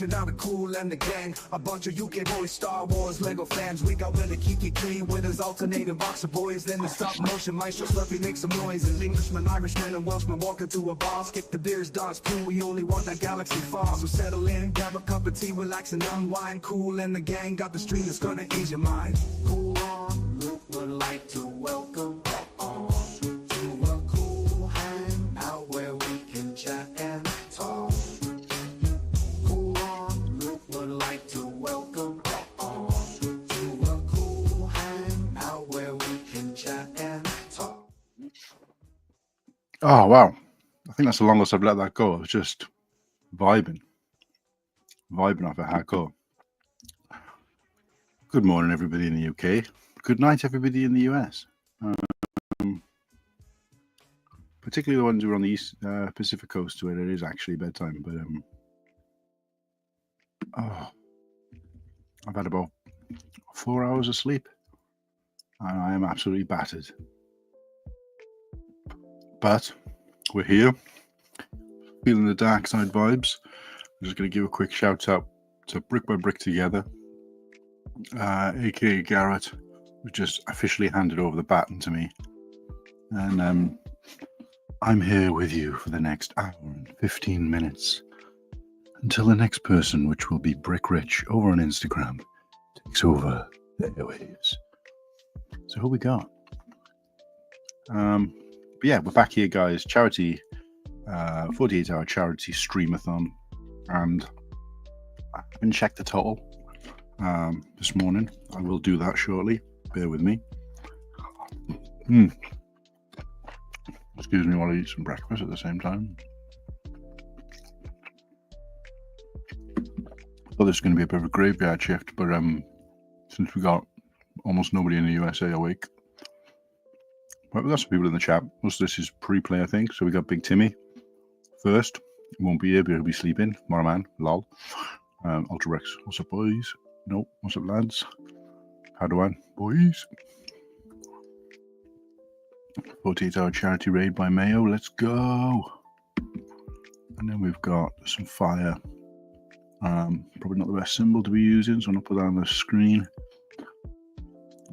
checking out the Kool and the Gang. A bunch of UK boys, Star Wars, Lego fans. We got Willie Kiki clean with his alternating boxer boys. Then the stop motion maestro Sluffy make some noise. And Englishmen, Irishmen and Welshmen walk into a bar. Skip the beers, dance pool, we only want that galaxy far. So settle in, grab a cup of tea, relax and unwind. Kool and the Gang got the stream that's gonna ease your mind. Kool on, would like to welcome on to a cool hangout where we can chat and talk. Kool on, would like to welcome on to a cool hangout where we can chat and talk. Oh, wow. I think that's the longest I've let that go. I was just vibing off a hardcore. Good morning, everybody in the UK. Good night, everybody in the US. Particularly the ones who are on the East Pacific coast, where it is actually bedtime. But I've had about 4 hours of sleep, and I am absolutely battered. But we're here, feeling the dark side vibes. I'm just going to give a quick shout out to Brick by Brick Together, aka Garrett, who just officially handed over the baton to me. And I'm here with you for the next hour and 15 minutes until the next person, which will be Brick Rich over on Instagram, takes over the airwaves. So who we got? But yeah, we're back here, guys. Charity, 48-hour charity streamathon, and I haven't checked the total this morning. I will do that shortly. Bear with me. Excuse me while I eat some breakfast at the same time. I thought this was going to be a bit of a graveyard shift, but since we got almost nobody in the USA awake, well, we've got some people in the chat. Most of this is pre-play, I think. So we got Big Timmy first. He won't be here, but he'll be sleeping. Tomorrow, man. Lol. Ultra Rex. What's up, boys? No. What's up, lads? How do I? Boys. 48-hour charity raid by Mayo. Let's go. And then we've got some fire. Probably not the best symbol to be using, so I'm going to put that on the screen.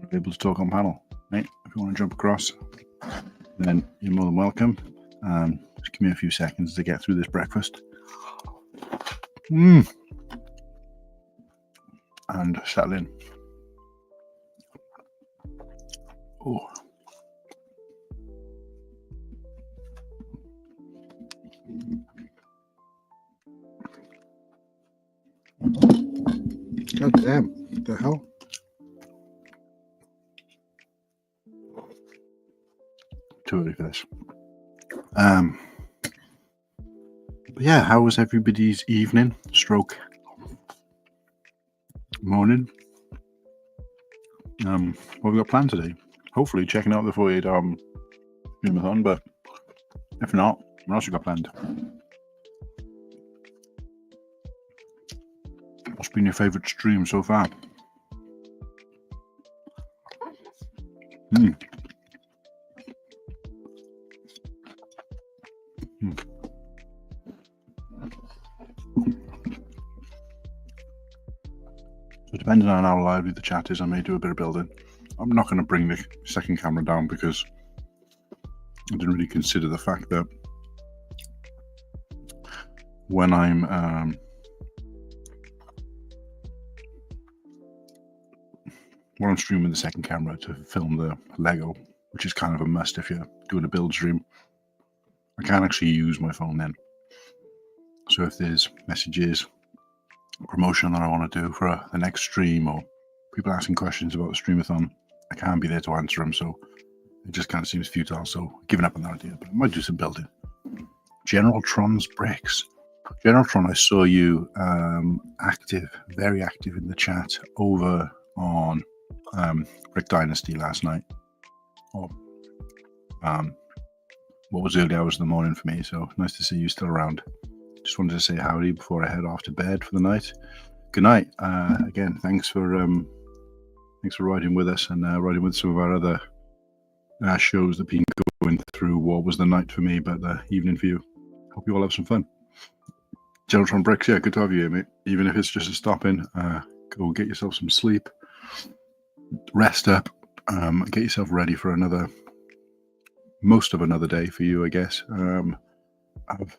I'm able to talk on panel. Right? If you want to jump across, then you're more than welcome. Just give me a few seconds to get through this breakfast. And settle in. Oh. God damn, what the hell? Too early for this. But yeah, how was everybody's evening, stroke morning? What have we got planned today? Hopefully checking out the 48-hour streamathon, but if not, what else we got planned? What's been your favourite stream so far? So depending on how lively the chat is, I may do a bit of building. I'm not going to bring the second camera down because I didn't really consider the fact that when I'm streaming the second camera to film the Lego, which is kind of a must if you're doing a build stream, I can't actually use my phone then. So if there's messages, promotion that I want to do for the next stream, or people asking questions about the streamathon, I can't be there to answer them, so it just kind of seems futile, so giving up on that idea, but I might do some building. General Tron's bricks. General Tron, I saw you very active in the chat over on Brick Dynasty last night, or what was early hours of the morning for me, so nice to see you still around. Just wanted to say howdy before I head off to bed for the night. Good night. Again, thanks for riding with us and riding with some of our other shows that have been going through what was the night for me, but the evening for you. Hope you all have some fun. Jonathan Bricks, yeah, good to have you here, mate. Even if it's just a stop in, go get yourself some sleep, rest up, get yourself ready for most of another day for you, I guess. Of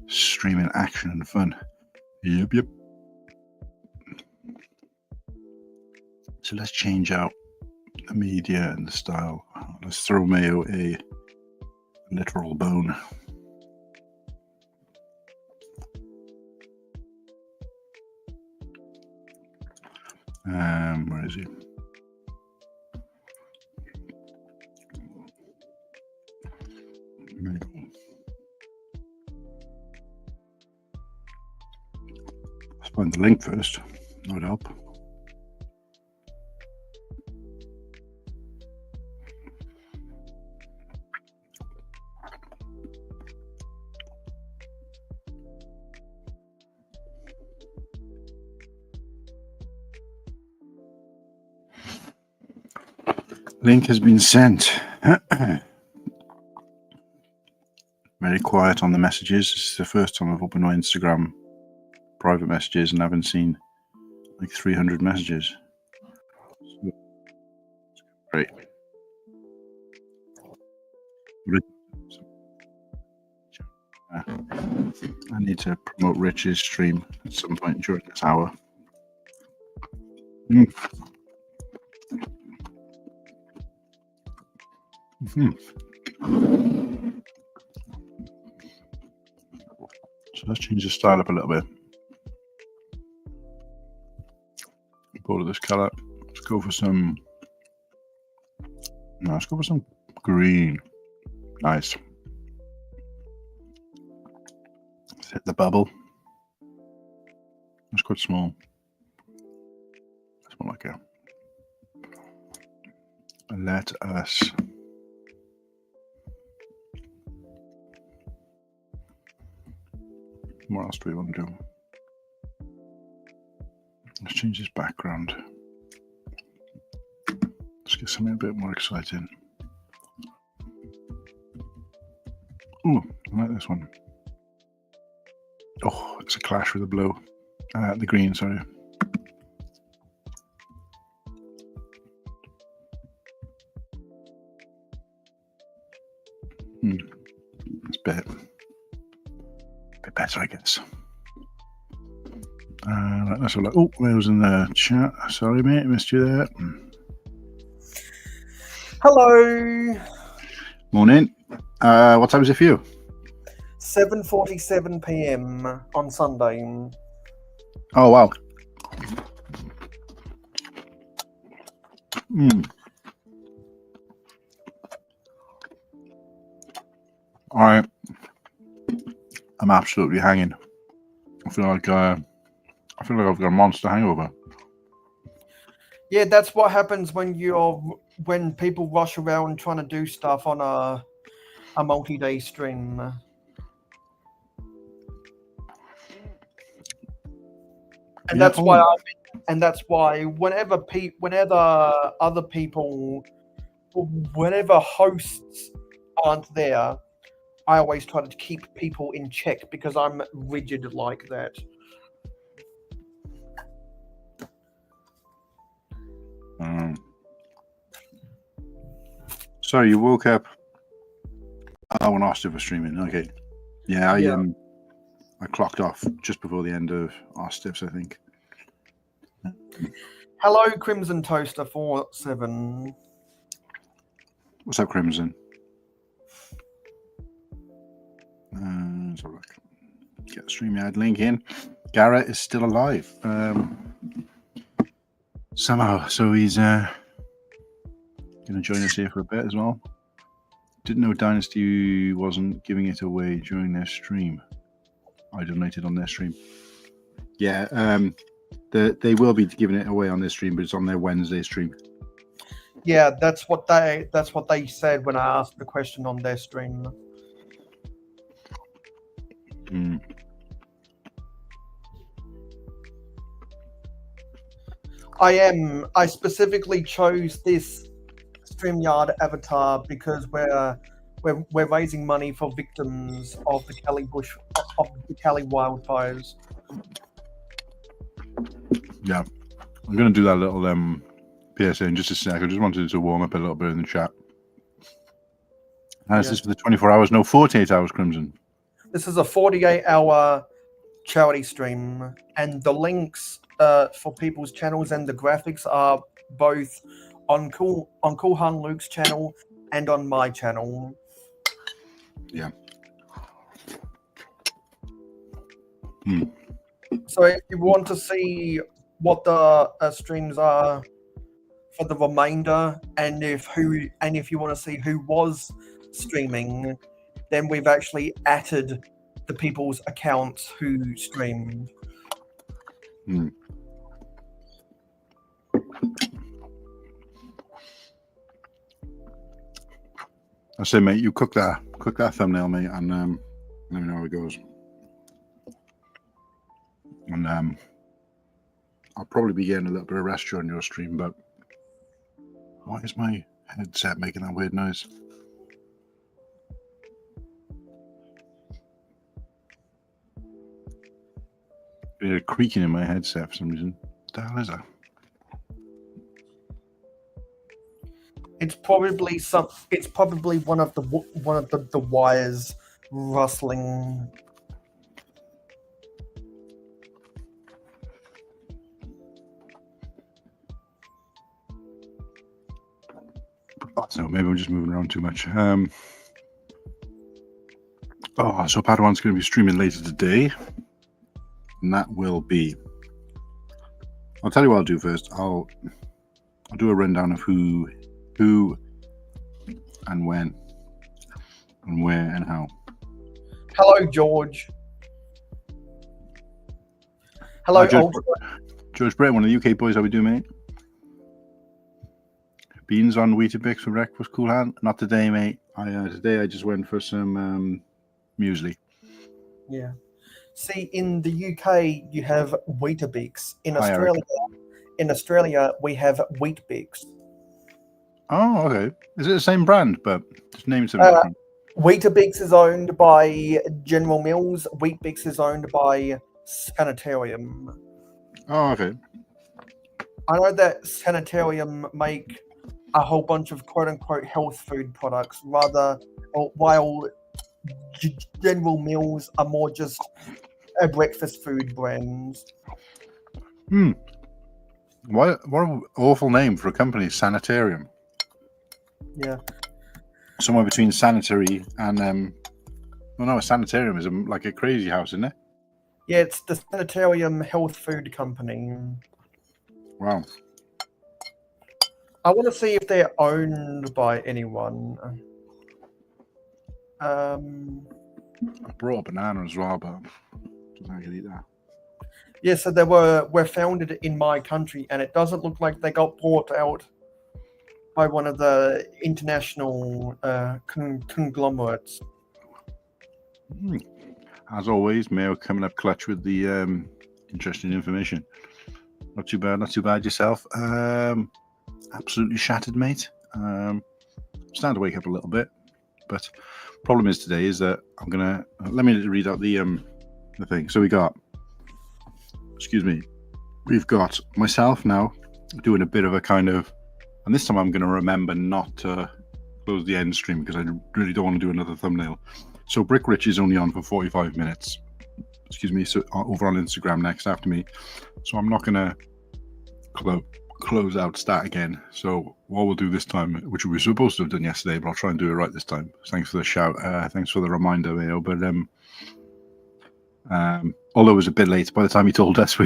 streaming action and fun. Yep. So let's change out the media and the style. Let's throw Mayo a literal bone. Where is he? Let's find the link first. That would help. Link has been sent. Very quiet on the messages. This is the first time I've opened my Instagram private messages and I haven't seen like 300 messages. So, great. I need to promote Rich's stream at some point during this hour. So let's change the style up a little bit. Bold of this color. Let's go for some. No, let's go for some green. Nice. Let's hit the bubble. That's quite small. That's more like a. Let us. What else do we want to do? Let's change this background. Let's get something a bit more exciting. Oh, I like this one. Oh, it's a clash with the blue. The green, sorry. It's a bit better, I guess. Let's have a look. Oh, Will's in the chat. Sorry, mate, missed you there. Hello. Morning. What time is it for you? 7:47 p.m. on Sunday. Oh, wow. All right. I'm absolutely hanging. I feel like I've got a monster hangover. Yeah, that's what happens when people rush around trying to do stuff on a multi-day stream. And that's why whenever hosts aren't there, I always try to keep people in check because I'm rigid like that. So you woke up. Oh, when Austin was streaming. Okay. Yeah, I clocked off just before the end of Austifs, I think. Hello, Crimson Toaster 47. What's up, Crimson? Let's have a look. Get the StreamYard link in. Garrett is still alive. Somehow. So he's going to join us here for a bit as well. Didn't know Dynasty wasn't giving it away during their stream. I donated on their stream. Yeah, they will be giving it away on their stream, but it's on their Wednesday stream. Yeah, that's what they said when I asked the question on their stream. I specifically chose this StreamYard avatar because we're raising money for victims of the Kelly of the Cali wildfires. Yeah, I'm going to do that little PSA in just a sec. I just wanted to warm up a little bit in the chat. And is this for the 24 hours? No, 48 hours, Crimson. This is a 48-hour charity stream, and the links for people's channels and the graphics are both on Cool Han Luke's channel and on my channel. Yeah. So if you want to see what the streams are for the remainder, and if you want to see who was streaming, then we've actually added the people's accounts who streamed. I say, mate, you cook that thumbnail, mate, and let me know how it goes. And I'll probably be getting a little bit of rest during your stream, but why is my headset making that weird noise? There's a creaking in my headset for some reason. What the hell is that? It's probably one of the wires rustling. So maybe I'm just moving around too much. So Padawan's going to be streaming later today, and that will be. I'll tell you what I'll do first. I'll do a rundown of who, and when, and where, and how. Hello, George. Hello, George Brett, one of the UK boys. How we doing, mate? Beans on Weetabix for breakfast, Cool Han. Not today, mate. Today I just went for some muesli. Yeah. See, in the UK you have Weetabix. In Australia, we have Weet-Bix. Oh, okay. Is it the same brand, but just named something different? Weetabix is owned by General Mills. Weet-Bix is owned by Sanitarium. Oh, okay. I know that Sanitarium make a whole bunch of quote-unquote health food products, while General Mills are more just a breakfast food brands. What an awful name for a company, Sanitarium. Yeah. Somewhere between sanitary and a sanitarium is like a crazy house, isn't it? Yeah, it's the Sanitarium Health Food Company. Wow. I want to see if they're owned by anyone. I brought a banana as well, but I can eat that. Yeah, so they were founded in my country, and it doesn't look like they got bought out by one of the international conglomerates. As always, Mayo coming up clutch with the interesting information. Not too bad yourself. Absolutely shattered, mate. Starting to wake up a little bit, but problem is today is that I'm gonna let me read out the thing. So we've got myself now doing a bit of a kind of, and this time I'm going to remember not to close the end stream because I really don't want to do another thumbnail. So Brick Rich is only on for 45 minutes. So over on Instagram next after me. So I'm not going to close out stat again. So what we'll do this time, which we were supposed to have done yesterday, but I'll try and do it right this time. Thanks for the shout. Thanks for the reminder, Mayo. But although it was a bit late by the time he told us,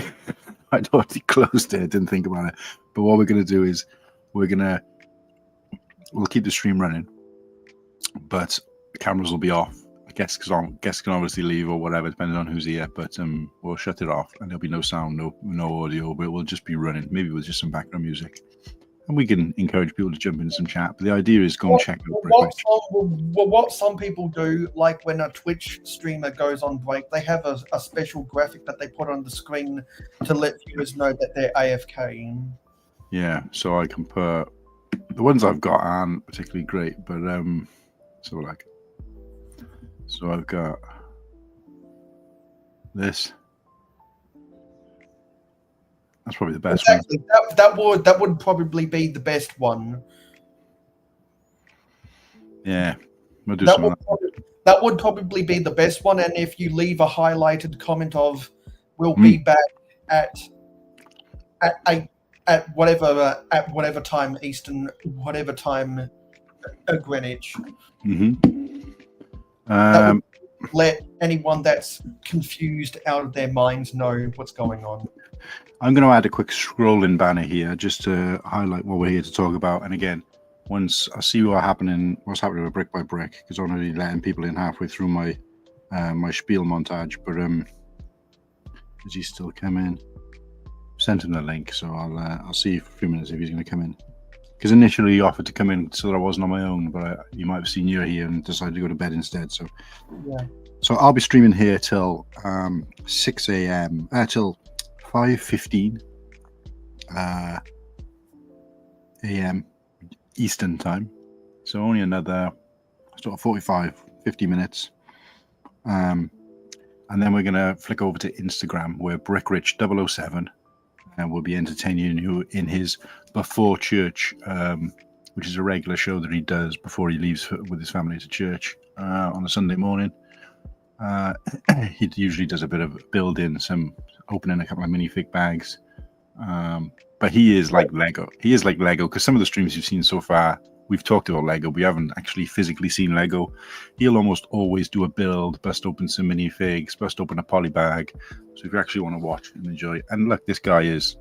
I'd already closed it. Didn't think about it. But what we're going to do is we'll keep the stream running, but the cameras will be off. Guests can obviously leave or whatever, depending on who's here. But we'll shut it off, and there'll be no sound, no audio. But we'll just be running, maybe with just some background music, and we can encourage people to jump into some chat. But the idea is go and check out. What some people do, like when a Twitch streamer goes on break, they have a special graphic that they put on the screen to let viewers know that they're AFK. Yeah, so I can put the ones I've got aren't particularly great, but so I've got this. That's probably the best one. Exactly. That would probably be the best one. Yeah, we'll do That some of would that would probably be the best one. And if you leave a highlighted comment of "We'll be back at whatever time Eastern, whatever time Greenwich," that would let anyone that's confused out of their minds know what's going on. I'm going to add a quick scrolling banner here just to highlight what we're here to talk about. And again, once I see what's happening with Brick by Brick, because I'm already letting people in halfway through my my spiel montage. But does he still come in? Sent him the link, so I'll see for a few minutes if he's going to come in. Because initially he offered to come in so that I wasn't on my own, but you might have seen you're here and decided to go to bed instead. So yeah. So I'll be streaming here till 6 a.m. Till 5:15 a.m. Eastern time. So only another sort of 50 minutes. And then we're going to flick over to Instagram where BrickRich007 will be entertaining you in his Before Church, which is a regular show that he does before he leaves with his family to church on a Sunday morning. He usually does a bit of building, some opening a couple of minifig bags. But he is like Lego. He is like Lego because some of the streams you've seen so far, we've talked about Lego. We haven't actually physically seen Lego. He'll almost always do a build, bust open some minifigs, bust open a poly bag. So if you actually want to watch and enjoy. And look, this guy is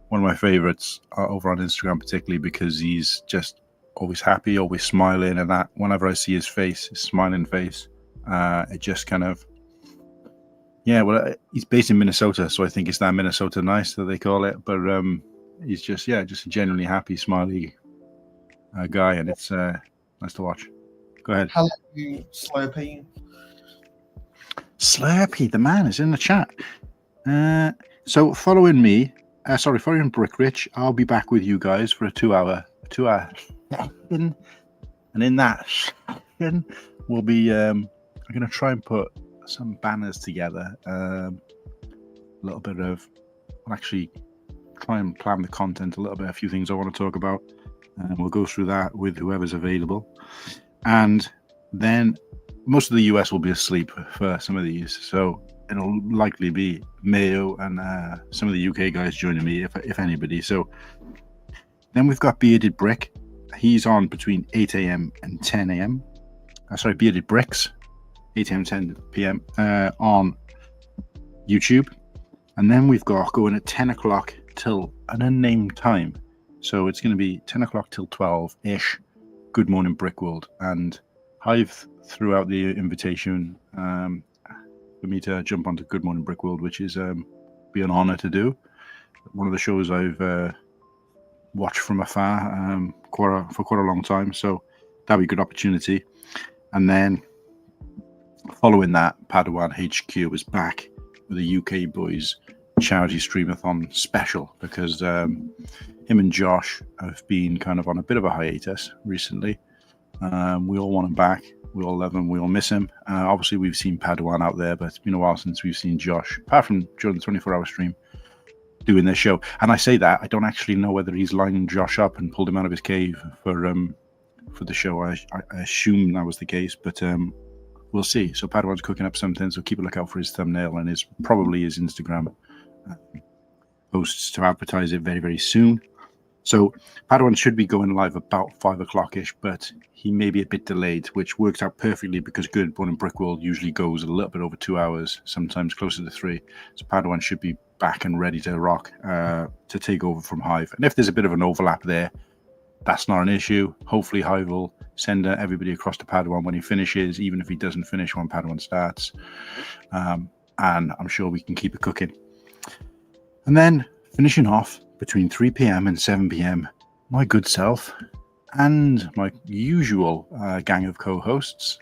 one of my favorites over on Instagram, particularly because he's just always happy, always smiling. And that whenever I see his face, his smiling face, it just kind of, yeah, well, he's based in Minnesota, so I think it's that Minnesota nice that they call it. But he's just a genuinely happy, smiley guy, and it's nice to watch. Go ahead. Hello, Slurpee. Slurpee, the man is in the chat. So following Brick Rich, I'll be back with you guys for a 2 hour session, and in that session, we'll be I'm going to try and put some banners together. A little bit of, I'll actually try and plan the content a little bit. A few things I want to talk about, and we'll go through that with whoever's available. And then most of the US will be asleep for some of these, so it'll likely be Mayo and some of the UK guys joining me, if anybody. So then we've got Bearded Brick. He's on between 8 a.m. and 10 a.m. Bearded Bricks, 8 a.m. 10 p.m. On YouTube. And then we've got going at 10 o'clock till an unnamed time. So it's going to be 10 o'clock till 12-ish. Good Morning Brickworld. And Hive threw out the invitation for me to jump onto Good Morning Brickworld, which is be an honor to do. One of the shows I've watched from afar for quite a long time. So that'd be a good opportunity. And then following that, Padawan HQ is back with a UK Boys charity streamathon special because him and Josh have been kind of on a bit of a hiatus recently. We all want him back. We all love him. We all miss him. Obviously, we've seen Padawan out there, but it's been a while since we've seen Josh, apart from during the 24-hour stream, doing this show. And I say that, I don't actually know whether he's lined Josh up and pulled him out of his cave for the show. I assume that was the case, but we'll see. So Padawan's cooking up something, so keep a lookout for his thumbnail and probably his Instagram posts to advertise it very, very soon. So Padawan should be going live about 5 o'clock-ish, but he may be a bit delayed, which works out perfectly because Good Morning Brickworld usually goes a little bit over 2 hours, sometimes closer to 3. So Padawan should be back and ready to rock to take over from Hive. And if there's a bit of an overlap there, that's not an issue. Hopefully Hive will send everybody across to Padawan when he finishes, even if he doesn't finish when Padawan starts. And I'm sure we can keep it cooking. And then finishing off between 3 p.m. and 7 p.m, my good self and my usual gang of co-hosts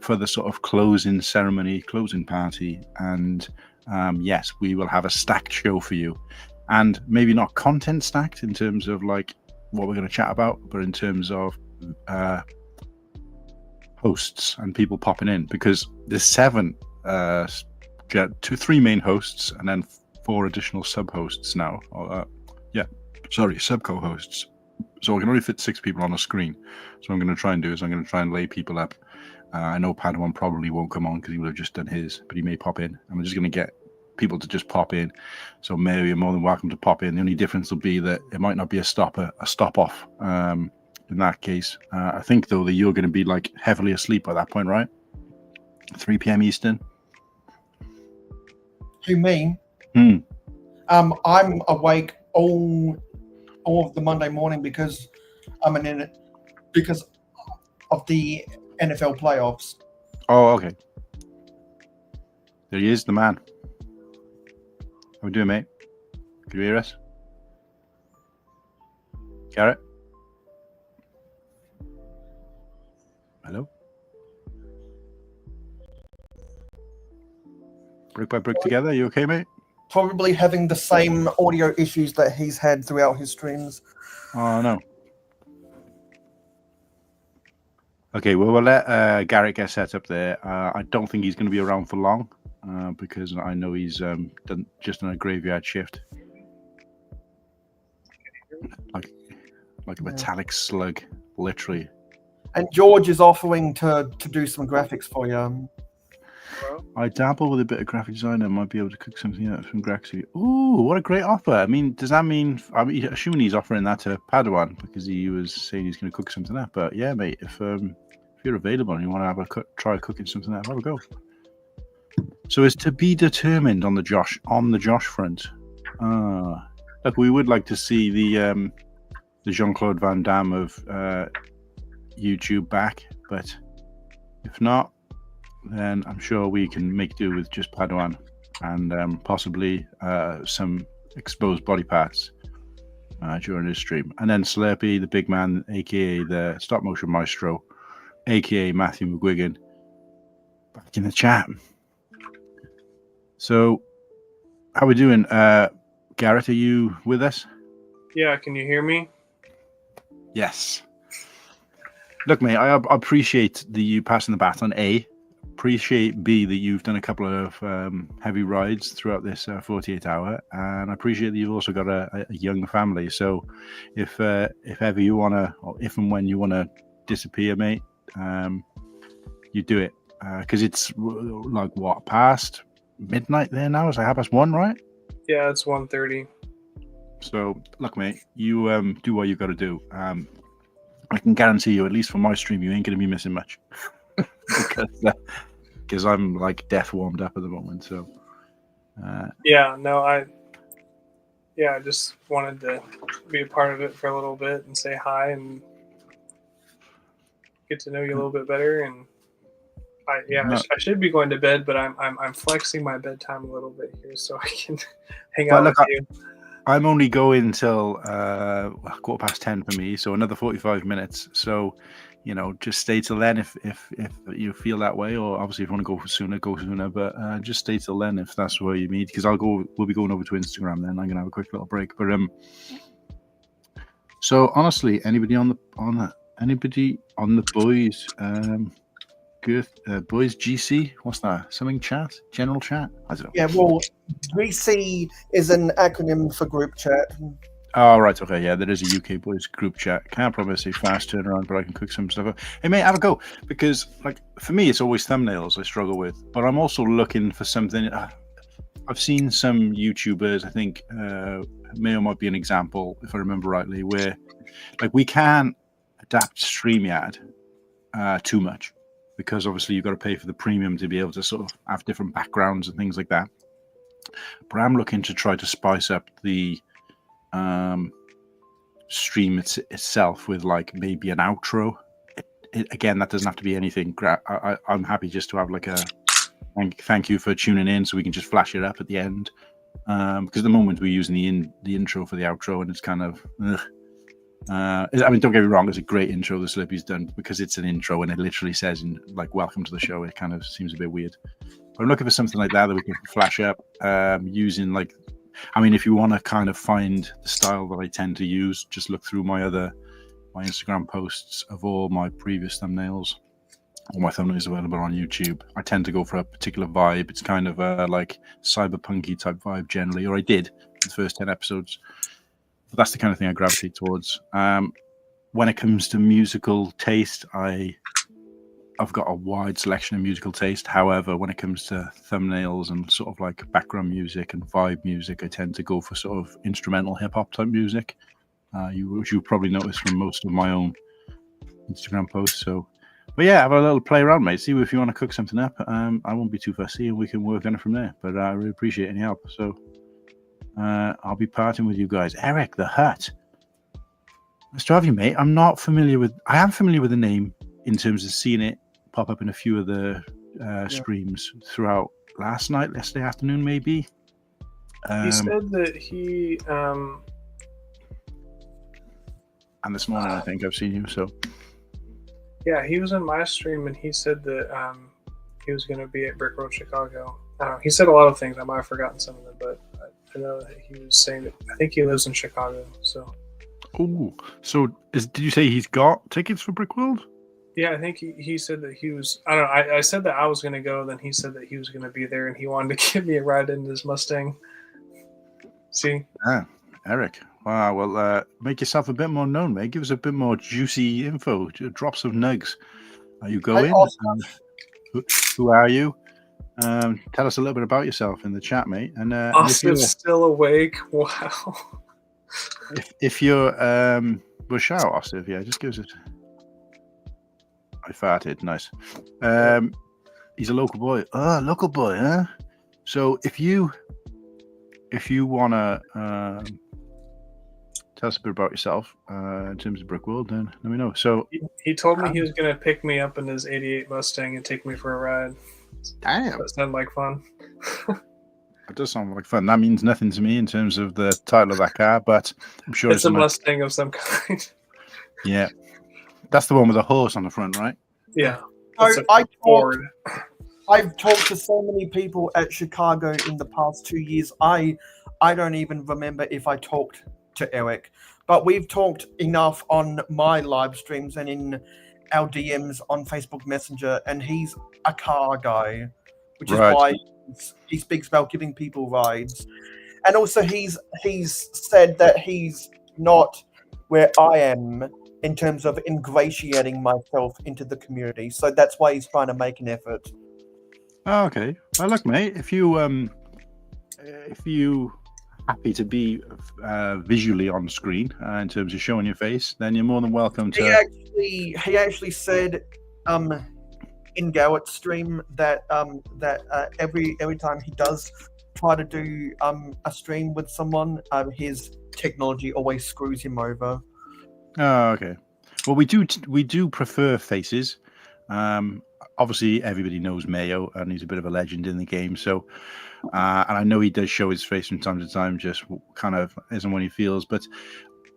for the sort of closing ceremony, closing party. And yes, we will have a stacked show for you. And maybe not content stacked in terms of like what we're going to chat about, but in terms of hosts and people popping in, because there's 7 Yeah, 3 main hosts and then 4 additional sub-hosts now. Sub-co-hosts. So I can only fit 6 people on a screen. So what I'm going to try and do is I'm going to try and lay people up. I know Padawan probably won't come on because he will have just done his, but he may pop in. I'm just going to get people to just pop in. So Mary, you're more than welcome to pop in. The only difference will be that it might not be a stop-off in that case. I think, though, that you're going to be like heavily asleep at that point, right? 3 p.m. Eastern. You mean? I'm awake all of the Monday morning because because of the NFL playoffs. Oh, okay. There he is, the man. How we doing, mate? Can you hear us? Garrett? Hello? Brick by brick together. You okay, mate? Probably having the same audio issues that he's had throughout his streams. Oh, no. Okay, well, we'll let Garrett get set up there. I don't think he's going to be around for long because I know he's done a graveyard shift. Like a metallic slug, literally. And George is offering to do some graphics for you. I dabble with a bit of graphic design and might be able to cook something out from Graxy. Ooh, what a great offer. I mean, does that mean... I'm assuming he's offering that to Padawan because he was saying he's going to cook something up. But yeah, mate, if you're available and you want to have try cooking something up, have a go. So it's to be determined on the Josh front. Look, we would like to see the Jean-Claude Van Damme of YouTube back, but if not, then I'm sure we can make do with just Padawan and possibly some exposed body parts during this stream. And then Slurpee, the big man, aka the stop motion maestro, aka Matthew McGuigan, back in the chat. So, how we doing? Garrett, are you with us? Yeah, can you hear me? Yes. Look, mate, I appreciate you passing the baton, A. Appreciate B, that you've done a couple of heavy rides throughout this 48 hour, and I appreciate that you've also got a young family. So if ever you want to, or if and when you want to disappear, mate, you do it, because it's like what, past midnight there now? It's like 1:30, right? Yeah, it's 1:30. So look, mate, you do what you got to do. I can guarantee you, at least for my stream, you ain't going to be missing much. Because I'm like death warmed up at the moment. So I just wanted to be a part of it for a little bit and say hi and get to know you a little bit better. And I should be going to bed, but I'm flexing my bedtime a little bit here so I can hang out with you. I'm only going till 10:15 for me, so another 45 minutes. So, you know, just stay till then if you feel that way, or obviously if you want to go sooner, go sooner. But just stay till then if that's where you meet, because we'll be going over to Instagram then. I'm gonna have a quick little break. But so honestly, anybody on the boys boys GC? What's that? Something chat? General chat? I don't know. Yeah, well, GC is an acronym for group chat. Oh, right. Okay. Yeah, there is a UK boys group chat. Can't promise a fast turnaround, but I can cook some stuff up. Hey, mate, have a go. Because, like, for me, it's always thumbnails I struggle with. But I'm also looking for something. I've seen some YouTubers, I think Mayo might be an example, if I remember rightly, where, like, we can't adapt StreamYard too much. Because obviously you've got to pay for the premium to be able to sort of have different backgrounds and things like that. But I'm looking to try to spice up the stream itself with like maybe an outro. Again, that doesn't have to be anything. I'm happy just to have like a thank you for tuning in, so we can just flash it up at the end. Because at the moment we're using the intro for the outro, and it's kind of. I mean, don't get me wrong, it's a great intro the Slurpee's done, because it's an intro and it literally says like welcome to the show. It kind of seems a bit weird, but I'm looking for something like that we can flash up using, like, I mean, if you want to kind of find the style that I tend to use, just look through my Instagram posts of all my previous thumbnails. All my thumbnails available on YouTube. I tend to go for a particular vibe. It's kind of like cyberpunky type vibe generally, or I did the first 10 episodes. But that's the kind of thing I gravitate towards. When it comes to musical taste, I've got a wide selection of musical taste. However, when it comes to thumbnails and sort of like background music and vibe music, I tend to go for sort of instrumental hip hop type music. Which you've probably noticed from most of my own Instagram posts. So, but yeah, have a little play around, mate. See if you want to cook something up. I won't be too fussy, and we can work on it from there. But I really appreciate any help. So I'll be parting with you guys. Eric the Hut. Nice to have you, mate. I am familiar with the name in terms of seeing it pop up in a few of the streams throughout yesterday afternoon, maybe. He said that he and this morning I think I've seen you. So yeah, he was in my stream and he said that he was going to be at Brick Road Chicago. He said a lot of things. I might have forgotten some of them, but I know that he was saying that I think he lives in Chicago. So. Oh, so did you say he's got tickets for Brickworld? Yeah, I think he said that he was. I don't know. I said that I was going to go. Then he said that he was going to be there, and he wanted to give me a ride in his Mustang. See? Eric. Wow. Well, make yourself a bit more known, mate. Give us a bit more juicy info. Drop some nugs. Are you going? Who are you? Tell us a little bit about yourself in the chat, mate. And Austin's still awake. Wow. If you're we'll shout Osif, yeah, just give us I farted, nice. He's a local boy. Oh, local boy, huh? So if you wanna tell us a bit about yourself in terms of Brickworld, then let me know. So he told me he was gonna pick me up in his '88 Mustang and take me for a ride. Damn, that sounded like fun. It does sound like fun. That means nothing to me in terms of the title of that car, but I'm sure it's a Mustang of some kind. Yeah, that's the one with a horse on the front, right? Yeah. I've talked to so many people at Chicago in the past 2 years. I don't even remember if I talked to Eric, but we've talked enough on my live streams and in our DMs on Facebook Messenger, and he's a car guy, which is why he speaks about giving people rides. And also he's said that he's not where I am in terms of ingratiating myself into the community. So that's why he's trying to make an effort. Oh, okay. Well, look, mate, if you happy to be visually on screen in terms of showing your face, then you're more than welcome to. He actually said in Garrett's stream that every time he does try to do a stream with someone, his technology always screws him over. Oh, okay. Well, we do prefer faces. Obviously, everybody knows Mayo, and he's a bit of a legend in the game. So, and I know he does show his face from time to time, just kind of as and when he feels. But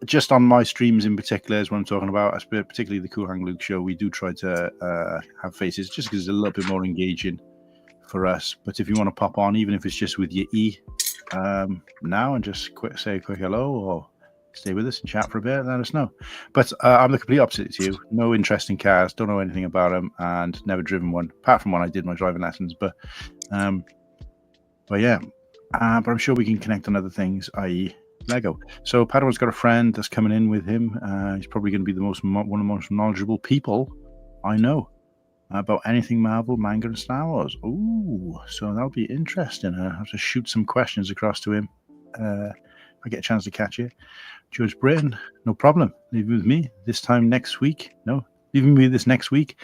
just on my streams in particular is what I'm talking about, particularly the Cool Hang Luke show, we do try to have faces just because it's a little bit more engaging for us. But if you want to pop on, even if it's just with your now and just say a quick hello or stay with us and chat for a bit, let us know. But I'm the complete opposite to you. No interest in cars, don't know anything about them, and never driven one, apart from when I did my driving lessons. But yeah, but I'm sure we can connect on other things, i.e. Lego. So Padawan's got a friend that's coming in with him. He's probably going to be one of the most knowledgeable people I know about anything Marvel, manga, and Star Wars. Ooh, so that'll be interesting. I'll have to shoot some questions across to him. I get a chance to catch you. George Britton, no problem. Leave it with me this time next week. No, leave it with me this next week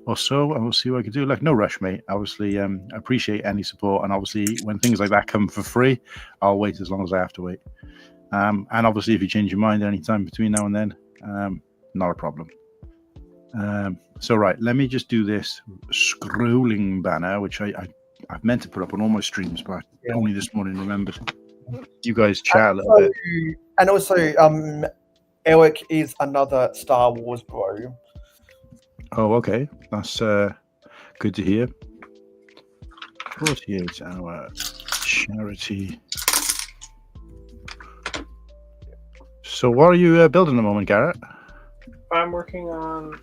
or so, and we'll see what I can do. Like, no rush, mate. Obviously, I appreciate any support, and obviously, when things like that come for free, I'll wait as long as I have to wait. And obviously, if you change your mind any time between now and then, not a problem. So, right, let me just do this scrolling banner, which I've meant to put up on all my streams, but only this morning remembered. You guys chat a little bit. And also, Eric is another Star Wars bro. Oh, okay. That's good to hear. 48-hour charity. So what are you building at the moment, Garrett? I'm working on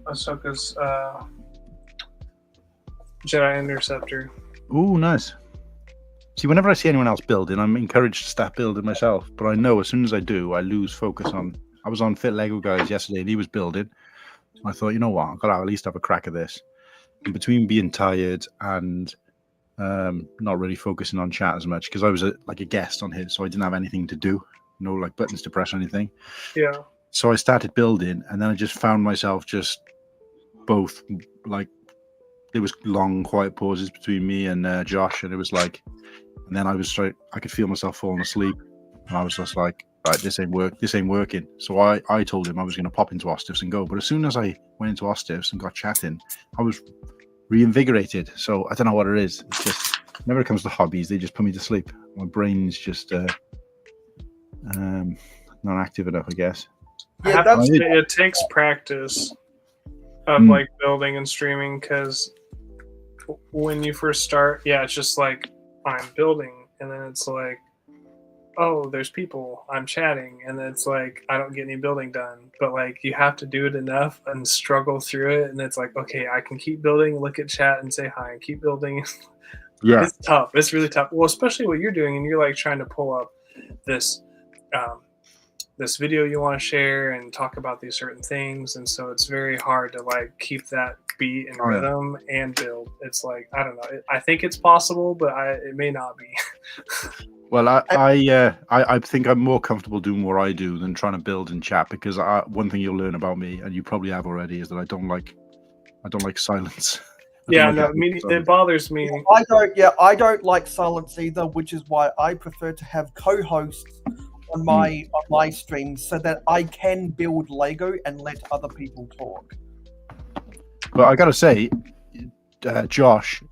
Ahsoka's Jedi Interceptor. Ooh, nice. See, whenever I see anyone else building, I'm encouraged to start building myself. But I know as soon as I do, I lose focus on. I was on Fit Lego Guys yesterday, and he was building. I thought, you know what, I've got to at least have a crack at this. And between being tired and not really focusing on chat as much, because I was like a guest on his, so I didn't have anything to do, no like buttons to press or anything. Yeah. So I started building, and then I just found myself just both like there was long quiet pauses between me and Josh, and it was like, and then I was like, I could feel myself falling asleep, and I was just like, right, this ain't working. So I told him I was going to pop into Ostifs and go, but as soon as I went into Ostifs and got chatting, I was reinvigorated. So I don't know what it is. It's just whenever it comes to hobbies, they just put me to sleep. My brain's just not active enough, I guess. Yeah, it takes practice of like building and streaming, because when you first start, it's just like I'm building, and then it's like, oh, there's people, I'm chatting, and then it's like I don't get any building done. But like you have to do it enough and struggle through it, and it's like, okay, I can keep building, look at chat and say hi and keep building. Yeah, it's tough. It's really tough. Well, especially what you're doing, and you're like trying to pull up this this video you want to share and talk about these certain things, and so it's very hard to like keep that beat and rhythm and build. It's like, I don't know, I think it's possible, but it may not be. Well, I think I'm more comfortable doing what I do than trying to build in chat, because one thing you'll learn about me, and you probably have already, is that I don't like silence. It bothers me. I don't like silence either, which is why I prefer to have co-hosts on my streams so that I can build Lego and let other people talk. But I gotta say, Josh,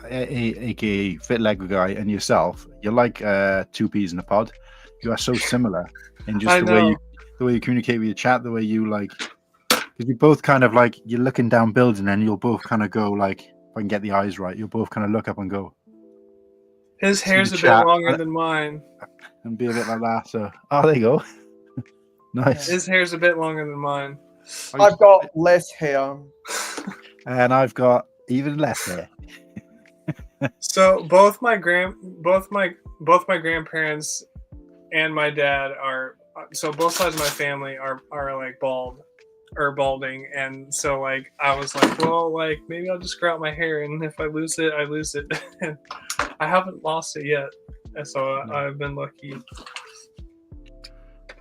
aka Fit Lego Guy, and yourself, you're like two peas in a pod. You are so similar in just the way you communicate with your chat, the way you like. Because you both kind of like, you're looking down building, and you'll both kind of go like, if I can get the eyes right, you'll both kind of look up and go. His hair's a bit longer than mine. And be a bit like that. So, there you go. Nice. His hair's a bit longer than mine. I've got less hair. And I've got even less hair. So both my grandparents and my dad are, so both sides of my family are like bald or balding, and so like I was like, well, like maybe I'll just grow out my hair, and if I lose it, I lose it. I haven't lost it yet, so I've been lucky.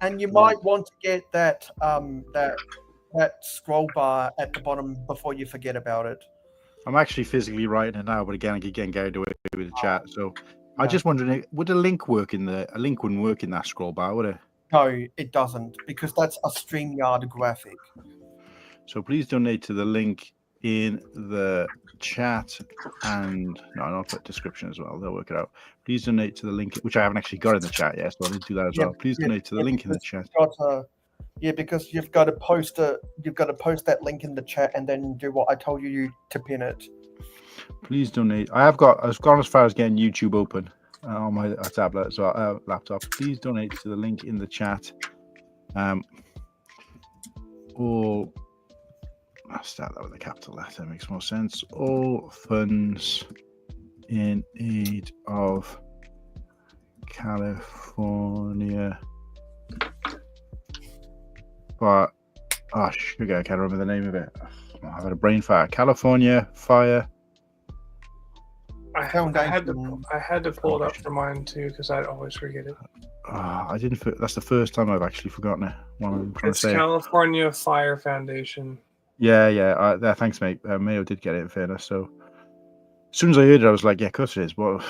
And you might want to get that that scroll bar at the bottom before you forget about it. I'm actually physically writing it now, but again, I keep getting carried away with the chat. So I just wondering, would a link work in a link wouldn't work in that scroll bar, would it? No, it doesn't, because that's a StreamYard graphic. So please donate to the link in the chat, and I'll put description as well. They'll work it out. Please donate to the link, which I haven't actually got in the chat yet, so I didn't do that as well. Please donate to the link in the chat. Because you've got to post that link in the chat and then do what I told you to pin it. Please donate. I've gone as far as getting YouTube open on my tablet as well, laptop. Please donate to the link in the chat. All, I'll start that with a capital letter. Makes more sense. All funds in aid of California. But sugar, I can't remember the name of it. I've had a brain fire. California Fire. I had to pull it up for mine too, because I'd always forget it. I didn't. That's the first time I've actually forgotten it. It's California Fire Foundation. Yeah. Thanks, mate. Mayo did get it, in fairness. So as soon as I heard it, I was like, yeah, of course it is. Well,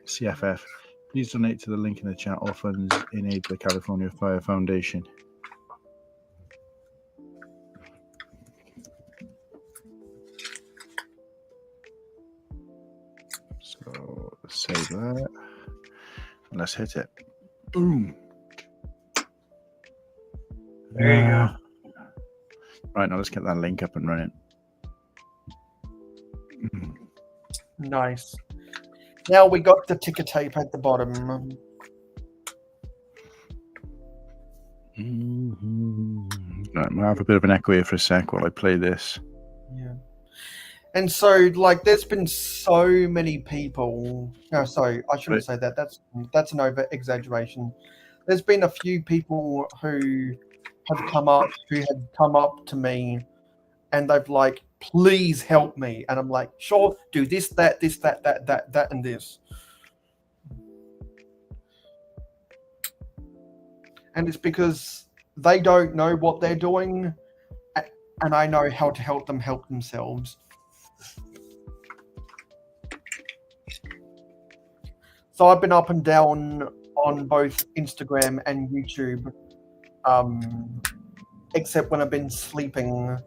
CFF. Please donate to the link in the chat. All funds in aid of the California Fire Foundation. So let's save that. And let's hit it. Boom. There you go. Right, now let's get that link up and running. Nice. Now we got the ticker tape at the bottom. Right, we'll have a bit of an echo here for a sec while I play this. Yeah. And so, like, there's been so many people. No, sorry, I shouldn't say that. That's an over exaggeration. There's been a few people who have come up to me, and they've like, please help me, and I'm like, sure, do this, that, and this. And it's because they don't know what they're doing, and I know how to help them help themselves. So I've been up and down on both Instagram and YouTube, except when I've been sleeping,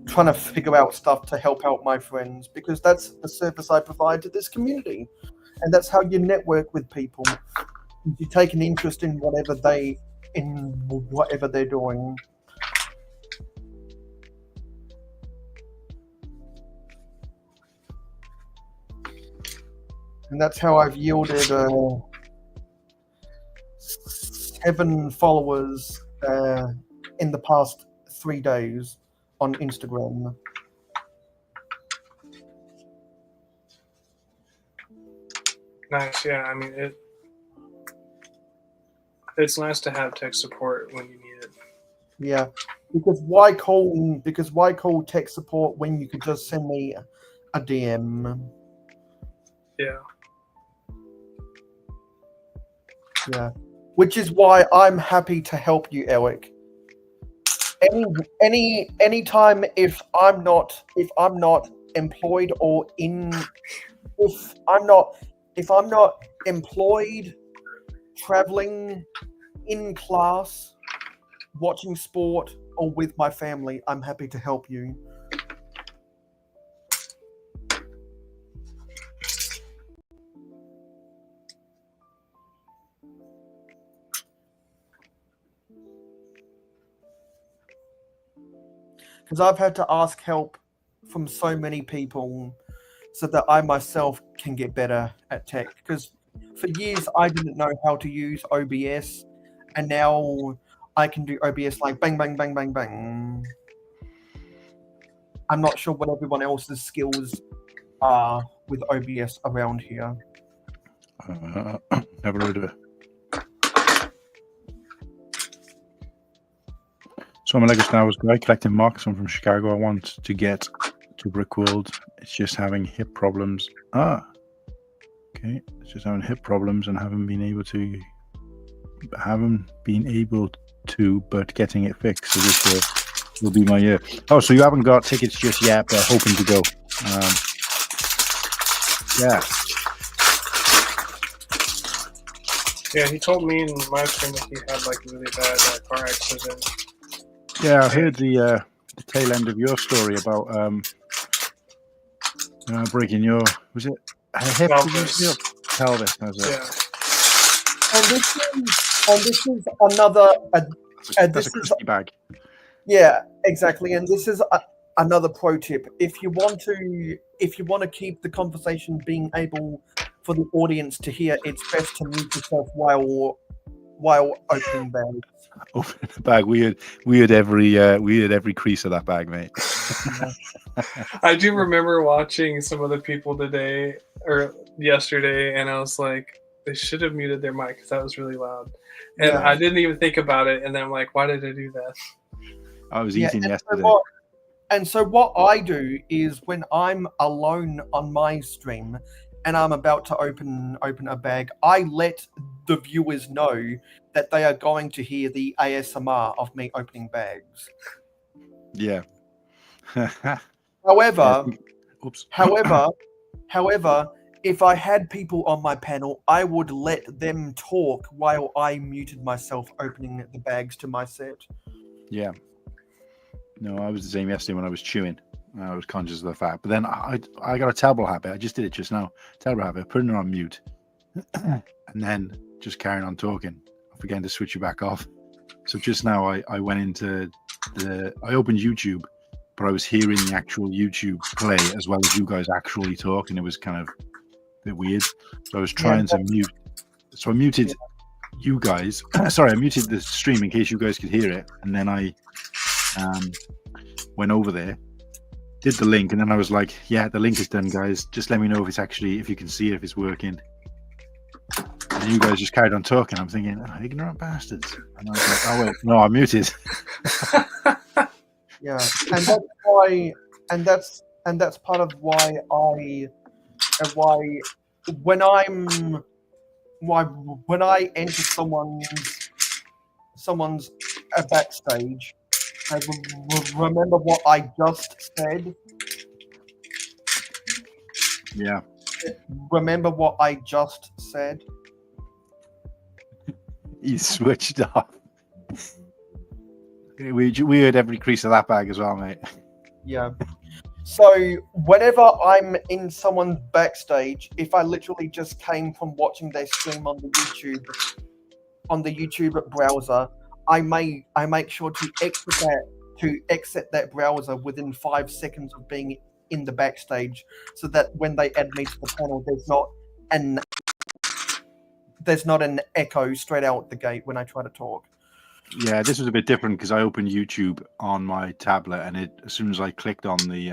trying to figure out stuff to help out my friends, because that's the service I provide to this community. And that's how you network with people. You take an interest in whatever they're doing. And that's how I've yielded 7 followers in the past 3 days on Instagram. Nice, yeah. I mean, it's nice to have tech support when you need it. Yeah, because why call tech support when you could just send me a DM? Yeah. Yeah, which is why I'm happy to help you, Eric. Any time if I'm not employed or if I'm not employed, traveling, in class, watching sport, or with my family, I'm happy to help you. Because I've had to ask help from so many people so that I myself can get better at tech. Because for years I didn't know how to use OBS, and now I can do OBS like bang, bang, bang, bang, bang. I'm not sure what everyone else's skills are with OBS around here. Never heard of it. So I'm a Lego Star Wars guy collecting marks. I'm from Chicago. I want to get to Brickworld. It's just having hip problems. Okay. It's just having hip problems and haven't been able to, but getting it fixed. So this will be my year. Oh, so you haven't got tickets just yet, but hoping to go. Yeah. Yeah, he told me in my stream that he had like a really bad car accident. Yeah, I heard the tail end of your story about breaking your, was it a hip? Pelvis. Pelvis, that's it. Yeah. And this is another. That's a crispy bag. Yeah, exactly. And this is another pro tip. If you want to keep the conversation being able for the audience to hear, it's best to mute yourself while opening bags. Open the bag. We had every crease of that bag, mate. I do remember watching some of the people today or yesterday, and I was like, they should have muted their mic because that was really loud. And Yeah. I didn't even think about it, and then I'm like, why did I do that? I was eating yesterday. So what I do is when I'm alone on my stream and I'm about to open a bag, I let the viewers know that they are going to hear the ASMR of me opening bags. Yeah. However, Oops. However, if I had people on my panel, I would let them talk while I muted myself opening the bags to my set. Yeah. No, I was the same yesterday when I was chewing. I was conscious of the fact. But then I got a terrible habit. I just did it just now. Terrible habit. Putting it on mute. And then just carrying on talking. Forgetting to switch it back off. So just now I went into I opened YouTube, but I was hearing the actual YouTube play as well as you guys actually talk, and it was kind of a bit weird. So I was trying to mute. So I muted you guys. Sorry, I muted the stream in case you guys could hear it, and then I went over there did the link, and then I was like, "Yeah, the link is done, guys. Just let me know if you can see it, if it's working." And you guys just carried on talking. I'm thinking, oh, ignorant bastards. And I was like, "Oh wait, no, I'm muted." Yeah, and that's why, and that's part of why when I enter someone's backstage, I remember what I just said. Yeah. Remember what I just said. He switched off. We heard every crease of that bag as well, mate. Yeah. So whenever I'm in someone's backstage, if I literally just came from watching their stream on the YouTube browser, I make sure to exit that browser within 5 seconds of being in the backstage, so that when they add me to the panel, there's not an echo straight out the gate when I try to talk. Yeah, this was a bit different because I opened YouTube on my tablet, and as soon as I clicked on the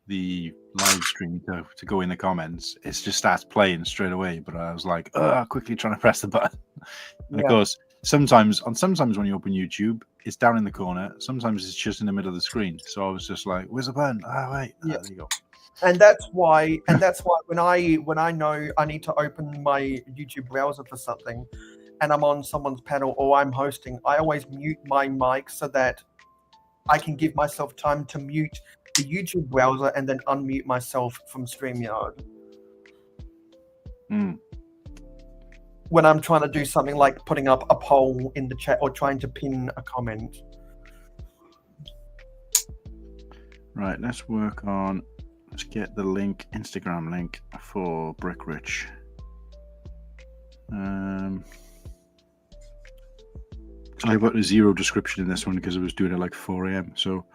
live stream to go in the comments, it just starts playing straight away. But I was like, quickly trying to press the button. And of course, sometimes when you open YouTube, it's down in the corner. Sometimes it's just in the middle of the screen. So I was just like, "Where's the button? Wait, there you go." And that's why when I know I need to open my YouTube browser for something, and I'm on someone's panel or I'm hosting, I always mute my mic so that I can give myself time to mute the YouTube browser and then unmute myself from StreamYard. When I'm trying to do something like putting up a poll in the chat or trying to pin a comment. Right, let's get the Instagram link for Brickrich. I put a 0 description in this one because I was doing it like 4 a.m. So,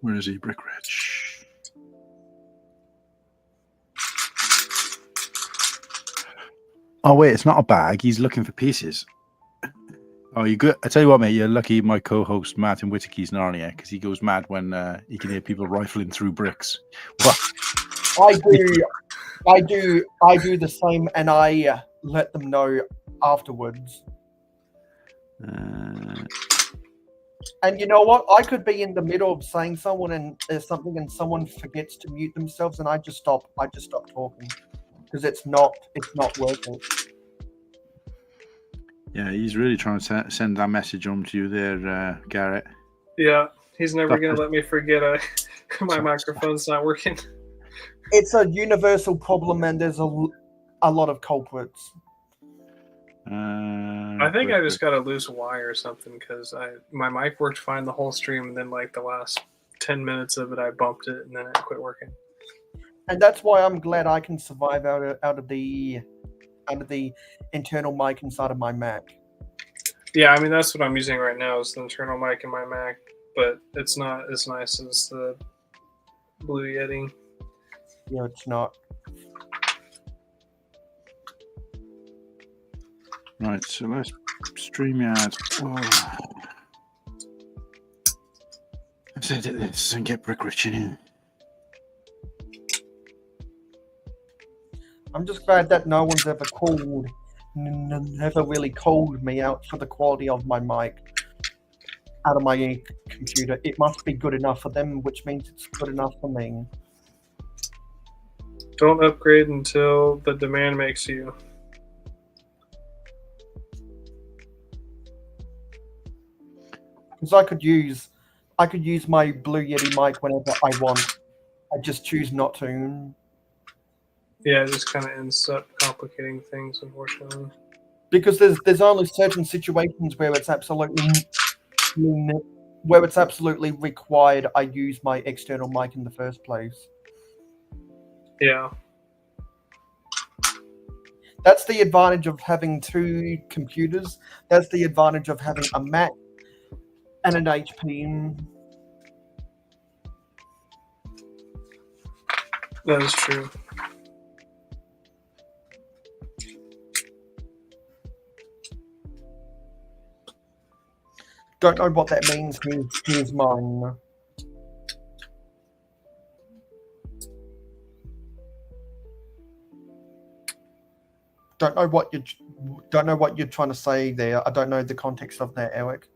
where is he, Brickrich? Oh wait, it's not a bag. He's looking for pieces. Oh, you good? I tell you what, mate. You're lucky. My co-host Martin Whittaker's not on here because he goes mad when he can hear people rifling through bricks. What? I do the same, and I let them know afterwards. And you know what? I could be in the middle of saying something, and someone forgets to mute themselves, and I just stop talking because it's not worth it. Yeah, he's really trying to send that message home to you there, Garrett. Yeah, he's never going to let me forget my microphone's not working. It's a universal problem, and there's a lot of culprits. I think I just got a loose wire or something because my mic worked fine the whole stream, and then like the last 10 minutes of it, I bumped it, and then it quit working. And that's why I'm glad I can survive out of the internal mic inside of my Mac. Yeah, I mean that's what I'm using right now is the internal mic in my Mac, but it's not as nice as the Blue Yeti. Yeah, it's not. Right, so let's StreamYard. Let's edit this and get Brickrich in here. I'm just glad that no one's ever really called me out for the quality of my mic out of my computer. It must be good enough for them, which means it's good enough for me. Don't upgrade until the demand makes you. Because I could use my Blue Yeti mic whenever I want. I just choose not to. Yeah, it just kind of ends up complicating things, unfortunately. Because there's only certain situations where it's absolutely required I use my external mic in the first place. Yeah. That's the advantage of having two computers. That's the advantage of having a Mac and an HP. That is true. Don't know what that means. Here's mine. don't know what you're trying to say there. I don't know the context of that, Eric.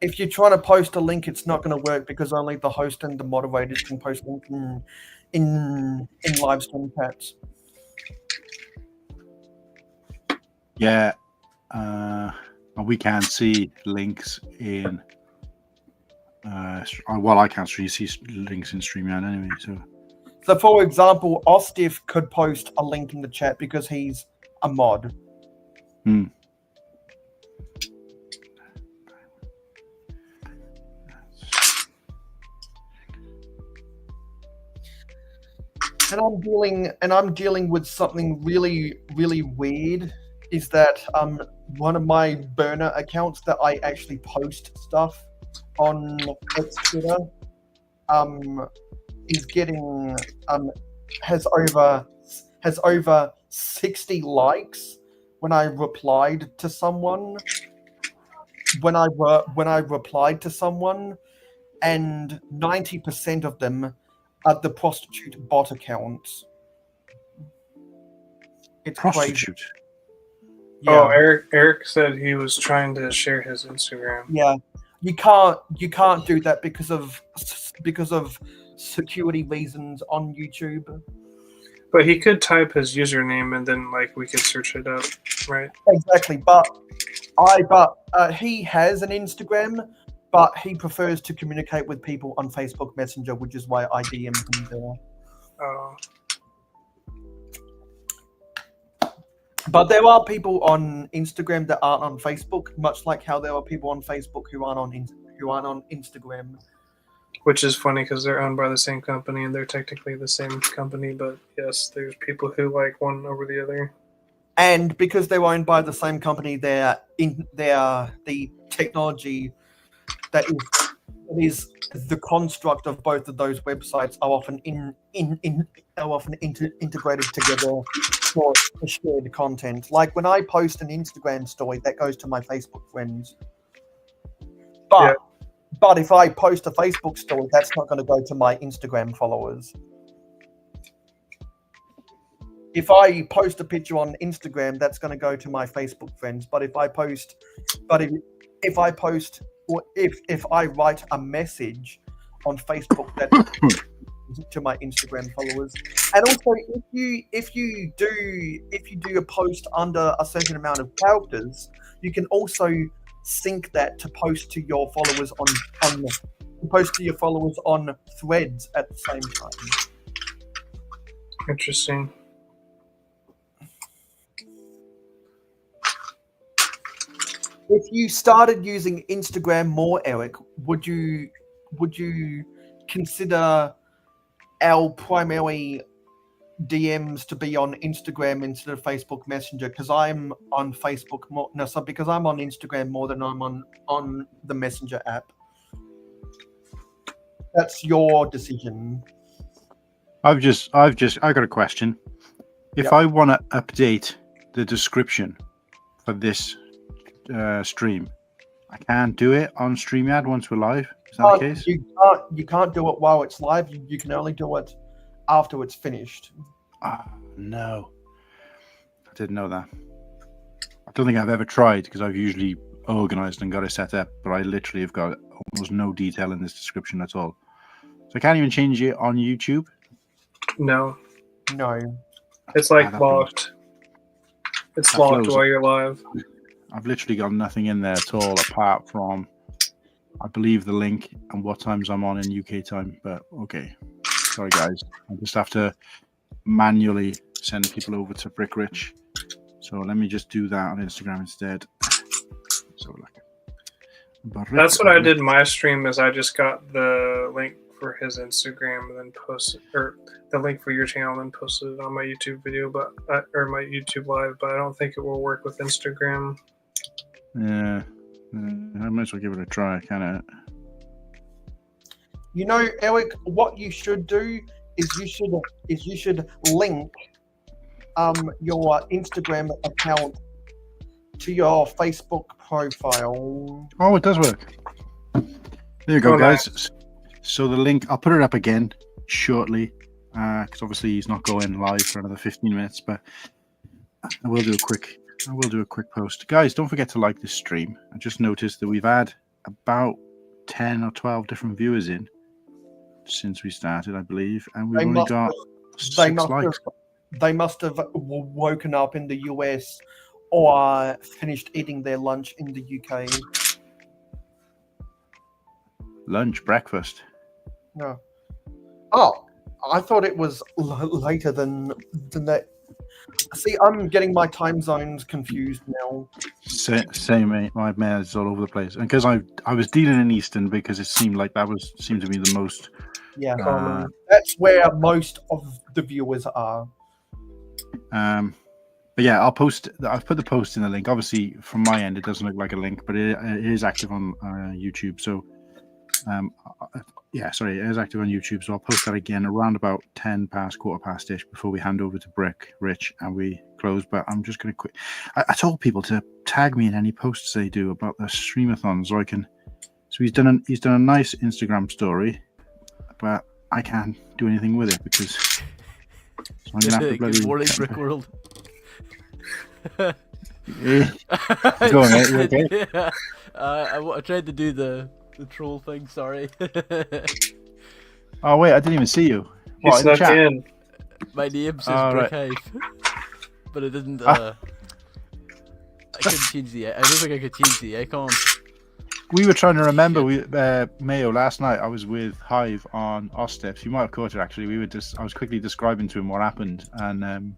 If you're trying to post a link, it's not going to work because only the host and the moderators can post links in live stream chats. Yeah, we can't see links in. Well, I can't see links in StreamYard anyway. So, for example, Ostif could post a link in the chat because he's a mod. Hmm. And I'm dealing with something really, really weird. Is that one of my burner accounts that I actually post stuff on X Twitter is getting has over 60 likes when I replied to someone. When I replied to someone, and 90% of them are the prostitute bot accounts. It's Prostitute. crazy. Yeah. Oh, Eric said he was trying to share his Instagram. Yeah, you can't do that because of security reasons on YouTube. But he could type his username and then we could search it up, right? Exactly, but he has an Instagram, but he prefers to communicate with people on Facebook Messenger, which is why I DM him there. Oh. But there are people on Instagram that aren't on Facebook, much like how there are people on Facebook who aren't on Instagram. Which is funny because they're owned by the same company and they're technically the same company, but yes, there's people who like one over the other. And because they're owned by the same company, the technology that is the construct of both of those websites are often integrated together for shared content. Like when I post an Instagram story, that goes to my Facebook friends. But if I post a Facebook story, that's not going to go to my Instagram followers. If I post a picture on Instagram, that's going to go to my Facebook friends. But if I write a message on Facebook, that's to my Instagram followers. And also, if you do a post under a certain amount of characters, you can also sync that to post to your followers on Threads at the same time. Interesting. If you started using Instagram more, Eric, would you consider our primary DMs to be on Instagram instead of Facebook Messenger? Because I'm on Facebook more. No, so because I'm on Instagram more than I'm on the Messenger app. That's your decision. I got a question. If I want to update the description for this stream, I can't do it on StreamYard once we're live. Is that the case? You can't do it while it's live. You can only do it after it's finished. No. I didn't know that. I don't think I've ever tried because I've usually organized and got it set up, but I literally have got almost no detail in this description at all. So I can't even change it on YouTube? No. It's locked. It's locked while you're live. I've literally got nothing in there at all apart from, I believe, the link and what times I'm on in UK time. But okay. Sorry, guys. I just have to manually send people over to Brickrich. So let me just do that on Instagram instead. So that's what I did in my stream. Is I just got the link for his Instagram and then posted, or the link for your channel and posted it on my YouTube video, or my YouTube live. But I don't think it will work with Instagram. Yeah, I might as well give it a try, can I? Eric, what you should do is you should link your Instagram account to your Facebook profile. Oh, it does work. There you go, guys. Nice. So the link, I'll put it up again shortly, because obviously he's not going live for another 15 minutes. But I will do a quick post, guys. Don't forget to like this stream. I just noticed that we've had about 10 or 12 different viewers in since we started, I believe, and we've only got 6 likes. They must have woken up in the US or finished eating their lunch in the UK. Lunch, breakfast. No. Oh, I thought it was later than that. See, I'm getting my time zones confused now. Same, mate. My mayor's all over the place, and because I was dealing in Eastern because it seemed like seemed to be the most. Yeah, that's where most of the viewers are. But yeah, I've put the post in the link. Obviously, from my end, it doesn't look like a link, but it is active on YouTube. So, it is active on YouTube. So I'll post that again around about quarter past-ish before we hand over to Rich, and we close. But I'm just going to quit. I told people to tag me in any posts they do about the streamathon, so I can. So he's done a nice Instagram story, but I can't do anything with it because. So I'm gonna have to Good morning, Brick World. Go on, mate. You okay? Yeah. I tried to do the troll thing. Sorry. Oh wait, I didn't even see you. He What, in the snuck chat? in. My name says Oh, Brick right. Hive, but it didn't. I couldn't change the. I don't think I could change the icon. We were trying to remember. Mayo last night. I was with Hive on Osteps. You might have caught it actually. I was quickly describing to him what happened, and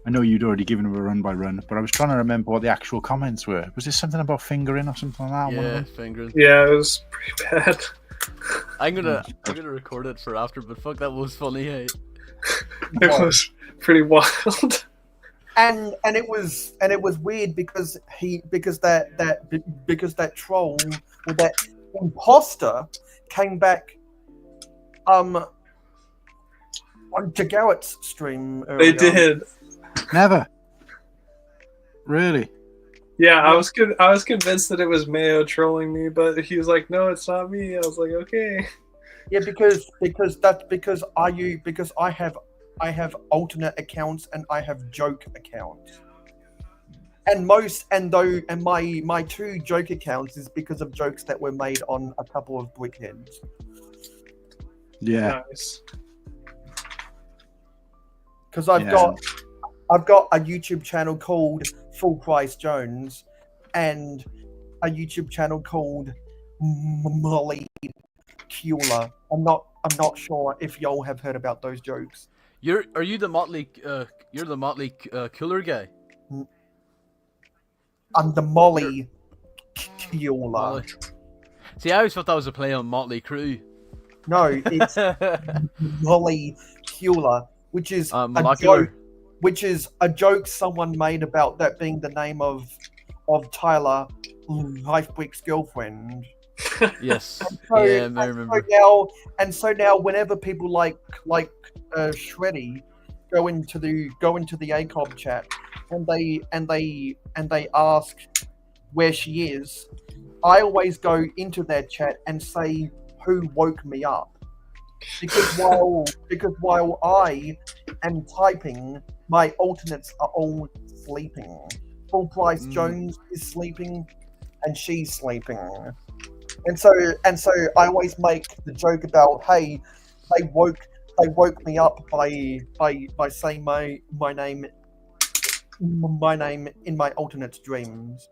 I know you'd already given him a run by run, but I was trying to remember what the actual comments were. Was there something about fingering or something like that? One of Yeah, them? fingering. Yeah, it was pretty bad. I'm gonna record it for after, but fuck, that was funny. Hey. It was pretty wild. And it was weird because that troll or that imposter came back on Jagaret's stream They earlier. did. Never. Really? Yeah, I was convinced that it was Mayo trolling me, but he was like, "No, it's not me." I was like, "Okay." Yeah, because I have alternate accounts and I have joke accounts. And my 2 joke accounts is because of jokes that were made on a couple of Brickheads. Yeah. Nice. Because I've got a YouTube channel called Full Price Jones and a YouTube channel called Molly Kula. I'm not sure if y'all have heard about those jokes. Are you the Motley? You're the Motley Cooler guy. I'm the Molly Kula. Molly. See, I always thought that was a play on Motley Crue. No, it's Molly Kula, which is a Molecular. joke. Which is a joke someone made about that being the name of Tyler Lifebrick's girlfriend. Yes. So, Yeah, I remember. So now, whenever people like Shreddy go into the ACOB chat and they ask where she is, I always go into their chat and say who woke me up, because while I am typing, my alternates are all sleeping. Full Price Jones is sleeping, and she's sleeping. And so I always make the joke about, hey, they woke me up by saying my name in my alternate's dreams.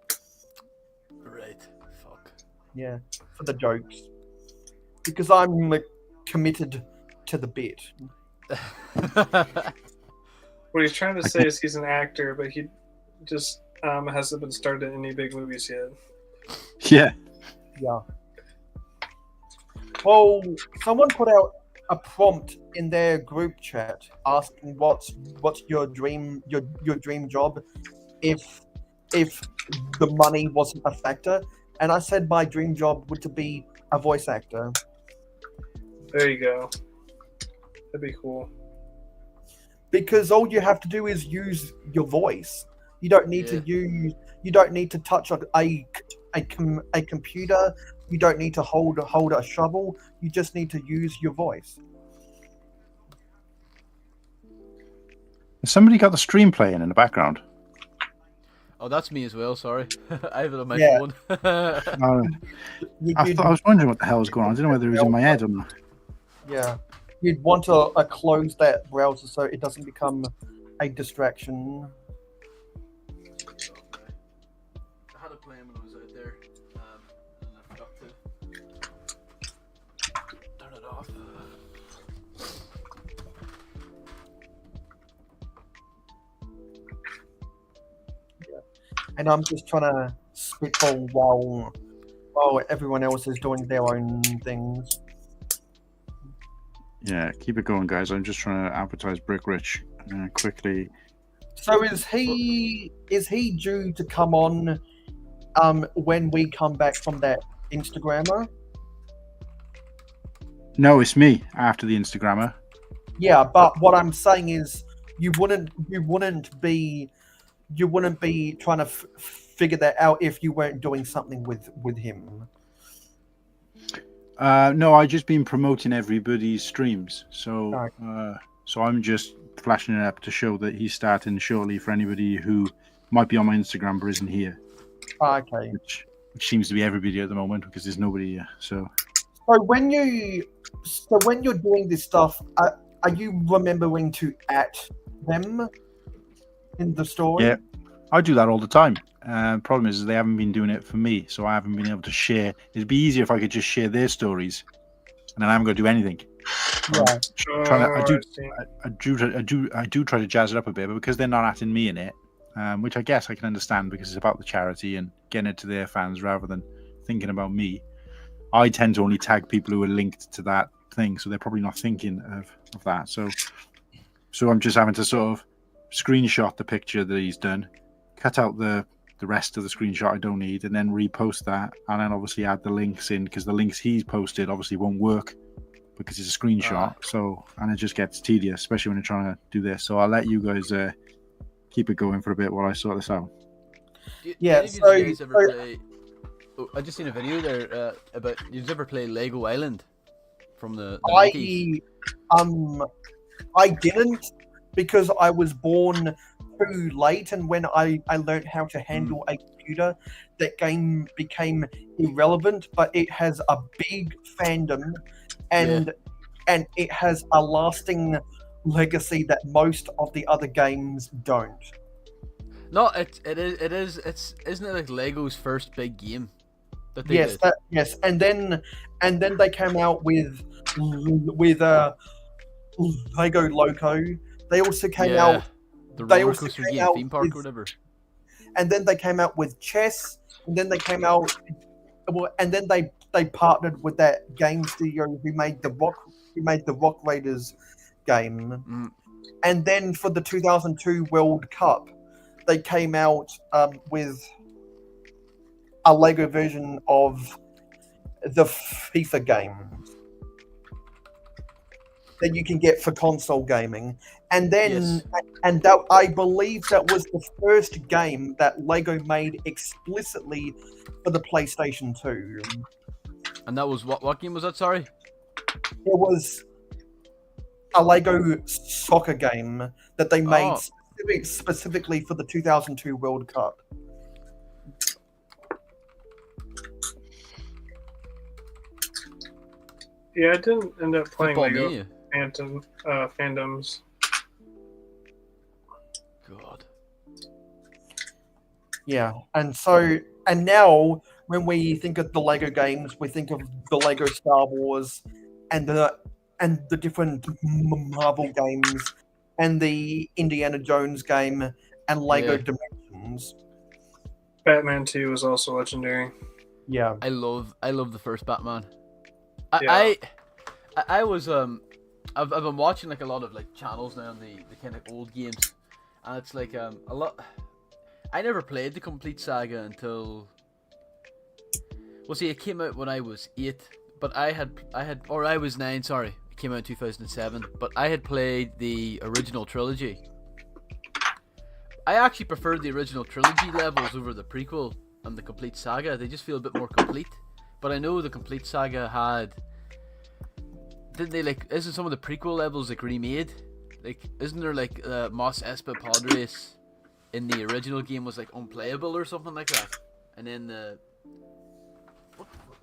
Right. Fuck. Yeah, for the jokes. Because I'm committed to the bit. What he's trying to say is he's an actor, but he just hasn't been starred in any big movies yet. Yeah. Yeah. Well, someone put out a prompt in their group chat asking what's your dream job if the money wasn't a factor, and I said my dream job would to be a voice actor. There you go. That'd be cool. Because all you have to do is use your voice. You don't need Yeah. to use. You don't need to touch a computer. You don't need to hold a shovel. You just need to use your voice. Has somebody got the stream playing in the background? Oh, that's me as well. Sorry, I have it on my Yeah. phone. Uh, You, I you'd- was wondering what the hell was going on. I didn't know whether it was in my head or not. yeah, you'd want to close that browser so it doesn't become a distraction. I had it playing when I was out there, and I forgot to turn it off. And I'm just trying to spitball while everyone else is doing their own things. Yeah, keep it going, guys. I'm just trying to advertise Brick Rich quickly. So is he due to come on when we come back from that Instagrammer? No, it's me after the Instagrammer. Yeah, but what I'm saying is you wouldn't be trying to figure that out if you weren't doing something with him. No, I just been promoting everybody's streams. So, Right. so I'm just flashing it up to show that he's starting shortly for anybody who might be on my Instagram but isn't here, Okay. which seems to be everybody at the moment because there's nobody here. So, So when you're doing this stuff, are you remembering to @ them in the story? Yeah. I do that all the time. Problem is they haven't been doing it for me, so I haven't been able to share. It'd be easier if I could just share their stories, and then I haven't got to do anything. Yeah. I do try to jazz it up a bit, but because they're not atting me in it, which I guess I can understand because it's about the charity and getting it to their fans rather than thinking about me. I tend to only tag people who are linked to that thing, so they're probably not thinking of that. So I'm just having to sort of screenshot the picture that he's done, cut out the rest of the screenshot I don't need, and then repost that, and then obviously add the links in because the links he's posted obviously won't work because it's a screenshot. So, and it just gets tedious, especially when you're trying to do this. So I'll let you guys keep it going for a bit while I sort this out. Yeah, Any of you guys ever play? Oh, I just seen a video there about. Did you ever play Lego Island from the 90s? I didn't because I was born too late, and when I learned how to handle a computer, that game became irrelevant. But it has a big fandom, and it has a lasting legacy that most of the other games don't. No, it is. Isn't it like Lego's first big game? That they did? Yes, and then they came out with Lego Loco. They also came out. The They roller also coaster came game, out theme park with- or whatever. And then they came out with chess, and then they came out, and then they partnered with that game studio who made the Rock Raiders game, Mm. and then for the 2002 World Cup, they came out with a Lego version of the FIFA game that you can get for console gaming. And then, Yes. and that I believe that was the first game that Lego made explicitly for the PlayStation 2. And that was what game was that? Sorry. It was a Lego soccer game that they made specifically for the 2002 World Cup. Yeah, I didn't end up playing Football Lego Mania. Fandoms. God. Yeah, and now when we think of the Lego games, we think of the Lego Star Wars and the different Marvel games and the Indiana Jones game and Lego Yeah. Dimensions. Batman 2 was also legendary. Yeah, I love the first Batman. Yeah. I was I've been watching like a lot of like channels now on the kind of old games, and it's like a lot. I never played the complete saga until. Well, see, it came out when I was 8, but I was 9. Sorry, it came out in 2007. But I had played the original trilogy, I actually prefer the original trilogy levels over the prequel and the complete saga. They just feel a bit more complete. But I know the complete saga had. Didn't they like? Isn't some of the prequel levels like remade? Like, isn't there like Mos Espa Pod Race in the original game was like unplayable or something like that? And then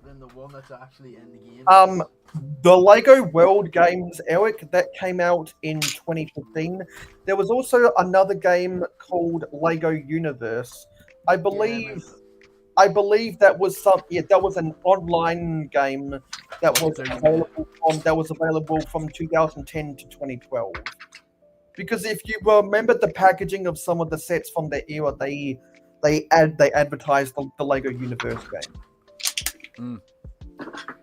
then the one that's actually in the game. The Lego World games, Eric, that came out in 2015. There was also another game called Lego Universe. I believe that was that was an online game that was available from 2010 to 2012. Because if you remember the packaging of some of the sets from the era, they advertised the Lego Universe game.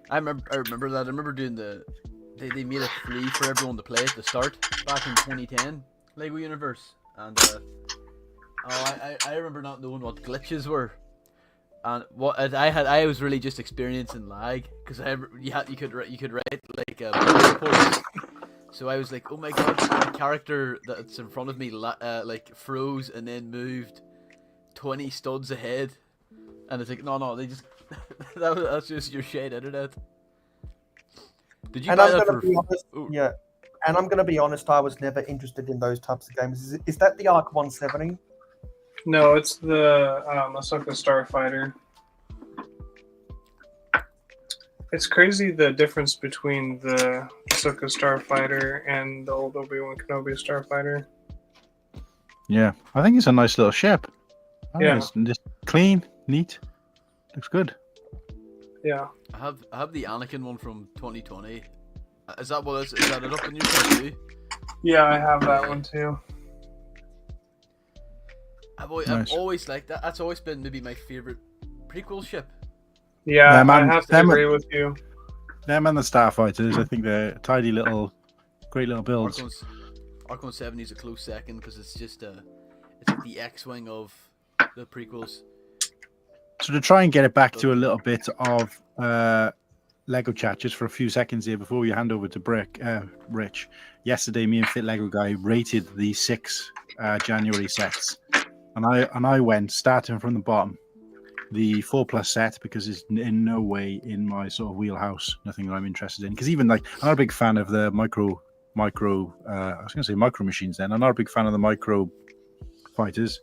I remember that. I remember doing they made it free for everyone to play at the start back in 2010, Lego Universe, and I remember not knowing what glitches were, and what I was really just experiencing lag because you could write like reports. So I was like, oh my god, the character that's in front of me like froze and then moved 20 studs ahead, and it's like no, they just that's just your shade internet. Did you And buy I'm that gonna for? be honest, yeah. And I'm gonna be honest, I was never interested in those types of games. Is that the Arc 170? No, it's the Ahsoka Starfighter. It's crazy the difference between the Ahsoka Starfighter and the old Obi-Wan Kenobi Starfighter. Yeah, I think it's a nice little ship. Yeah. It's just clean, neat, looks good. Yeah. I have the Anakin one from 2020. Is that what is that it up in your side too? Yeah, I have that one too. I've Nice. always liked that. That's always been maybe my favorite prequel ship. Yeah, Yeah, man, I have to them- agree with you. Them and the Starfighters, I think they're tidy great little builds. Arc 170 is a close second because it's just it's like the X-wing of the prequels. So to try and get it back to a little bit of Lego chat just for a few seconds here before we hand over to Rich. Yesterday, me and Fit Lego Guy rated the 6 January sets, and I went starting from the bottom. The 4+ set because it's in no way in my sort of wheelhouse. Nothing that I'm interested in. Because even like I'm not a big fan of the micro. I was going to say micro machines. Then I'm not a big fan of the micro fighters,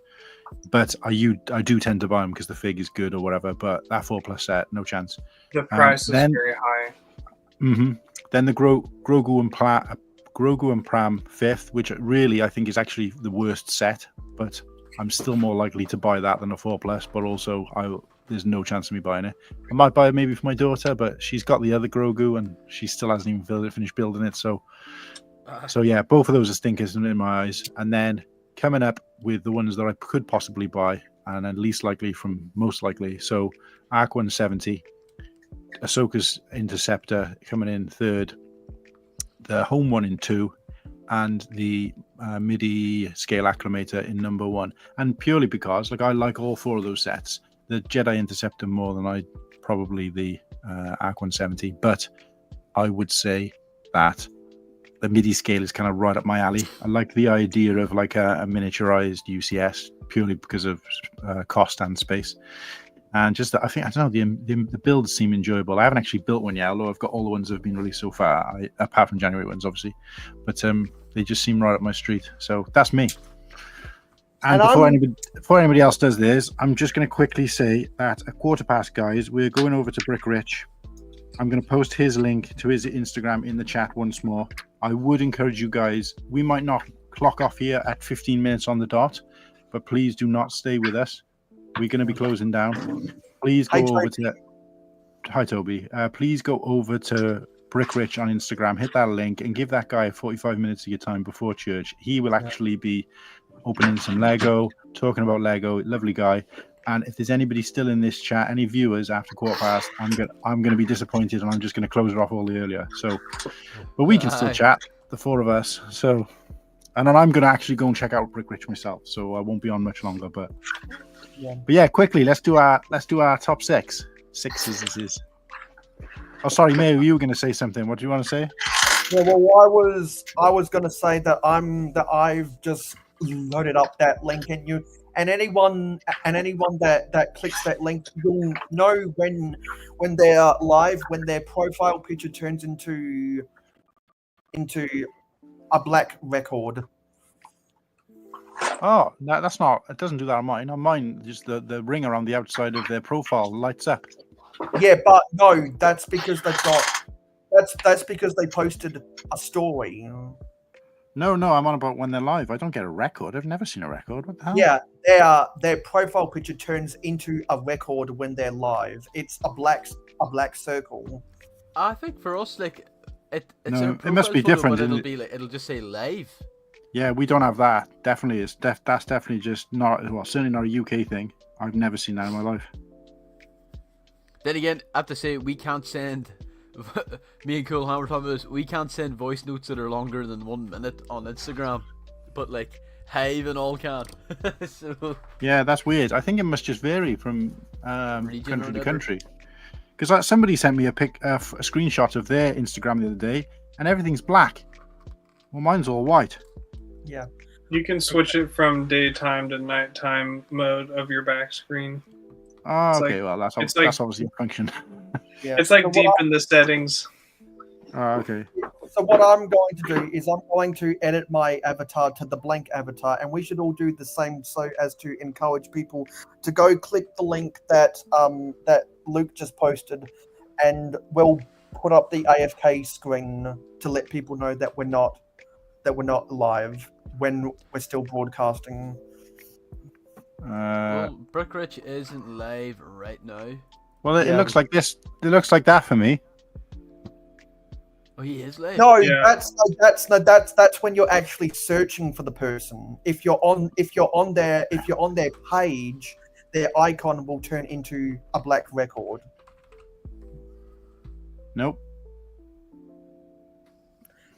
but I do tend to buy them because the fig is good or whatever. But that 4+ set, no chance. The price is then- very high. Then the Grogu and Pram 5th, which really I think is actually the worst set, but I'm still more likely to buy that than a 4+, but also there's no chance of me buying it. I might buy it maybe for my daughter, but she's got the other Grogu and she still hasn't even finished building it. So yeah, both of those are stinkers in my eyes. And then coming up with the ones that I could possibly buy, and then least likely from most likely. So Arc 170, Ahsoka's Interceptor coming in 3rd, the Home one in 2, and the MIDI scale acclimator in number 1. And purely because I like all 4 of those sets. The Jedi Interceptor more than I probably the Arc 170, but I would say that the MIDI scale is kind of right up my alley. I like the idea of like a miniaturized UCS purely because of cost and space. And just that, I don't know, the builds seem enjoyable. I haven't actually built one yet, although I've got all the ones that have been released so far, apart from January ones, obviously. But they just seem right up my street. So that's me. And before anybody else does this, I'm just going to quickly say that at 1:15, guys, we're going over to Brick Rich. I'm going to post his link to his Instagram in the chat once more. I would encourage you guys, we might not clock off here at 15 minutes on the dot, but please do not stay with us. We're going to be closing down. Please go over to... Hi, Toby. Please go over to Brick Rich on Instagram, hit that link, and give that guy 45 minutes of your time before church. He will actually be opening some Lego, talking about Lego. Lovely guy. And if there's anybody still in this chat, any viewers after 1:15, I'm going to be disappointed, and I'm just going to close it off all the earlier. So, but we can still chat, the 4 of us. So, and then I'm going to actually go and check out Brick Rich myself. So I won't be on much longer. But yeah, quickly, let's do our top 6. 6s this is. Oh, sorry, May, you were going to say something. What do you want to say? Yeah, well, I was going to say that I've just loaded up that link, and anyone that clicks that link, you'll know when they're live, when their profile picture turns into a black record. Oh, no, that's not. It doesn't do that on mine. On mine, just the ring around the outside of their profile lights up. Yeah, but no, that's because they've got. That's because they posted a story. No, I'm on about when they're live. I don't get a record. I've never seen a record. What the hell? Yeah, their profile picture turns into a record when they're live. It's a black circle. I think for us, like, it's No, a it must be profile photo, different, but it'll isn't be like it'll just say live. Yeah, we don't have that. Definitely is. That's definitely just not. Well, certainly not a UK thing. I've never seen that in my life. Then again, I have to say we can't send. Me and Cool Hammer talking about this. We can't send voice notes that are longer than 1 minute on Instagram, but like Hive and all can. So Yeah, that's weird. I think it must just vary from Region or country to whatever. country. Because somebody sent me a screenshot of their Instagram the other day, and everything's black. Well, mine's all white. Yeah. You can switch it from daytime to nighttime mode of your back screen. Oh, It's okay. like- Well, that's it's like- that's obviously a function. Yeah. It's like So deep in the settings. Oh, okay. So what I'm going to do is I'm going to edit my avatar to the blank avatar, and we should all do the same so as to encourage people to go click the link that Luke just posted, and we'll put up the AFK screen to let people know that we're not live when we're still broadcasting. well, Brickridge isn't live right now. Well, it Yeah. looks like this. It looks like that for me. Oh, he is live. No, Yeah. that's when you're actually searching for the person. If you're on their page, their icon will turn into a black record. Nope.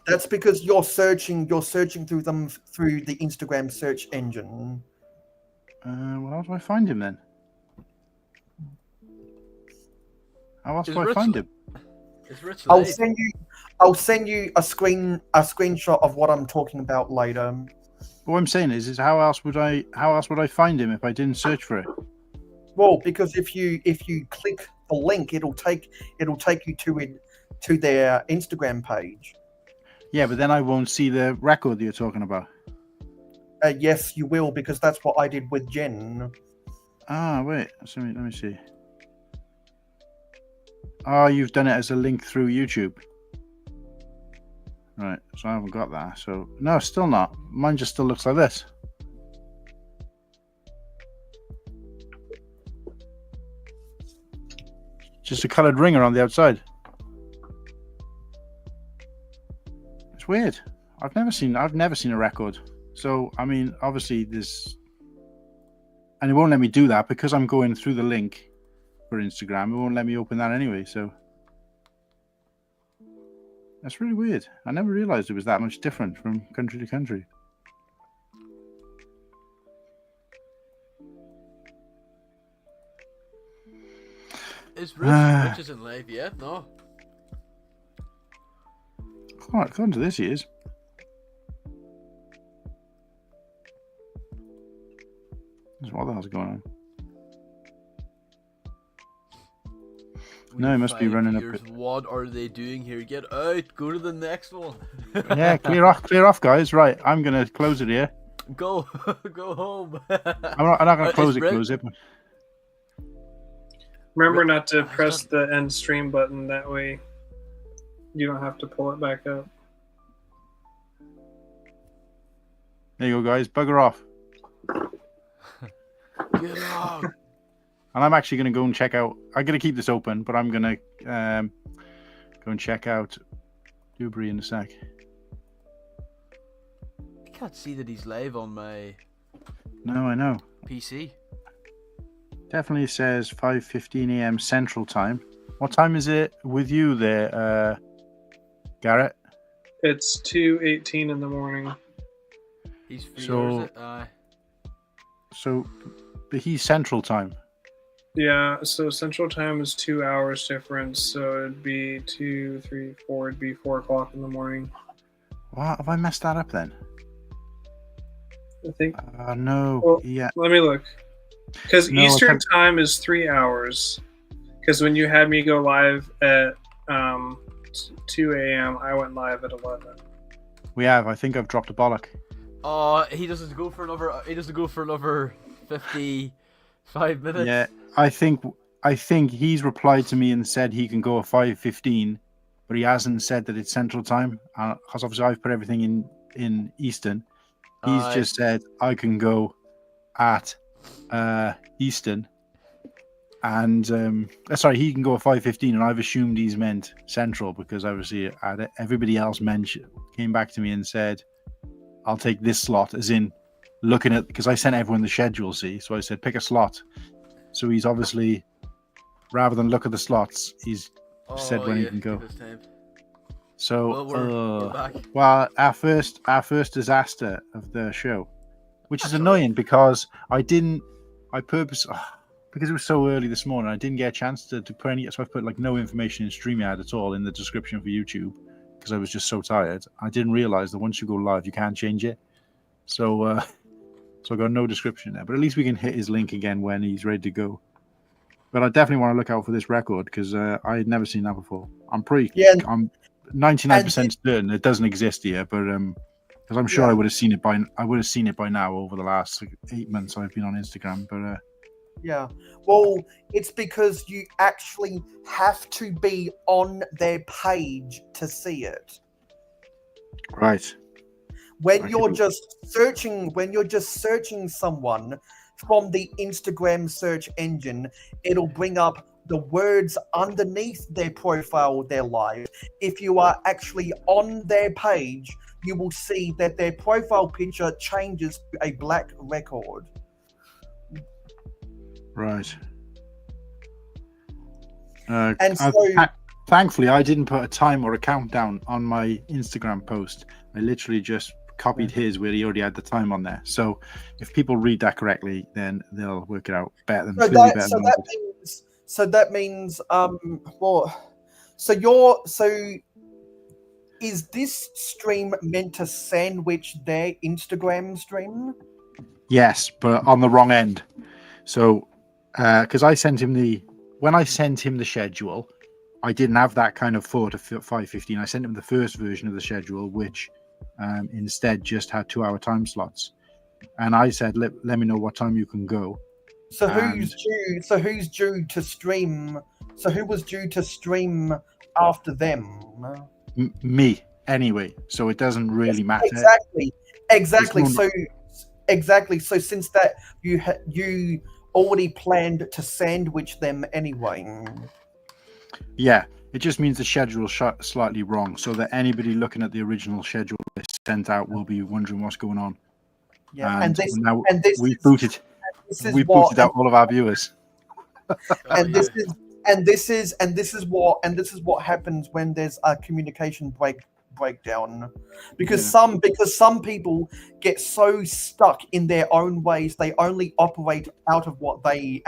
That's because you're searching through them through the Instagram search engine. Well, how do I find him then? How else Is do I Rich find li- him? Is Rich I'll live? send you a screenshot of what I'm talking about later. What I'm saying is how else would I find him if I didn't search for it? Well, because if you click the link, it'll take you to their Instagram page. Yeah, but then I won't see the record that you're talking about. Yes, you will, because that's what I did with Jen. Ah, wait. Let me see. Oh, you've done it as a link through YouTube. Right, so I haven't got that. So, no, still not. Mine just still looks like this. Just a coloured ring around the outside. It's weird. I've never seen a record. So, I mean, obviously there's... And it won't let me do that because I'm going through the link for Instagram. It won't let me open that anyway, so... That's really weird. I never realised it was that much different from country to country. Is Rich isn't live yet? No. According to this, he is. What the hell's going on? No, he must be 5 running a years. bit. What are they doing here? Get out! Go to the next one. Yeah, clear off, guys. Right, I'm gonna close it here. Go, go home. I'm not gonna Is close Rick- it. But... Remember not to press the end stream button. That way, you don't have to pull it back up. There you go, guys. Bugger off. Get out! And I'm actually gonna go and check out. I'm gonna keep this open, but I'm gonna go and check out Dewberry in a sec. I can't see that he's live on my No, I know. PC. Definitely says 5:15 a.m. Central Time. What time is it with you there, Garrett? It's 2:18 in the morning. He's free. So- Or is it? So, but he's Central Time. Yeah, so Central Time is 2 hours difference, so it'd be 2, 3, 4. It'd be 4 o'clock in the morning. What have I messed that up then? I think. No. Well, Yeah. Let me look. Because No, I Eastern can't- time is 3 hours. Because when you had me go live at 2 a.m., I went live at 11. We have. I think I've dropped a bollock. Oh, he doesn't go for another. He doesn't go for another 55 minutes. Yeah, I think he's replied to me and said he can go at 5:15, but he hasn't said that it's Central Time. Because obviously I've put everything in Eastern. He's Aye. just said I can go at Eastern, and sorry, he can go at 5:15, and I've assumed he's meant Central because obviously everybody else came back to me and said I'll take this slot, as in looking at, because I sent everyone the schedule, see, so I said pick a slot. So he's obviously, rather than look at the slots, he's said when he can go. This time. So Well, we're back. well, our first disaster of the show, which is That's annoying because because it was so early this morning, I didn't get a chance to put any, so I put like no information in StreamYard at all in the description for YouTube because I was just so tired. I didn't realize that once you go live, you can't change it. So I got no description there, but at least we can hit his link again when he's ready to go. But I definitely want to look out for this record because I had never seen that before. I'm 99% certain it doesn't exist here, but because I'm sure I would have seen it by now over the last 8 months I've been on Instagram. But yeah, well, it's because you actually have to be on their page to see it. right, When you're just searching someone from the Instagram search engine, it'll bring up the words underneath their profile, their live. If you are actually on their page, you will see that their profile picture changes to a black record. right. And so, Thankfully, I didn't put a time or a countdown on my Instagram post. I literally just copied his where he already had the time on there. So if people read that correctly, then they'll work it out better than is this stream meant to sandwich their Instagram stream? Yes, but on the wrong end. So because when I sent him the schedule, I didn't have that kind of 4 to 5:15. I sent him the first version of the schedule, which instead just had 2-hour time slots. And I said, let me know what time you can go. So who's due to stream? So who was due to stream after them? Me, anyway. So it doesn't really matter. Exactly. So since that you already planned to sandwich them anyway. Yeah, it just means the schedule shot slightly wrong, so that anybody looking at the original schedule they sent out will be wondering what's going on. Yeah, we booted out all of our viewers. This is what happens when there's a communication breakdown, because some people get so stuck in their own ways, they only operate out of what they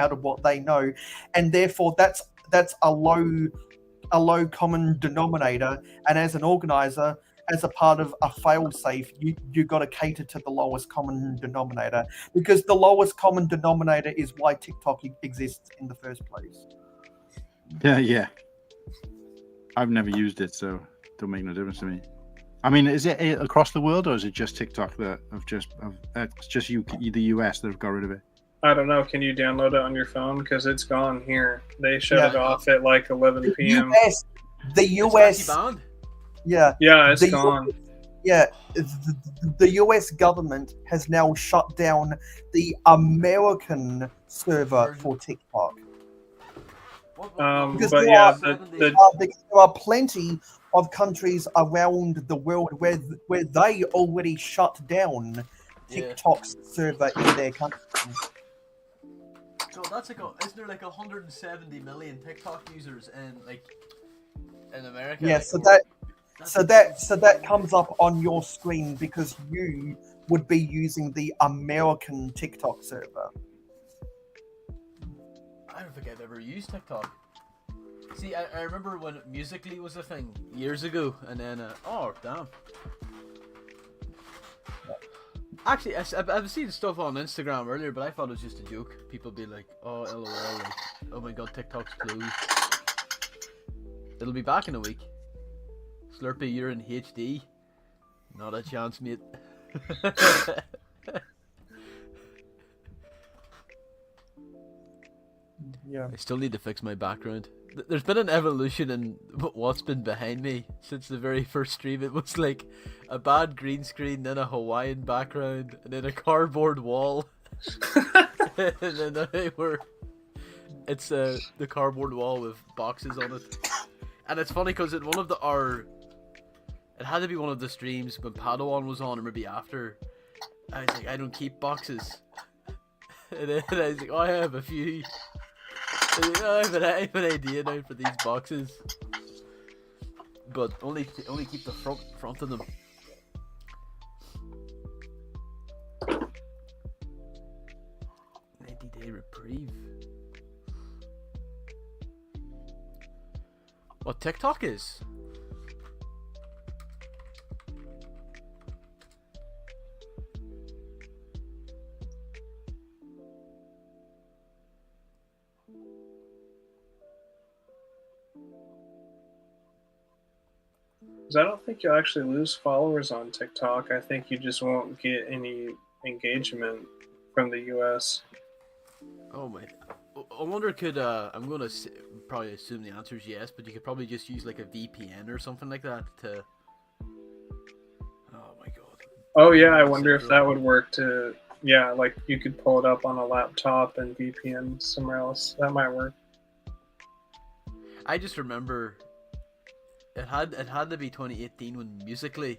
know, and therefore that's a low common denominator. And as an organizer, as a part of a fail-safe, you got to cater to the lowest common denominator, because the lowest common denominator is why TikTok exists in the first place. Yeah. I've never used it, so it don't make no difference to me. I mean, is it across the world, or is it just TikTok that it's just the US that have got rid of it? I don't know. Can you download it on your phone? Because it's gone here. They shut it off at like 11 p.m. The US. Yeah, it's gone. The US government has now shut down the American server for TikTok. Because there are plenty of countries around the world where they already shut down TikTok's server in their country. So that's isn't there like 170 million TikTok users in America? Yeah, so that comes up on your screen because you would be using the American TikTok server. I don't think I've ever used TikTok. See, I remember when Musical.ly was a thing years ago, and then oh damn. Actually, I've seen stuff on Instagram earlier, but I thought it was just a joke. People be like, "Oh, lol, like, oh my god, TikTok's closed." It'll be back in a week. Slurpee, you're in HD. Not a chance, mate. Yeah. I still need to fix my background. There's been an evolution in what's been behind me since the very first stream. It was like a bad green screen, then a Hawaiian background, and then a cardboard wall. And then it's the cardboard wall with boxes on it. And it's funny because in one of it had to be one of the streams when Padawan was on, or maybe after. I was like, I don't keep boxes. And then I was like, oh, I have a few. I have an idea now for these boxes, but only keep the front of them. "90-day reprieve." What TikTok is? Because I don't think you'll actually lose followers on TikTok. I think you just won't get any engagement from the US. Oh my! I wonder, could I'm gonna probably assume the answer is yes, but you could probably just use like a VPN or something like that to. Oh my god! Oh yeah, I wonder if that would work to. Yeah, like you could pull it up on a laptop and VPN somewhere else. That might work. I just remember it had to be 2018 when Musical.ly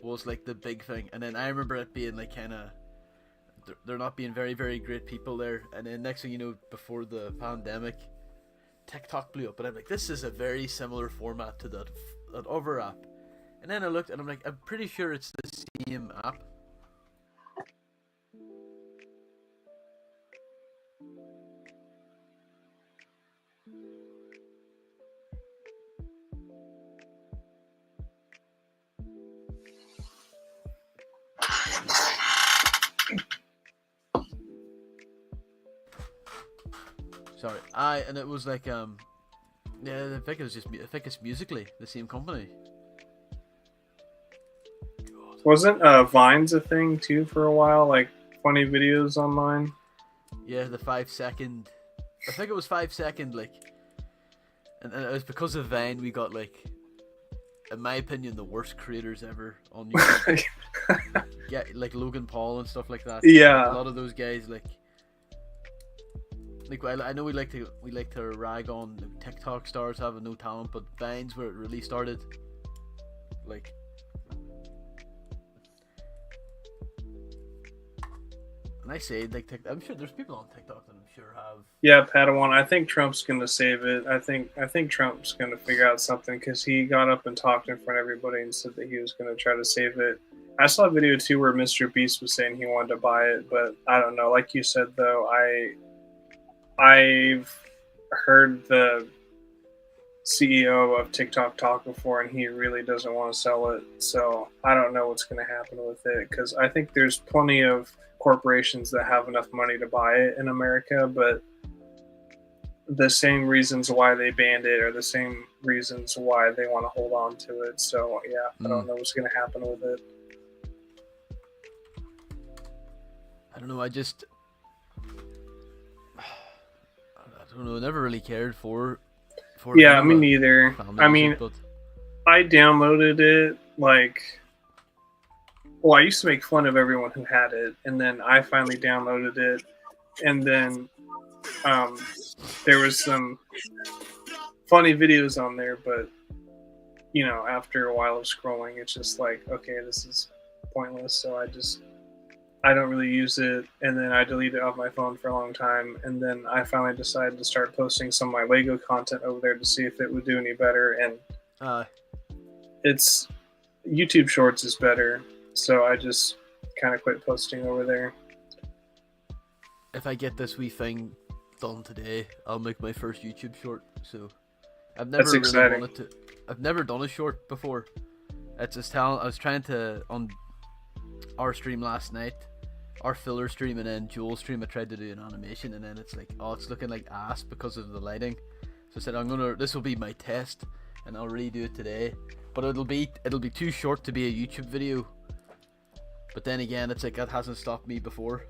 was like the big thing, and then I remember it being like kind of they're not being very, very great people there, and then next thing you know, before the pandemic, TikTok blew up, and I'm like, this is a very similar format to that other app, and then I looked and I'm like, I'm pretty sure it's the same app. Sorry, and it was like yeah, I think it's Musical.ly, the same company. God. Wasn't Vines a thing too for a while? Like funny videos online. Yeah, the 5 second. I think it was 5 second, like, and it was because of Vine we got like, in my opinion, the worst creators ever on YouTube. Yeah, like Logan Paul and stuff like that. Yeah, Like, a lot of those guys like I know we like to rag on TikTok stars having no talent, but Vine's where it really started. Like, and I say like I'm sure there's people on TikTok that I'm sure have. yeah, Padawan. I think Trump's gonna save it. I think Trump's gonna figure out something because he got up and talked in front of everybody and said that he was gonna try to save it. I saw a video too where Mr. Beast was saying he wanted to buy it, but I don't know. Like you said though, I've heard the CEO of TikTok talk before, and he really doesn't want to sell it. So I don't know what's going to happen with it because I think there's plenty of corporations that have enough money to buy it in America, but the same reasons why they banned it are the same reasons why they want to hold on to it. So yeah, I don't know what's going to happen with it. I don't know. I don't know. I never really cared for. Yeah, me neither. I mean, but I downloaded it like. Well, I used to make fun of everyone who had it, and then I finally downloaded it, and then there was some funny videos on there, but you know, after a while of scrolling, it's just like, okay, this is pointless. So I don't really use it, and then I deleted it off my phone for a long time, and then I finally decided to start posting some of my Lego content over there to see if it would do any better, and it's YouTube Shorts is better, so I just kind of quit posting over there. if I get this wee thing done today, I'll make my first YouTube short. So I've never That's really exciting. wanted to. I've never done a short before. It's just talent. I was trying to our stream last night, our filler stream, and then Joel's stream, I tried to do an animation, and then it's like, oh, it's looking like ass because of the lighting. So I said, this will be my test, and I'll redo it today. But it'll be too short to be a YouTube video. But then again, it's like that hasn't stopped me before.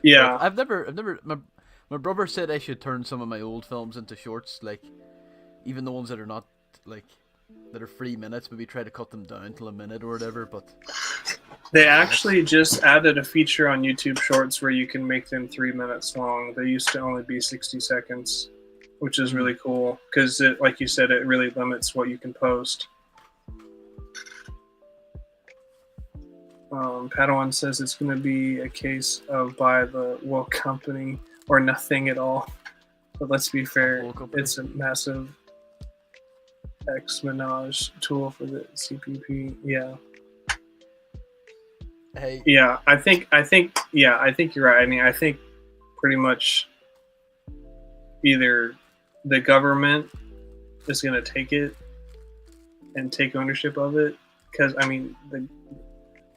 Yeah. I've never. My brother said I should turn some of my old films into shorts, like even the ones that are not like that are 3 minutes. Maybe try to cut them down to a minute or whatever. But They actually just added a feature on YouTube Shorts where you can make them 3 minutes long. They used to only be 60 seconds, which is really cool because, like you said, it really limits what you can post. Padawan says it's going to be a case of buy the woke company or nothing at all. But let's be fair, it's a massive X-Menage tool for the CPP. Yeah. hey, Yeah, I think you're right. I mean, I think pretty much either the government is going to take it and take ownership of it, because I mean, the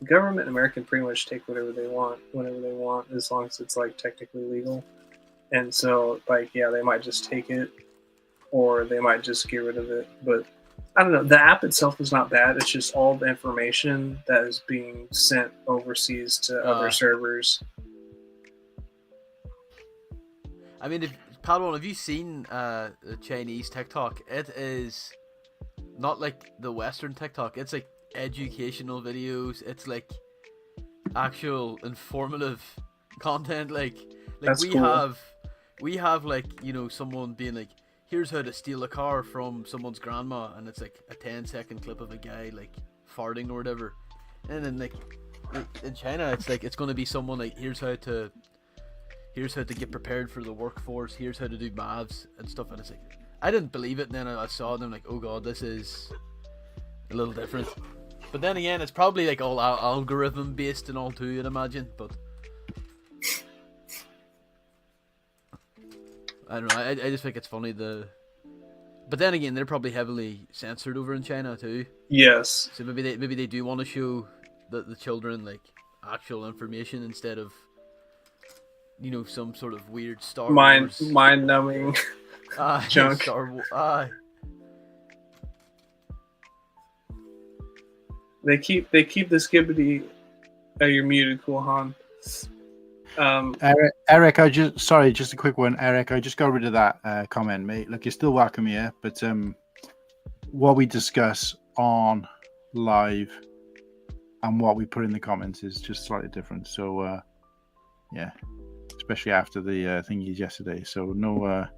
government in America can pretty much take whatever they want, whenever they want, as long as it's like technically legal. And so, like, yeah, they might just take it, or they might just get rid of it. But I don't know. The app itself is not bad. It's just all the information that is being sent overseas to other servers. I mean, Padawan, have you seen the Chinese TikTok? It is not like the Western TikTok. It's like educational videos. It's like actual informative content. Like That's we cool. have like, you know, someone being like, here's how to steal a car from someone's grandma, and it's like a 10-second clip of a guy like farting or whatever. And then like in China, it's like it's gonna be someone like, here's how to get prepared for the workforce, here's how to do maths and stuff. And it's like, I didn't believe it, and then I saw them like, oh god, this is a little different. But then again, it's probably like all algorithm based and all too, I'd imagine. But I don't know, I just think it's funny. But then again, they're probably heavily censored over in China too. Yes. So maybe they do want to show the children like actual information instead of, you know, some sort of weird Star Wars mind-numbing junk. Star Wars. They keep the skibbity. Oh, you're muted, Cool Han. Eric, just a quick one. Eric, I just got rid of that comment, mate. Look, you're still welcome here, but what we discuss on live and what we put in the comments is just slightly different. So, yeah, especially after the thingies yesterday. So, no,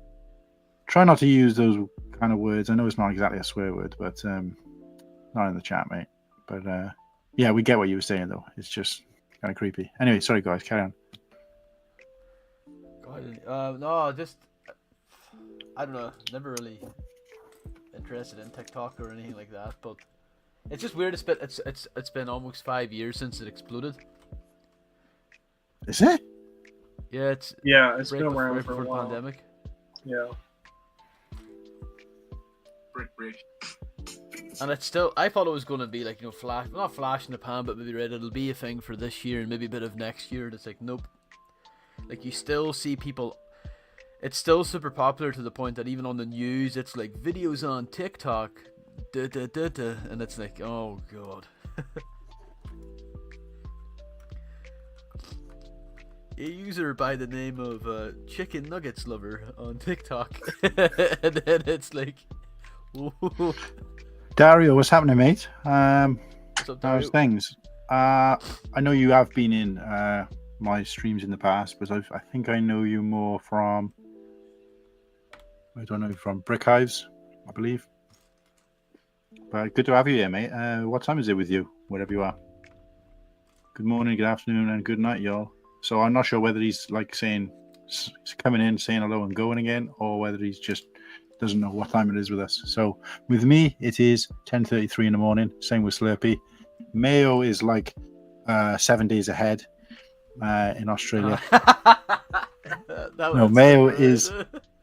try not to use those kind of words. I know it's not exactly a swear word, but not in the chat, mate. But yeah, we get what you were saying, though. It's just kind of creepy. Anyway, sorry, guys, carry on. No, just I don't know. Never really interested in TikTok or anything like that. But it's just weird. It's been almost 5 years since it exploded. Is it? Yeah, it's It's right been before, around right for a before the while. pandemic. Yeah. And it's still, I thought it was going to be like, you know, not flash in the pan, but maybe it'll be a thing for this year and maybe a bit of next year. And it's like, nope. Like, you still see people, it's still super popular to the point that even on the news, it's like videos on TikTok, and it's like, oh god. A user by the name of Chicken Nuggets Lover on TikTok, and then it's like, ooh. Dario, what's happening, mate? What's up, Dario? How's things? I know you have been in my streams in the past, but I think I know you more from, from Brick Hives, I believe. But good to have you here, mate. What time is it with you, wherever you are? Good morning, good afternoon, and good night, y'all. So I'm not sure whether he's like saying, he's coming in, saying hello and going again, or whether he's just doesn't know what time it is with us. So with me, it is 10:33 in the morning. Same with Slurpee. Mayo is like 7 days ahead in Australia. No, Mayo is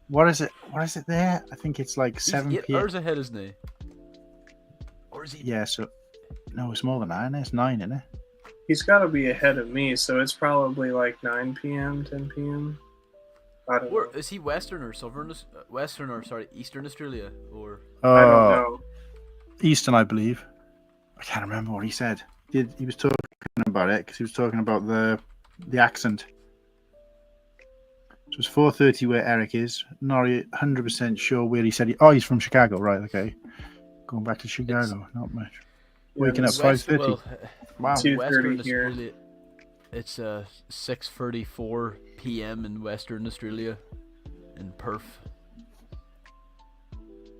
what is it? What is it there? I think it's like 7 p.m. Hours ahead, isn't he? Or is he? Yeah, so No, it's more than 9. It's 9, isn't it? He's got to be ahead of me, so it's probably like 9 p.m., 10 p.m. I don't Where know. is he? Western or Southern? Western or sorry, Eastern Australia or? I don't know. Eastern, I believe. I can't remember what he said. He was talking about it because he was talking about the accent. So it's 4:30 where Eric is. Not 100% sure where he said he's from Chicago, right? Okay, going back to Chicago, not much. Yeah, Waking up it's 5:30. Well, Wow. 2:30 Western here. Australia. It's 6:34 p.m. in Western Australia, in Perth.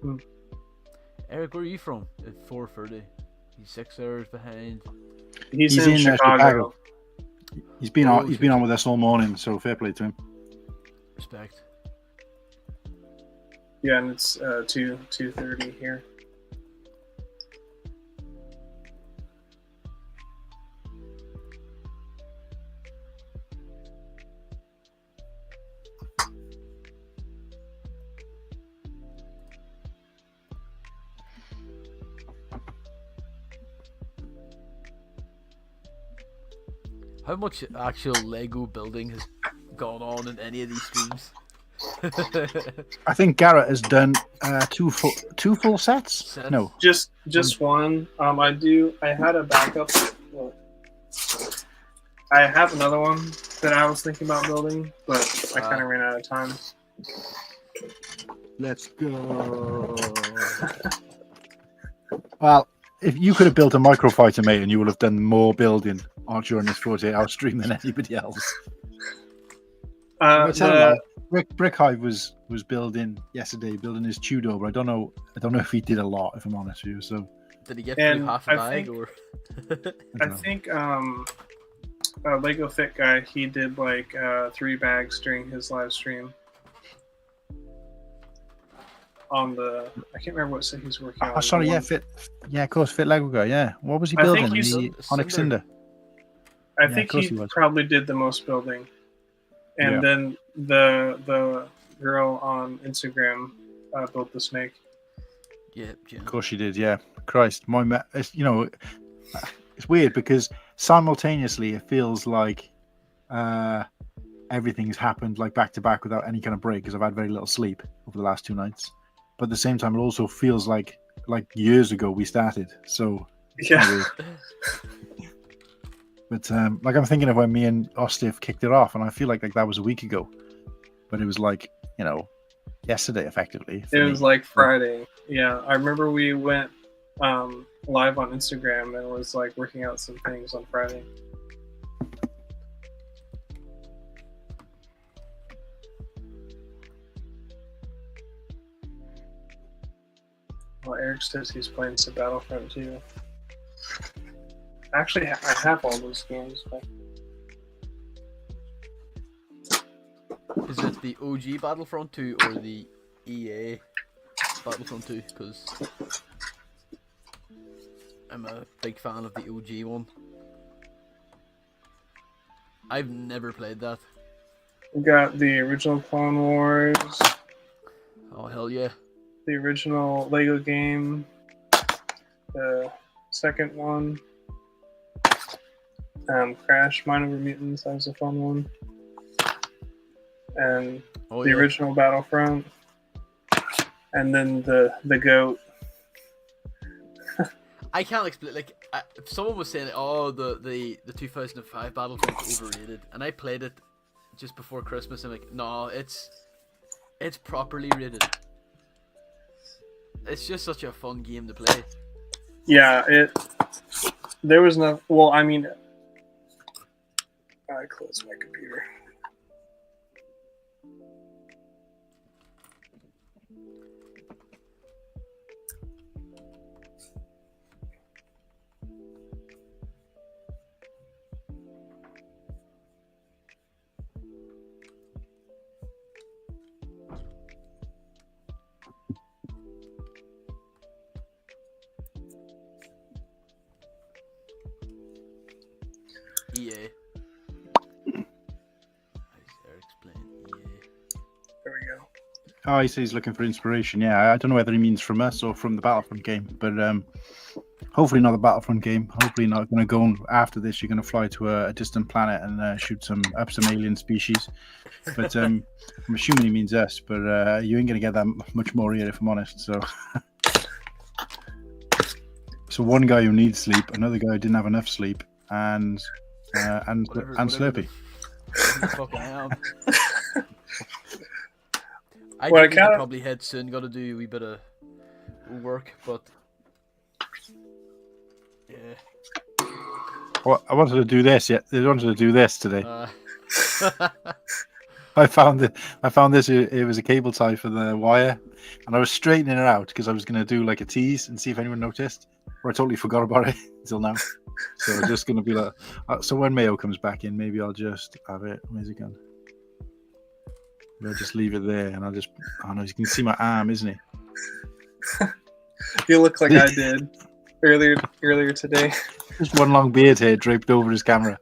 Hmm. Eric, where are you from? At 4:30. He's 6 hours behind. He's He's in in Chicago. He's been Oh, on. He's been on with us all morning, so fair play to him. Respect. Yeah, and it's 2:30 here. How much actual Lego building has gone on in any of these streams? I think Garrett has done two full sets. Sets? No, Just one. I had a backup. Well, I have another one that I was thinking about building, but I kind of ran out of time. let's go. Well, if you could have built a microfighter, mate, and you would have done more building during this 48-hour stream than anybody else. Brick Hive was building yesterday, building his Tudor, but I don't know if he did a lot, if I'm honest with you. So Did he get And through half a I bag think- or? I think Lego Fit Guy, he did like 3 bags during his live stream. On the, I can't remember what set he's working on. sorry, The yeah, one- of course, Fit Lego guy, yeah. What was he I think building? he's- The Onyx Cinder. I Yeah, of think course he he was. probably did the most building. And Yeah. then the girl on Instagram built the snake. Yeah, Jim. Of course she did, yeah. Christ, it's, it's weird because simultaneously it feels like everything's happened like back to back without any kind of break because I've had very little sleep over the last 2 nights. But at the same time, it also feels like years ago we started. So it's kinda Yeah. weird. But like I'm thinking of when me and Ostif kicked it off, and I feel like that was a week ago. But it was like yesterday, effectively. for It me. was like Friday. Yeah, I remember we went live on Instagram and was like working out some things on Friday. Well, Eric says he's playing some Battlefront 2. Actually, I have all those games. But Is it the OG Battlefront 2 or the EA Battlefront 2? Because I'm a big fan of the OG one. I've never played that. we got the original Clone Wars, Oh hell yeah! the original Lego game, the second one, Crash Mine Over Mutants, that was a fun one, and Oh the yeah. original Battlefront, and then the GOAT. I can't explain. Like, if someone was saying, "Oh, the 2005 Battlefront's overrated," and I played it just before Christmas, I'm like, "No, it's properly rated." It's just such a fun game to play. Yeah, there was no. Well, I mean, I closed my computer. EA. Eric's playing EA. There we go. Oh, he says he's looking for inspiration. Yeah, I don't know whether he means from us or from the Battlefront game, but Hopefully not the Battlefront game. Hopefully not going to go after this. You're going to fly to a distant planet and shoot some alien species. But I'm assuming he means us. But you ain't going to get that much more here, if I'm honest. So one guy who needs sleep, another guy who didn't have enough sleep, and Slurpee. Fucking hell. I Well, think we could probably head soon. Got to do a wee bit of work, but yeah. Well, I wanted to do this. Yeah, I wanted to do this today. I found this. It was a cable tie for the wire, and I was straightening it out because I was going to do like a tease and see if anyone noticed. Or I totally forgot about it until now. So I'm just going to be like, so when Mayo comes back in, maybe I'll just have it. Where's it gone? I'll just leave it there, and I'll just. I know you can see my arm, isn't it? You look like I did earlier today. Just one long beard hair draped over his camera.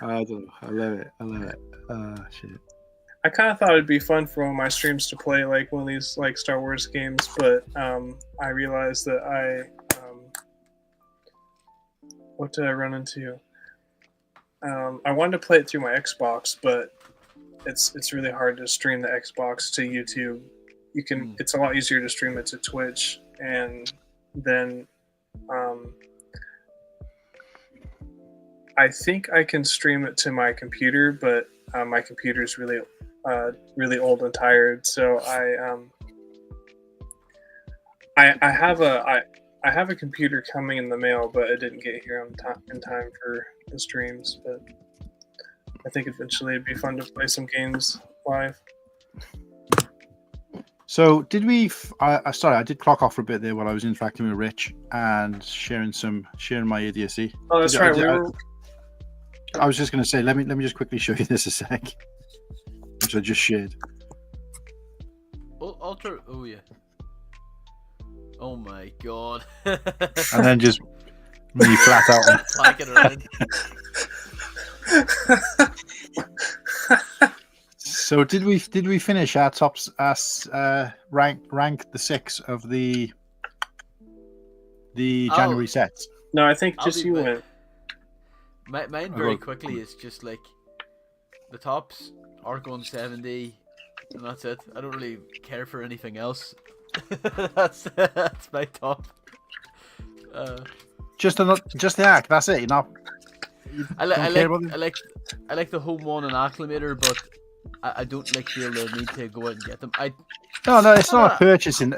I don't know. I love it. Shit. I kind of thought it'd be fun for one of my streams to play like one of these like Star Wars games, but I realized that what did I run into? I wanted to play it through my Xbox, but it's really hard to stream the Xbox to YouTube. You can. It's a lot easier to stream it to Twitch, and then I think I can stream it to my computer, but my computer is really old and tired. So I have a computer coming in the mail, but it didn't get here in time for the streams. But I think eventually it'd be fun to play some games live. So did we? Sorry, I did clock off for a bit there while I was interacting with Rich and sharing my idiocy. Oh, that's right. I was just going to say, let me just quickly show you this a sec, which I just shared. Ultra. Oh yeah. Oh my god. And then just me flat out. Like it around. So did we finish our tops as rank the 6 of the January sets? No, I think just you went. Mine very quickly is just like the tops are going 70, and that's it. I don't really care for anything else. that's my top. Just the act. That's it. I like the home one and acclimator, but I don't feel the need to go out and get them. No, it's not a purchasing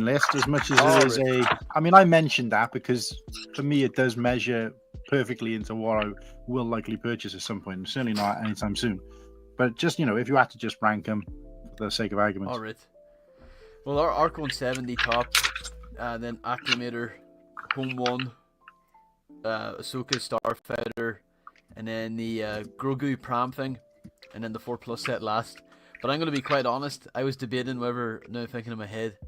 list as much as it is a. I mean, I mentioned that because for me it does measure perfectly into what I will likely purchase at some point. Certainly not anytime soon. But just if you had to just rank them for the sake of argument. All right. Well, our Arc 70 top, then acclimator, home one, Ahsoka Starfighter, and then the Grogu Pram thing, and then the 4+ set last. But I'm going to be quite honest, I was debating whether, now thinking in my head,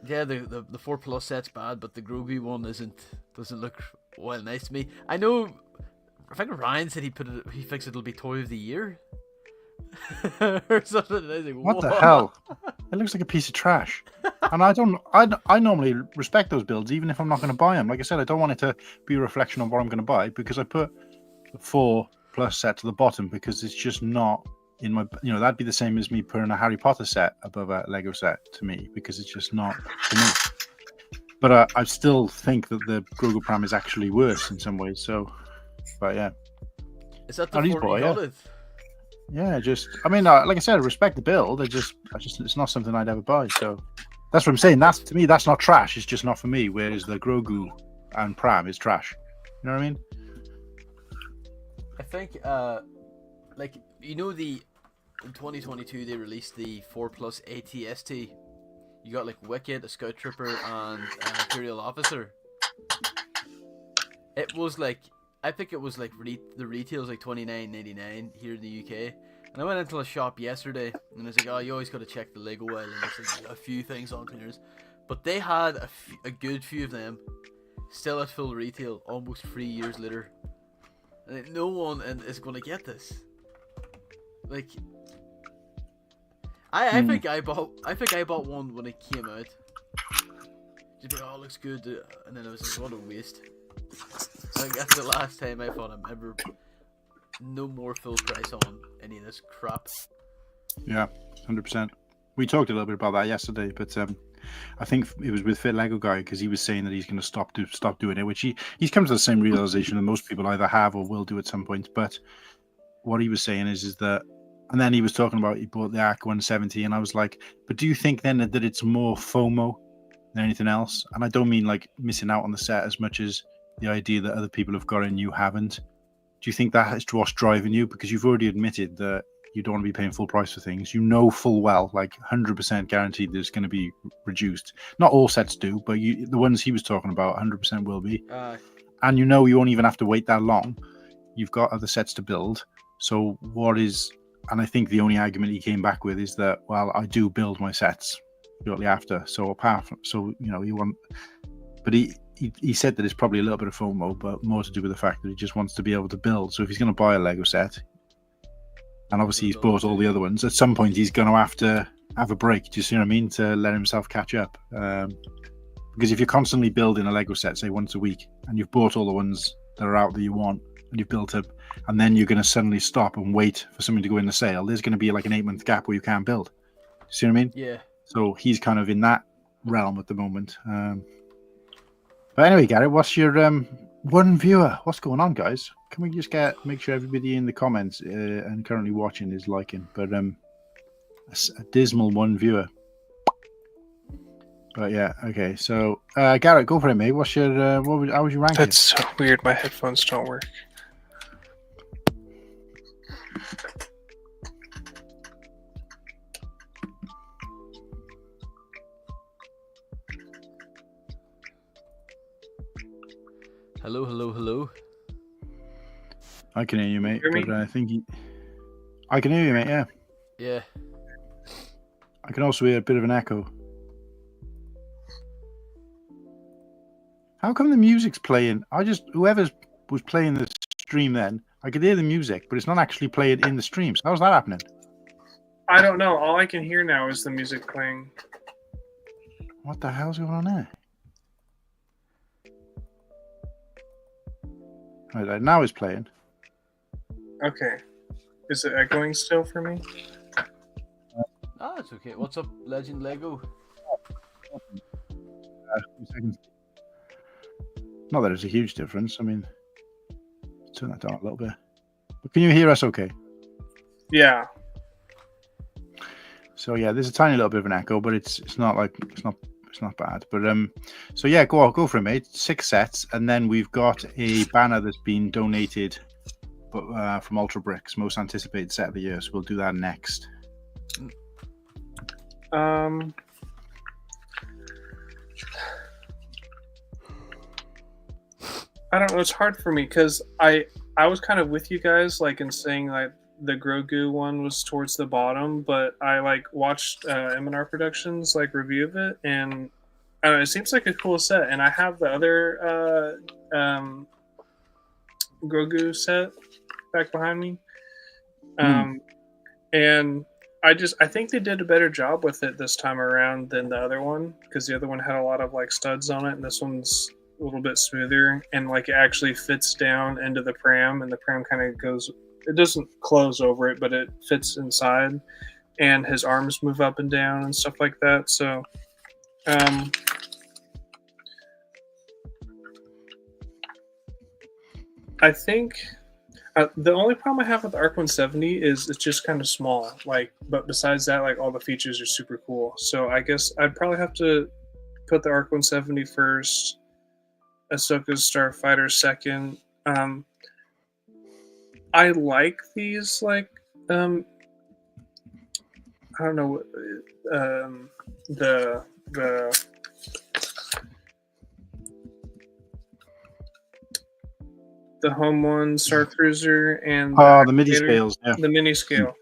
yeah, the 4+ set's bad, but the Grogu one doesn't look well nice to me. I know, I think Ryan said he thinks it'll be Toy of the Year. Or something. I was like, what the hell? It looks like a piece of trash. And I normally respect those builds, even if I'm not going to buy them. Like I said, I don't want it to be a reflection on what I'm going to buy, because I put the 4+ set to the bottom because it's just not in my, that'd be the same as me putting a Harry Potter set above a Lego set to me, because it's just not for me. But I still think that the Grogu Pram is actually worse in some ways. So, but yeah. Is that the 4 you got it? Yeah, like I said, I respect the build. It's not something I'd ever buy. So that's what I'm saying. To me, that's not trash. It's just not for me. Whereas the Grogu and Pram is trash. You know what I mean? I think, in 2022 they released the 4+ ATST. You got Wicket, a Scout Trooper, and an Imperial Officer. It was I think it was the retail's $29.99 here in the UK. And I went into a shop yesterday and it's oh, you always got to check the Lego aisle, and there's a few things on clearance. But they had a good few of them still at full retail almost 3 years later. And no one is going to get this. I think I bought one when it came out. She'd be like, oh, it looks good, and then I was like, what a waste. I think that's the last time I thought I'm ever no more full price on any of this crap. Yeah, 100%. We talked a little bit about that yesterday, but I think it was with Fit Lego Guy because he was saying that he's going to stop doing it, which he's come to the same realization that most people either have or will do at some point. But what he was saying is that, and then he was talking about he bought the Arc 170, and I was like, but do you think then that it's more FOMO than anything else? And I don't mean like missing out on the set as much as the idea that other people have got it and you haven't. Do you think that is what's driving you? Because you've already admitted that you don't want to be paying full price for things. You know full well, like 100% guaranteed there's going to be reduced. Not all sets do, but the ones he was talking about 100% will be. And you know you won't even have to wait that long. You've got other sets to build. So what is... And I think the only argument he came back with is that, well, I do build my sets shortly after. So apart from... So, you know, you want... But he said that it's probably a little bit of FOMO, but more to do with the fact that he just wants to be able to build. So if he's going to buy a Lego set... And obviously he's bought all the other ones. At some point, he's going to have a break. Do you see what I mean? To let himself catch up. Because if you're constantly building a Lego set, say once a week, and you've bought all the ones that are out that you want, and you've built up, and then you're going to suddenly stop and wait for something to go in the sale, there's going to be like an 8-month gap where you can't build. See what I mean? Yeah. So he's kind of in that realm at the moment. But anyway, Gary, what's your one viewer? What's going on, guys? Can we just make sure everybody in the comments and currently watching is liking? But a dismal one viewer. But yeah, okay. So Garrett, go for it, mate. What's your how was your ranking? That's so weird. My headphones don't work. Hello, hello, hello. I can hear you, mate. Hear me? But I think I can hear you, mate. Yeah. Yeah. I can also hear a bit of an echo. How come the music's playing? Whoever was playing the stream then, I could hear the music, but it's not actually playing in the stream. So how's that happening? I don't know. All I can hear now is the music playing. What the hell's going on there? Right, now it's playing. Okay. Is it echoing still for me? Ah, it's okay. What's up, Legend Lego? 2 seconds. Not that it's a huge difference. I mean, turn that down a little bit. But can you hear us okay? Yeah. So yeah, there's a tiny little bit of an echo, but it's not bad. But so yeah, go for it, mate. 6 sets, and then we've got a banner that's been donated, from Ultra Bricks, most anticipated set of the year. So we'll do that next. I don't know. It's hard for me because I was kind of with you guys, like in saying like the Grogu one was towards the bottom, but I like watched M&R Productions like review of it, and I don't know, it seems like a cool set. And I have the other Grogu set back behind me, and I think they did a better job with it this time around than the other one, because the other one had a lot of like studs on it, and this one's a little bit smoother, and like it actually fits down into the pram, and the pram kind of goes, it doesn't close over it, but it fits inside, and his arms move up and down and stuff like that. So I think the only problem I have with the Arc 170 is it's just kind of small, like, but besides that, like, all the features are super cool. So I guess I'd probably have to put the Arc 170 first, Ahsoka's Starfighter second. I like these, like, I don't know, the home one, Star Cruiser, and the mini scales, yeah. The mini scale.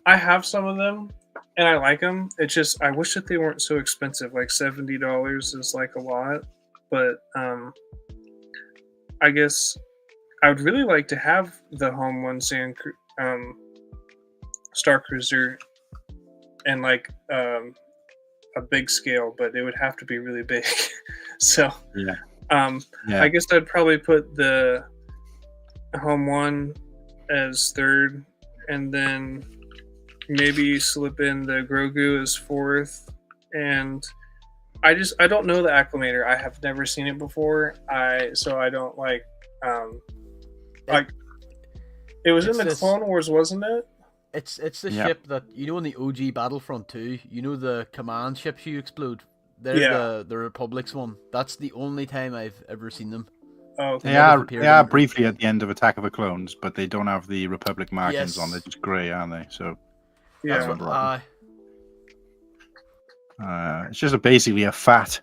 I have some of them, and I like them. It's just I wish that they weren't so expensive. Like $70 is like a lot, but I guess I would really like to have the home one, Star Cruiser, and like a big scale, but it would have to be really big. So, Yeah. I Yeah. guess I'd probably put the home one as third, and then maybe slip in the Grogu as fourth. And I don't know the Acclimator. I have never seen it before. So I don't like like it was in It's the this- Clone Wars, wasn't it? It's the Yeah. ship that you know in the OG Battlefront 2. You know the command ships you explode. They're Yeah. the Republic's one. That's the only time I've ever seen them. Oh, okay. They might have are, appeared they are in- briefly at the end of Attack of the Clones, but they don't have the Republic markings on. Yes. They're just grey, aren't they? So That's Yeah. what. Problem. It's just basically a fat,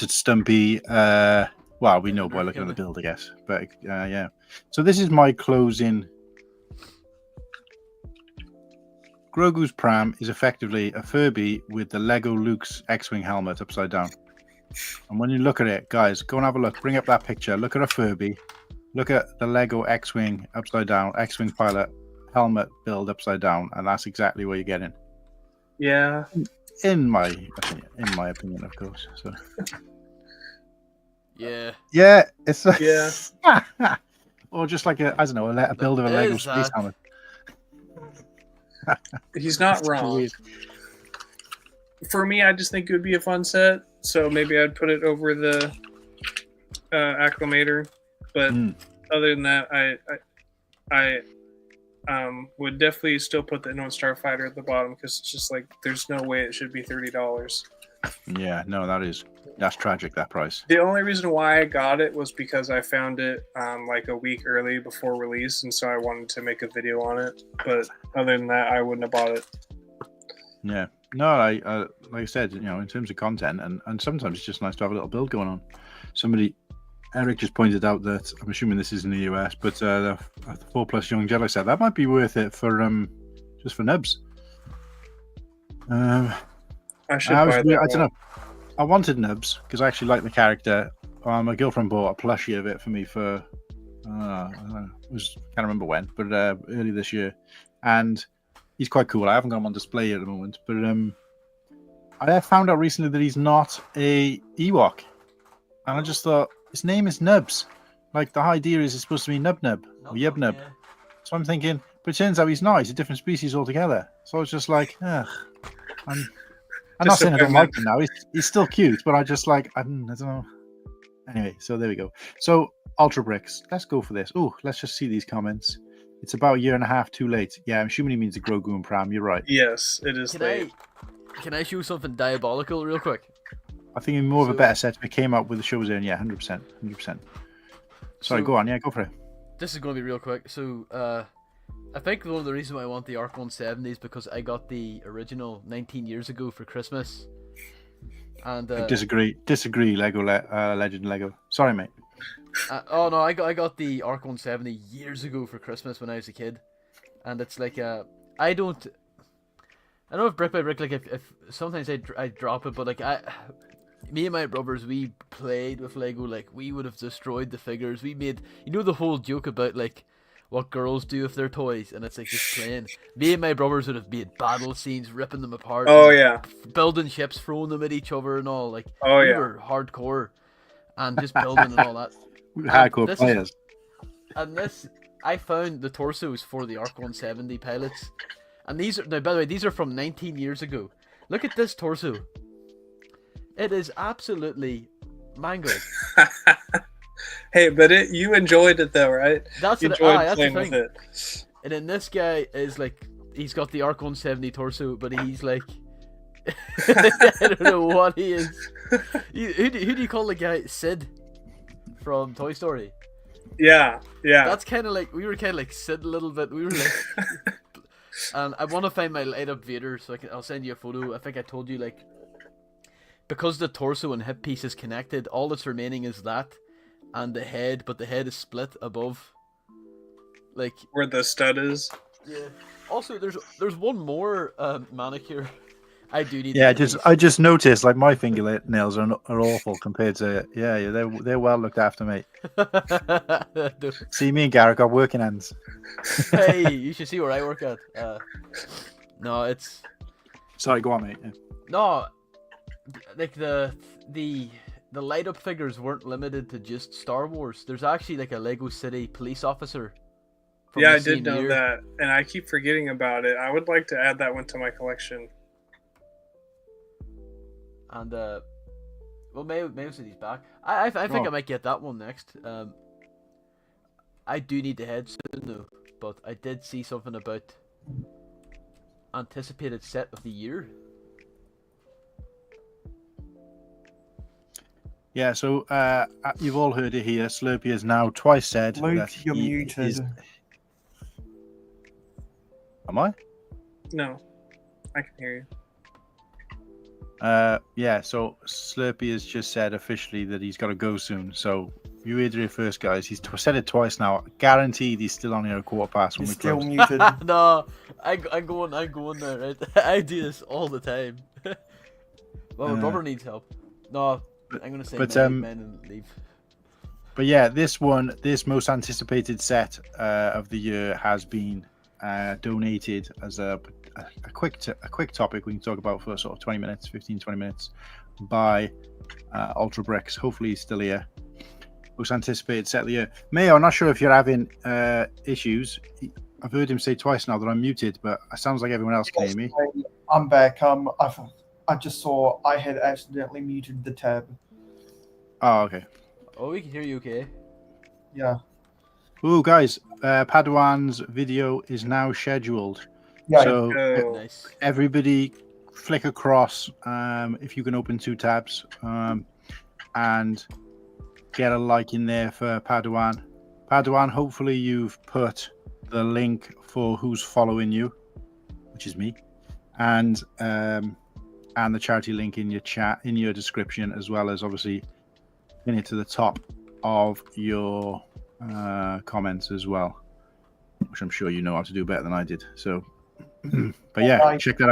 stumpy. Well, we know by looking at the build, I guess. But yeah. So this is my closing. Grogu's pram is effectively a Furby with the Lego Luke's X-wing helmet upside down. And when you look at it, guys, go and have a look. Bring up that picture. Look at a Furby. Look at the Lego X-wing upside down. X-wing pilot helmet build upside down, and that's exactly what you're getting. Yeah. In my opinion, of course. So Yeah. yeah, it's Yeah. or just like a build of a It Lego is space that. helmet. He's not wrong. For me, I just think it would be a fun set. So maybe I'd put it over the Acclimator. But Mm. other than that, I would definitely still put the Unknown Starfighter at the bottom because it's just like there's no way it should be $30. Yeah, no, that's tragic. That price. The only reason why I got it was because I found it like a week early before release, and so I wanted to make a video on it. But other than that, I wouldn't have bought it. Yeah, no, I like I said, in terms of content, and sometimes it's just nice to have a little build going on. Eric just pointed out that I'm assuming this is in the US, but the 4+ Young Jedi set that might be worth it for just for nubs. I should I buy that. don't know. I wanted nubs because I actually like the character. My girlfriend bought a plushie of it for me for I don't know, can't remember when, but early this year, and he's quite cool. I haven't got him on display at the moment, but I found out recently that he's not a Ewok, and I just thought his name is Nubs. Like the idea is it's supposed to be Nub or Yub Nub. Yeah. So I'm thinking, but it turns out he's not. He's a different species altogether. So I was just like, I'm not saying I don't like him now. He's still cute, but I just like, I don't know. Anyway, so there we go. So Ultra Bricks, let's go for this. Oh, let's just see these comments. It's about a year and a half too late. Yeah, I'm assuming he means the Grogu and Pram. You're right. Yes, it is late. Can I show something diabolical real quick? I think more of a better set if it came out with the shows in. Yeah, 100%. Sorry, So- go on. Yeah, go for it. This is going to be real quick. So, I think one of the reasons why I want the Arc 170 is because I got the original 19 years ago for Christmas. And I disagree. Lego Legend Lego. Sorry, mate. oh no, I got the Arc 170 years ago for Christmas when I was a kid, and it's like I don't know if brick by brick, like if sometimes I drop it, but like me and my brothers, we played with Lego, like we would have destroyed the figures. We made, the whole joke about like what girls do with their toys, and it's like just playing. Me and my brothers would have made battle scenes, ripping them apart. Oh and yeah. building ships, throwing them at each other and all. Like Oh we yeah. were hardcore, and just building and all that. Hardcore this is- players. And this, I found the torsos for the Arc 170 pilots, and these are now. By the way, these are from 19 years ago. Look at this torso. It is absolutely mangled. Hey, but you enjoyed it though, right? That's You what. enjoyed That's the playing with thing. it. And then this guy is like, he's got the Arc 170 torso, but he's like, I don't know what he is. Who do you call the guy? Sid from Toy Story. Yeah, yeah. That's kind of like, we were kind of like Sid a little bit. We were like, and I want to find my light up Vader, so I'll send you a photo. I think I told you, like, because the torso and hip piece is connected, all that's remaining is that and the head, but the head is split above. Like, Where the stud is. yeah. Also, there's one more manicure. I do need. Yeah, to I just noticed like my fingernails are awful compared to they're well looked after, mate. release. See, me and Garrett got working hands. Hey, you should see where I work at. No, it's Sorry, go on, mate. Yeah. no, like the light up figures weren't limited to just Star Wars. There's actually like a Lego City police officer. From Yeah, the I did same know year. that, and I keep forgetting about it. I would like to add that one to my collection. And well, Mayo City's back. I think I Oh. might get that one next. I do need to head soon though, but I did see something about anticipated set of the year. Yeah, so you've all heard it here. Slurpee has now twice said Luke, that you're he muted. is. Am I? No, I can hear you. Yeah, so Slurpee has just said officially that he's got to go soon. So you heard it first, guys. He's said it twice now. Guaranteed he's still on here a quarter past when You're we still close. muted. No, I'm going there. Right? I do this all the time. Well, Uh, Robert needs help. No, I'm gonna say but, men and leave. But yeah, this most anticipated set of the year has been donated as a quick topic we can talk about for sort of 20 minutes, 15-20 minutes by Ultra Bricks. Hopefully he's still here. Most anticipated set of the year. Mayo, I'm not sure if you're having issues. I've heard him say twice now that I'm muted, but it sounds like everyone else can hear me. I'm back. I just saw I had accidentally muted the tab. Oh, okay. Oh, we can hear you. Okay. Yeah. Ooh, guys, Padawan's video is now scheduled. Yeah. So Go. Nice. everybody flick across if you can open two tabs and get a like in there for Padawan. Padawan, hopefully you've put the link for who's following you, which is me, and the charity link in your chat, in your description, as well as obviously pin it to the top of your comments as well, which I'm sure you know how to do better than I did. So but yeah, check that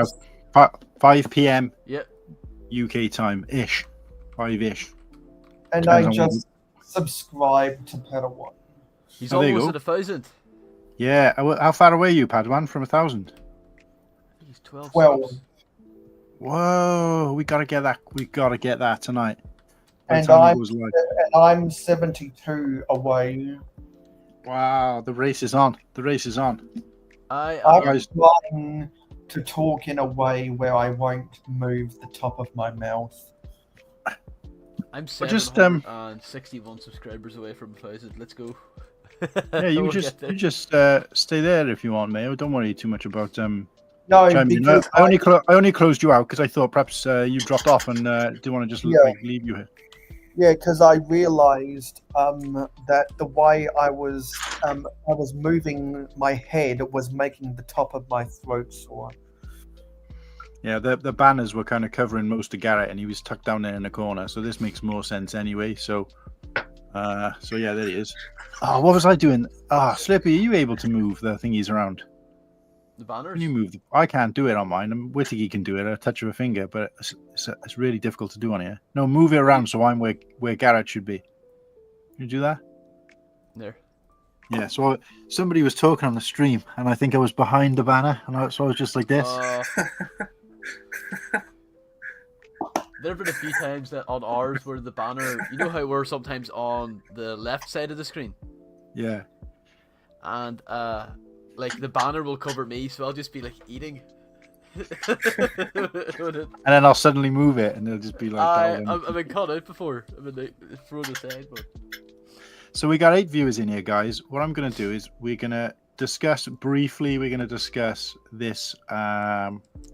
out. 5 p.m. Yep. UK time ish, 5ish. And I Depends on just subscribed to Padawan. He's Oh, there you almost go. at 1,000. Yeah, how far away are you, Padawan, from 1,000? He's 12. 12. subs. Whoa, we gotta get that. We gotta get that tonight. By the And time it I'm goes live. and I'm 72 away. Wow, the race is on. The race is on. I I'm Guys- trying to talk in a way where I won't move the top of my mouth. I'm Well, just, 761 subscribers away from 1,000. Let's go. Yeah, you We'll just get there. stay there if you want, Mayo. Don't worry too much about No, chiming in. because I only closed you out because I thought perhaps you dropped off and didn't want to just Yeah. leave you here. because I realized that the way I was moving my head was making the top of my throat sore. Yeah, the banners were kind of covering most of Garrett, and he was tucked down there in the corner. So this makes more sense anyway. So yeah, there he is. Oh, what was I doing? Slippy, are you able to move the thingies around? The banners. Can you move? I can't do it on mine. Wittigy can do it at a touch of a finger, but it's really difficult to do on here. No, move it around so I'm where Garrett should be. Can you do that? There. Yeah. So somebody was talking on the stream, and I think I was behind the banner, and so I was just like this. There have been a few times that on ours where the banner, you know how we're sometimes on the left side of the screen, Yeah. and like the banner will cover me, so I'll just be like eating. And then I'll suddenly move it, and it'll just be like. I've been caught out before. I've been like, thrown aside, but So we got 8 viewers in here, guys. What I'm going to do is we're going to discuss briefly. We're going to discuss this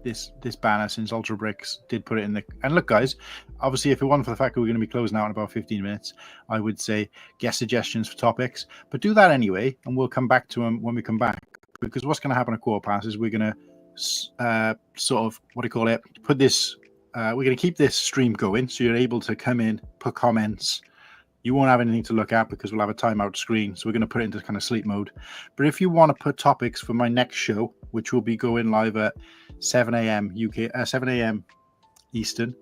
this banner since Ultra Bricks did put it in the. And look, guys, obviously, if it wasn't for the fact that we're going to be closing out in about 15 minutes, I would say get suggestions for topics. But do that anyway, and we'll come back to them when we come back. Because what's going to happen at quarter past is we're going to sort of put this. We're going to keep this stream going, so you're able to come in, put comments. You won't have anything to look at because we'll have a timeout screen. So we're going to put it into kind of sleep mode. But if you want to put topics for my next show, which will be going live at 7 a.m. UK, 7 a.m. Eastern,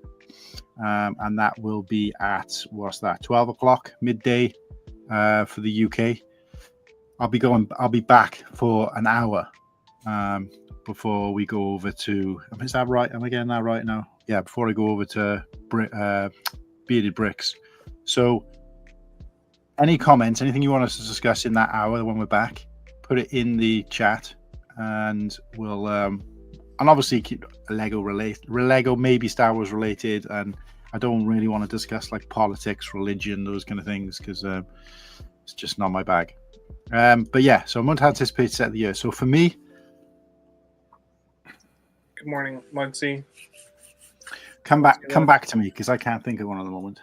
and that will be at 12 o'clock midday for the UK. I'll be back for an hour before we go over to. Is that right? Am I getting that right now? Yeah, before I go over to Bearded Bricks. So, any comments, anything you want us to discuss in that hour when we're back, put it in the chat, and we'll and obviously keep Lego, maybe Star Wars related, and I don't really want to discuss like politics, religion, those kind of things, because it's just not my bag. But yeah, so I'm going to anticipate set of the year. So for me, Good morning, Mugsy. come back to me, because I can't think of one at the moment.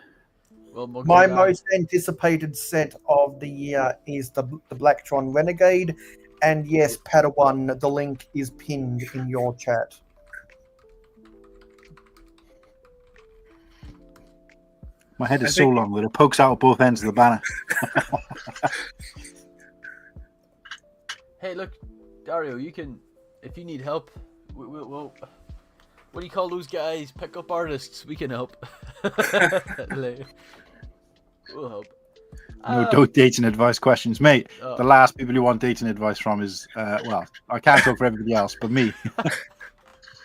Well, Muggsy, My most anticipated set of the year is the Blacktron Renegade, and yes, Padawan, the link is pinned in your chat. My head is so long that it pokes out at both ends of the banner. Hey, look, Dario, you can, if you need help, we'll what do you call those guys? Pickup artists. We can help. We'll help. No dating advice questions, mate. The last people you want dating advice from is, well, I can't talk for everybody else, but me.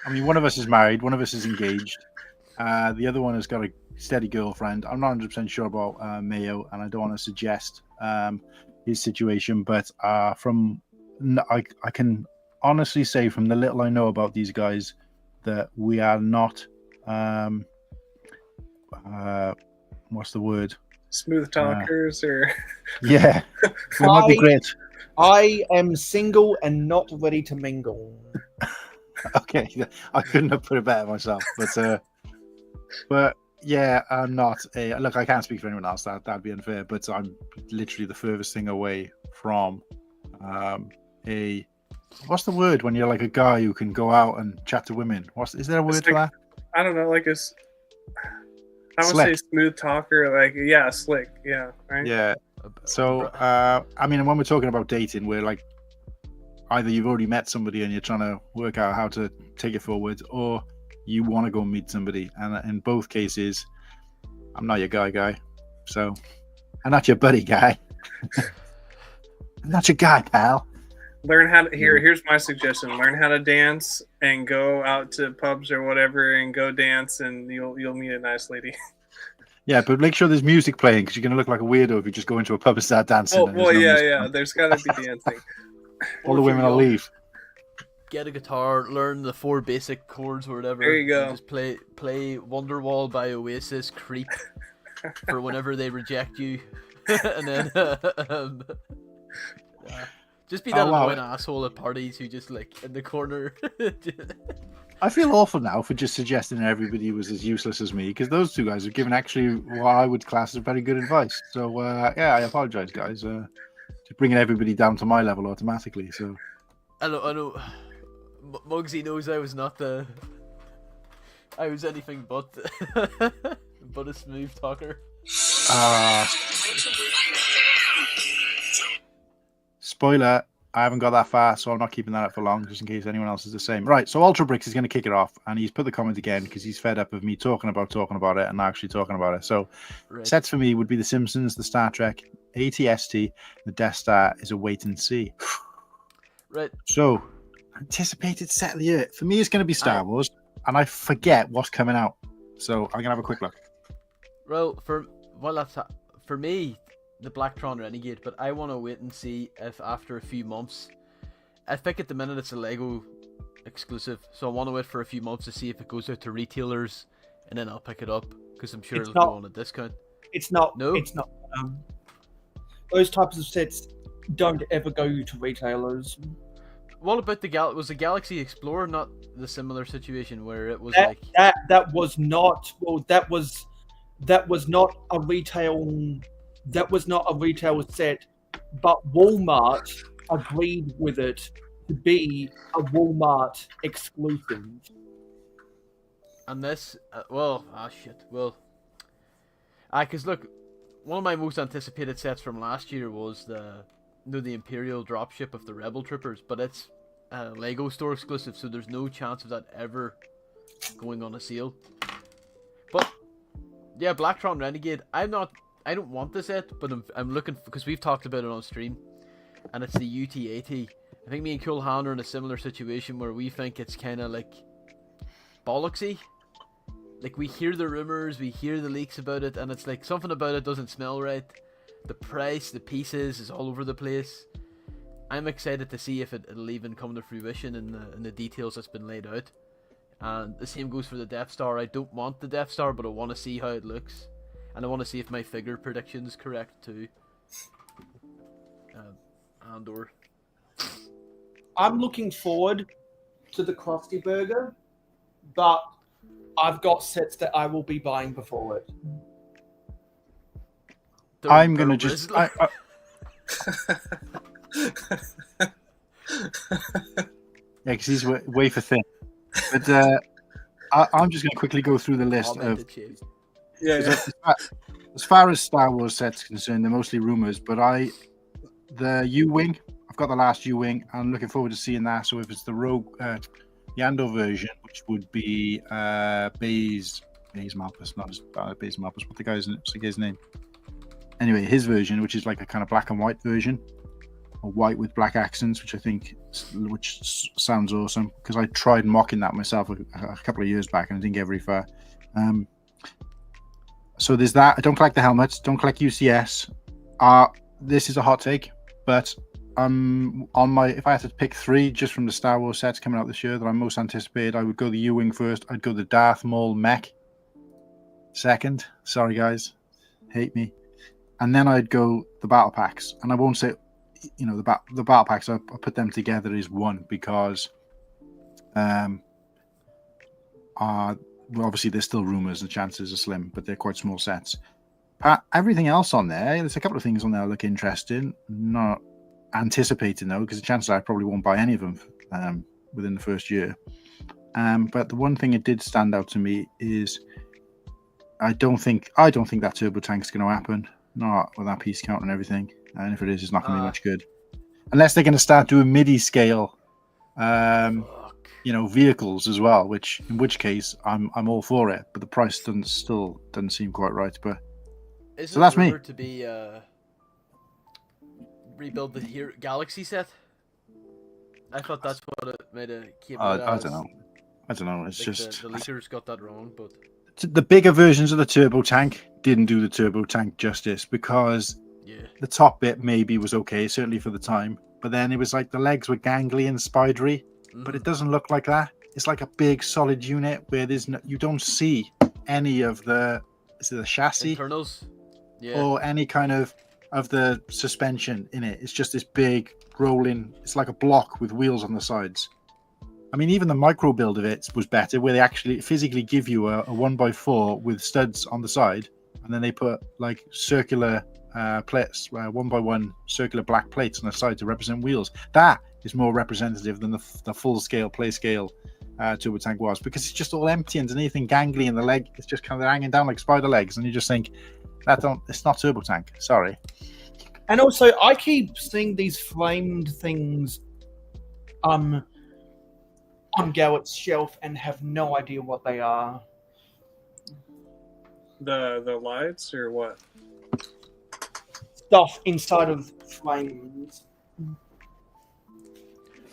I mean, one of us is married, one of us is engaged. The other one has got a steady girlfriend. I'm not 100% sure about Mayo, and I don't want to suggest his situation, but I can honestly say from the little I know about these guys that we are not, what's the word? Smooth talkers, or yeah, we're not the great. I am single and not ready to mingle. Okay, I couldn't have put it better myself, but yeah, I'm not a look. I can't speak for anyone else. That'd be unfair. But I'm literally the furthest thing away from a what's the word when you're like a guy who can go out and chat to women? Is there a word for that? I don't know, like I would say smooth talker, like slick, right? Yeah. So I mean, when we're talking about dating, we're like either you've already met somebody and you're trying to work out how to take it forward, or you want to go meet somebody. And in both cases, I'm not your guy. So I'm not your buddy guy. I'm not your guy, pal. Learn how to here's my suggestion. Learn how to dance and go out to pubs or whatever and go dance, and you'll meet a nice lady. Yeah, but make sure there's music playing, because you're going to look like a weirdo if you just go into a pub and start dancing. Oh, well, yeah. There's got to be dancing. All the women will leave. Get a guitar, learn the 4 basic chords or whatever. There you go. Just play Wonderwall by Oasis, Creep, for whenever they reject you, and then just be that annoying asshole at parties who just like in the corner. I feel awful now for just suggesting everybody was as useless as me, because those two guys have given actually what I would class as very good advice. So I apologize, guys, just bringing everybody down to my level automatically. So I know. Muggsy knows I was anything but but a smooth talker. Spoiler, I haven't got that far, so I'm not keeping that up for long, just in case anyone else is the same. Right, so Ultra Bricks is going to kick it off, and he's put the comment again because he's fed up of me talking about it and not actually talking about it. So sets for me would be The Simpsons, the Star Trek, ATST, the Death Star is a wait and see. Right. So, anticipated set of the year. For me, it's going to be Star Wars, and I forget what's coming out. So, I'm going to have a quick look. Well, for me, the Blacktron Renegade, but I want to wait and see if after a few months, I think at the minute it's a Lego exclusive, so I want to wait for a few months to see if it goes out to retailers, and then I'll pick it up, because I'm sure it'll go on a discount. It's not. No? It's not. Those types of sets don't ever go to retailers. What about was the Galaxy Explorer not the similar situation where it was that was not a retail. That was not a retail set, but Walmart agreed with it to be a Walmart exclusive. And this, because look, one of my most anticipated sets from last year was the Imperial dropship of the Rebel Troopers, but it's a Lego store exclusive, so there's no chance of that ever going on a sale. But yeah, Blacktron Renegade, I don't want this set, but I'm looking, because we've talked about it on stream, and it's the UT-80. I think me and Coolhan are in a similar situation where we think it's kind of like bollocksy. like we hear the rumors, we hear the leaks about it, and it's like something about it doesn't smell right. The price, the pieces is all over the place. I'm excited to see if it'll even come to fruition in the details that's been laid out. And the same goes for the Death Star. I don't want the Death Star, but I want to see how it looks, and I want to see if my figure prediction's correct too. Andor. I'm looking forward to the Krusty Burger, but I've got sets that I will be buying before it. I'm gonna just. Rizzler. Yeah, because he's wafer thin. But I'm just going to quickly go through the list of. Augmented shape. Yeah. As far as Star Wars sets concerned, they're mostly rumors. But the U-wing, I've got the last U-wing. I'm looking forward to seeing that. So if it's the Rogue, the Andor version, which would be Baze Malpas, not Baze Malpas. What the guy's name? Anyway, his version, which is like a kind of black and white version, or white with black accents, which sounds awesome, because I tried mocking that myself a couple of years back and I didn't get very far. So there's that. I don't collect the helmets, don't collect UCS. This is a hot take, but if I had to pick 3 just from the Star Wars sets coming out this year that I'm most anticipated, I would go the U-wing first. I'd go the Darth Maul mech second. Sorry guys, hate me. And then I'd go the battle packs, and I won't say, the battle packs. I put them together as one because, obviously there's still rumors. The chances are slim, but they're quite small sets. Everything else on there's a couple of things on there that look interesting. Not anticipating though, because the chances are I probably won't buy any of them within the first year. But the one thing that did stand out to me is I don't think that turbo tank is going to happen. Not with that piece count and everything. And if it is, it's not going to be much good. Unless they're going to start doing MIDI scale, vehicles as well. In which case, I'm all for it. But the price doesn't seem quite right. But Isn't so that's me. To be rebuild the Galaxy set. I thought that's what it made it came out as. I don't know. It's Like just the leakers got that wrong, but the bigger versions of the turbo tank didn't do the turbo tank justice, because the top bit maybe was okay, certainly for the time, but then it was like the legs were gangly and spidery, but it doesn't look like that. It's like a big solid unit where you don't see any of the chassis internals, or any kind of the suspension in it. It's just this big rolling. It's like a block with wheels on the sides. I mean, even the micro build of it was better, where they actually physically give you a 1x4 with studs on the side, and then they put like circular plates, 1x1 circular black plates on the side to represent wheels. That is more representative than the full scale play scale turbo tank was, because it's just all empty underneath and gangly, and the leg it's just kind of hanging down like spider legs, and you just think it's not turbo tank. Sorry. And also, I keep seeing these flamed things on Gallett's shelf and have no idea what they are. The lights or what? Stuff inside of flames.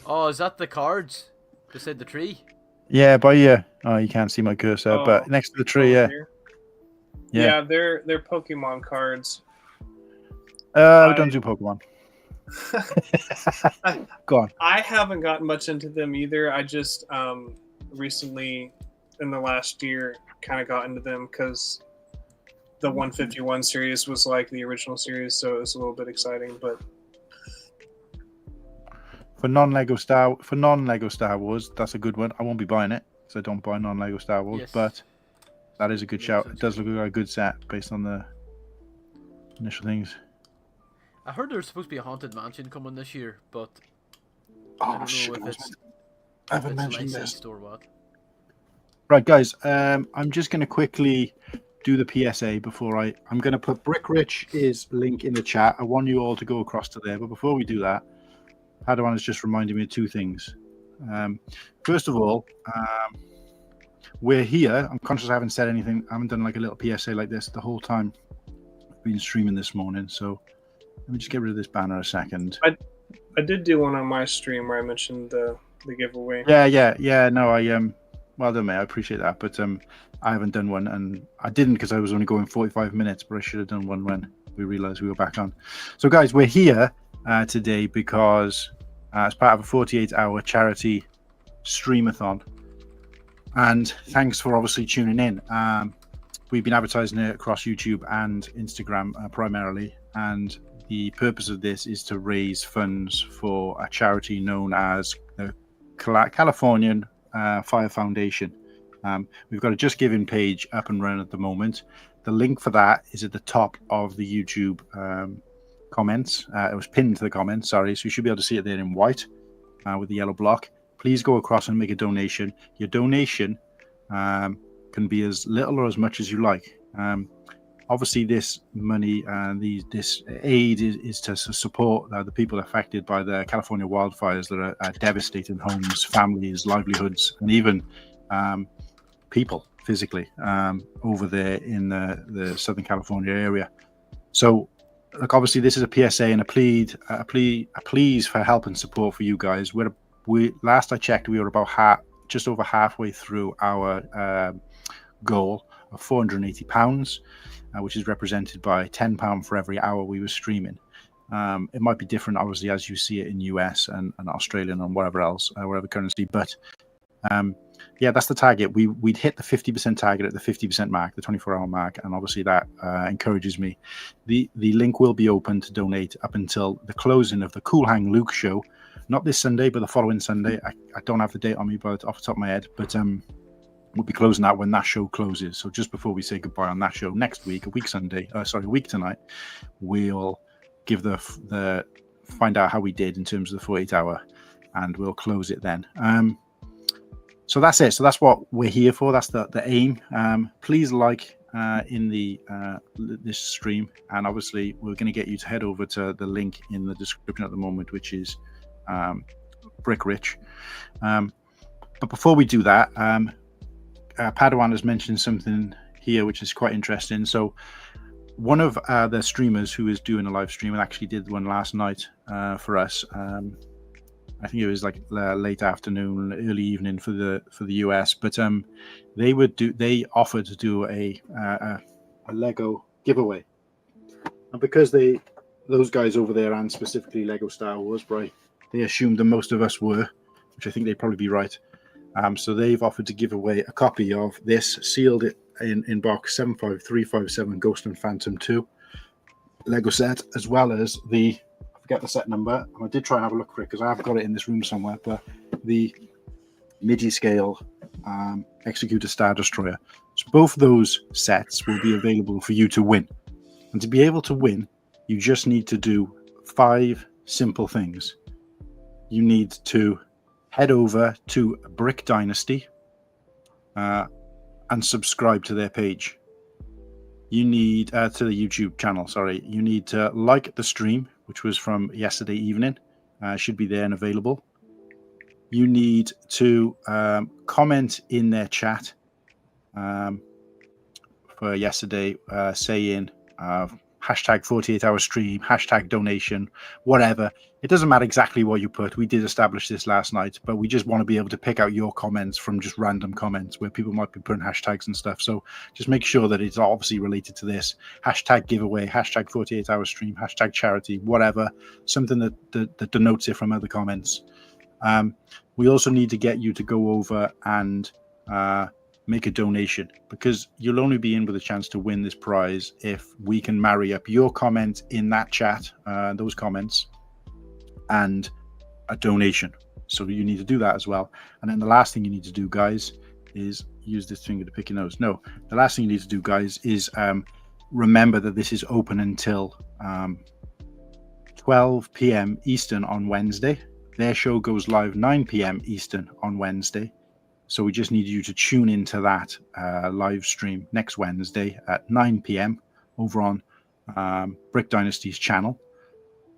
Oh, is that the cards beside the tree? Yeah, but you can't see my cursor, but next to the tree, Yeah, they're Pokemon cards. We don't do Pokemon. Go on. I haven't gotten much into them either. I just recently, in the last year, kind of got into them because the 151 series was like the original series, so it was a little bit exciting. But for non-Lego Star Wars, that's a good one. I won't be buying it because I don't buy non-Lego Star Wars, but that is a good shout. It does look like a good set based on the initial things. I heard there's supposed to be a Haunted Mansion coming this year, but I don't know if I haven't mentioned this or what. Right, guys. I'm just going to quickly do the PSA before I'm going to put Brick Rich's link in the chat. I want you all to go across to there, but before we do that, Padawan has just reminded me of 2 things. First of all, we're here. I'm conscious I haven't said anything. I haven't done like a little PSA like this the whole time I've been streaming this morning, so let me just get rid of this banner a second. I did do one on my stream where I mentioned the giveaway. Yeah. No, Well done, mate. I appreciate that. But I haven't done one, and I didn't because I was only going 45 minutes, but I should have done one when we realized we were back on. So, guys, we're here today because as part of a 48-hour charity streamathon, and thanks for obviously tuning in. We've been advertising it across YouTube and Instagram primarily, and the purpose of this is to raise funds for a charity known as the Californian Fire Foundation. We've got a Just Giving page up and running at the moment. The link for that is at the top of the YouTube comments. It was pinned to the comments, sorry, so you should be able to see it there in white with the yellow block. Please go across and make a donation. Your donation can be as little or as much as you like. Obviously, this money and this aid is to support the people affected by the California wildfires that are devastating homes, families, livelihoods, and even people physically over there in the Southern California area. So, look, obviously, this is a PSA and a pleas for help and support for you guys. Last I checked, we were about just over halfway through our goal of £480, which is represented by £10 for every hour we were streaming. It might be different, obviously, as you see it in US and Australian and whatever else, whatever currency. But yeah, that's the target. We'd hit the 50% target at the 50% mark, the 24-hour mark, and obviously that encourages me. The link will be open to donate up until the closing of the Cool Hang Luke show, not this Sunday, but the following Sunday. I don't have the date on me, but off the top of my head, but we'll be closing that when that show closes. So just before we say goodbye on that show next week, a week tonight, we'll give the find out how we did in terms of the 48-hour, and we'll close it then. So that's it. So that's what we're here for. That's the aim. Please like in this stream, and obviously we're going to get you to head over to the link in the description at the moment, which is Brick Rich. But before we do that, Padawan has mentioned something here which is quite interesting. So one of the streamers who is doing a live stream, and actually did one last night for us, I think it was like late afternoon, early evening for the US, but they offered to do a Lego giveaway, and because those guys over there, and specifically Lego Star Wars, right, they assumed that most of us were, which I think they'd probably be right. So they've offered to give away a copy of this sealed in box 75357 Ghost and Phantom 2 Lego set, as well as I forget the set number, and I did try and have a look for it because I have got it in this room somewhere, but the MIDI scale Executor Star Destroyer. So both those sets will be available for you to win. And to be able to win, you just need to do 5 simple things. You need to head over to Brick Dynasty and subscribe to their page. You need to the YouTube channel, sorry. You need to like the stream, which was from yesterday evening. Should be there and available. You need to comment in their chat for yesterday, saying hashtag 48-hour stream, hashtag donation, whatever. It doesn't matter exactly what you put. We did establish this last night, but we just want to be able to pick out your comments from just random comments where people might be putting hashtags and stuff. So just make sure that it's obviously related to this. Hashtag giveaway, hashtag 48-hour stream, hashtag charity, whatever. Something that denotes it from other comments. We also need to get you to go over and make a donation, because you'll only be in with a chance to win this prize if we can marry up your comment in that chat, those comments, and a donation. So you need to do that as well. And then the last thing you need to do, guys, is use this finger to pick your nose. No, the last thing you need to do, guys, is remember that this is open until 12 p.m. Eastern on Wednesday. Their show goes live 9 p.m. Eastern on Wednesday. So we just need you to tune into that live stream next Wednesday at 9 p.m. over on Brick Dynasty's channel.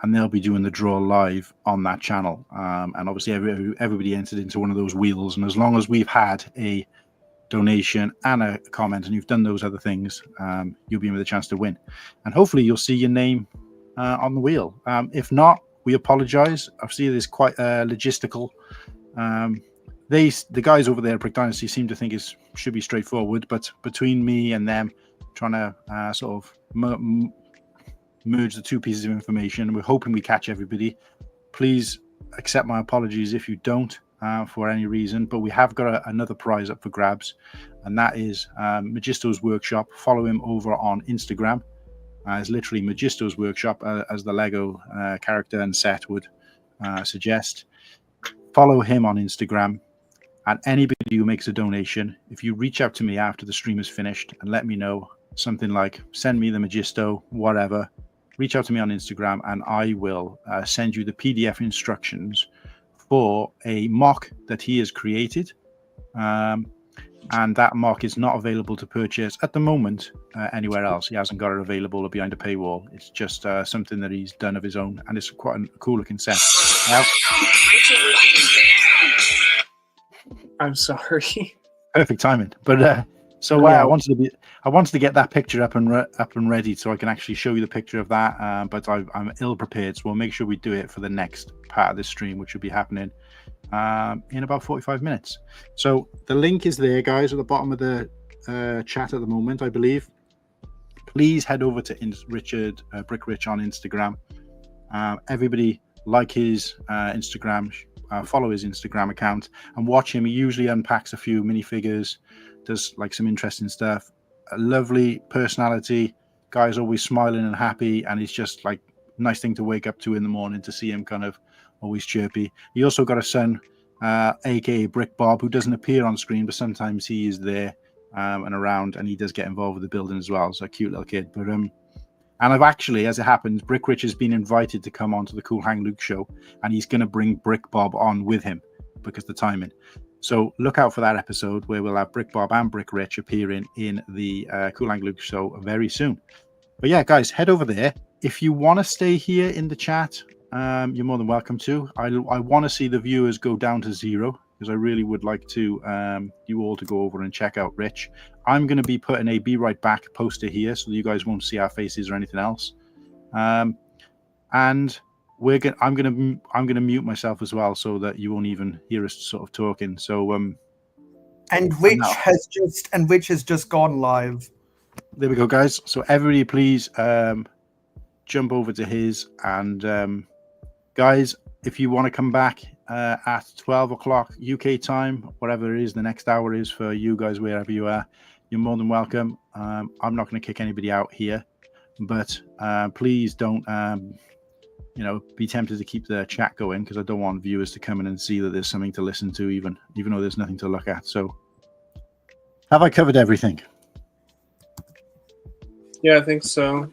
And they'll be doing the draw live on that channel. And obviously everybody entered into one of those wheels. And as long as we've had a donation and a comment, and you've done those other things, you'll be in with a chance to win. And hopefully you'll see your name on the wheel. If not, we apologize. I see there's quite a logistical the guys over there at Brick Dynasty seem to think it should be straightforward, but between me and them trying to sort of merge the two pieces of information, we're hoping we catch everybody. Please accept my apologies if you don't for any reason, but we have got another prize up for grabs, and that is Magisto's Workshop. Follow him over on Instagram. It's literally Magisto's Workshop, as the Lego character and set would suggest. Follow him on Instagram. And anybody who makes a donation, if you reach out to me after the stream is finished and let me know something like send me the Magisto, whatever, reach out to me on Instagram and I will send you the PDF instructions for a mock that he has created. And that mock is not available to purchase at the moment anywhere else. He hasn't got it available or behind a paywall. It's just something that he's done of his own, and it's quite a cool looking set. I'm sorry. Perfect timing. But yeah, I wanted to get that picture up and ready so I can actually show you the picture of that. But I'm ill prepared, so we'll make sure we do it for the next part of this stream, which will be happening in about 45 minutes. So the link is there, guys, at the bottom of the chat at the moment, I believe. Please head over to Richard Brick Rich on Instagram. Everybody like his Instagram. Follow his Instagram account and watch him. He usually unpacks a few minifigures, does like some interesting stuff. A lovely personality. Guy's always smiling and happy, and he's just like nice thing to wake up to in the morning to see him kind of always chirpy. He also got a son, aka Brick Bob, who doesn't appear on screen, but sometimes he is there and around, and he does get involved with the building as well. So a cute little kid. But and I've actually, as it happens, Brick Rich has been invited to come on to the Cool Hang Luke show, and he's going to bring Brick Bob on with him because the timing. So look out for that episode where we'll have Brick Bob and Brick Rich appearing in the Cool Hang Luke show very soon. But yeah, guys, head over there. If you want to stay here in the chat, you're more than welcome to. I want to see the viewers go down to 0 because I really would like to you all to go over and check out Rich. I'm going to be putting a Be Right Back poster here so that you guys won't see our faces or anything else. And I'm going to mute myself as well so that you won't even hear us sort of talking. So and Rich has just gone live. There we go, guys. So everybody, please jump over to his, and guys, if you want to come back at 12 o'clock UK time, whatever it is the next hour is for you guys, wherever you are, you're more than welcome. I'm not going to kick anybody out here, but please don't be tempted to keep the chat going, because I don't want viewers to come in and see that there's something to listen to, even though there's nothing to look at. So have I covered everything? Yeah, I think so.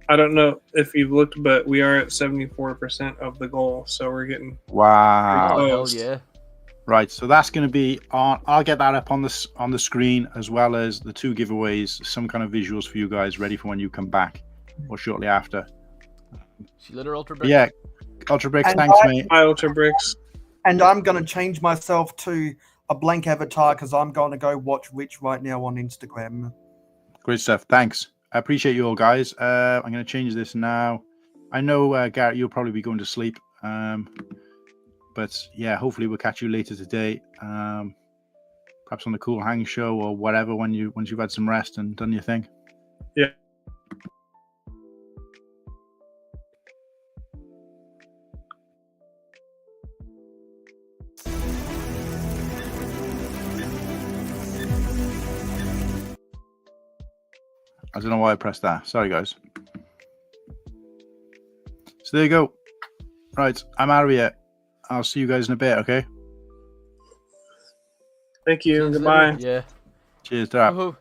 I don't know if you've looked, but we are at 74% of the goal, so we're getting wow. Oh, hell yeah. Right, so that's going to be on. I'll get that up on the screen, as well as the 2 giveaways, some kind of visuals for you guys ready for when you come back or shortly after. See you later, Ultra Bricks. Yeah, Ultra Bricks, thanks, mate. Hi, Ultra Bricks. And I'm going to change myself to a blank avatar because I'm going to go watch Rich right now on Instagram. Great stuff. Thanks. I appreciate you all, guys. I'm going to change this now. I know, Garrett, you'll probably be going to sleep. But yeah, hopefully we'll catch you later today. Perhaps on the Cool Hang show or whatever, once you've had some rest and done your thing. Yeah. I don't know why I pressed that. Sorry, guys. So there you go. Right, I'm out of here. I'll see you guys in a bit, okay? Thank you. See you Goodbye. later. Yeah. Cheers, ta. Woohoo.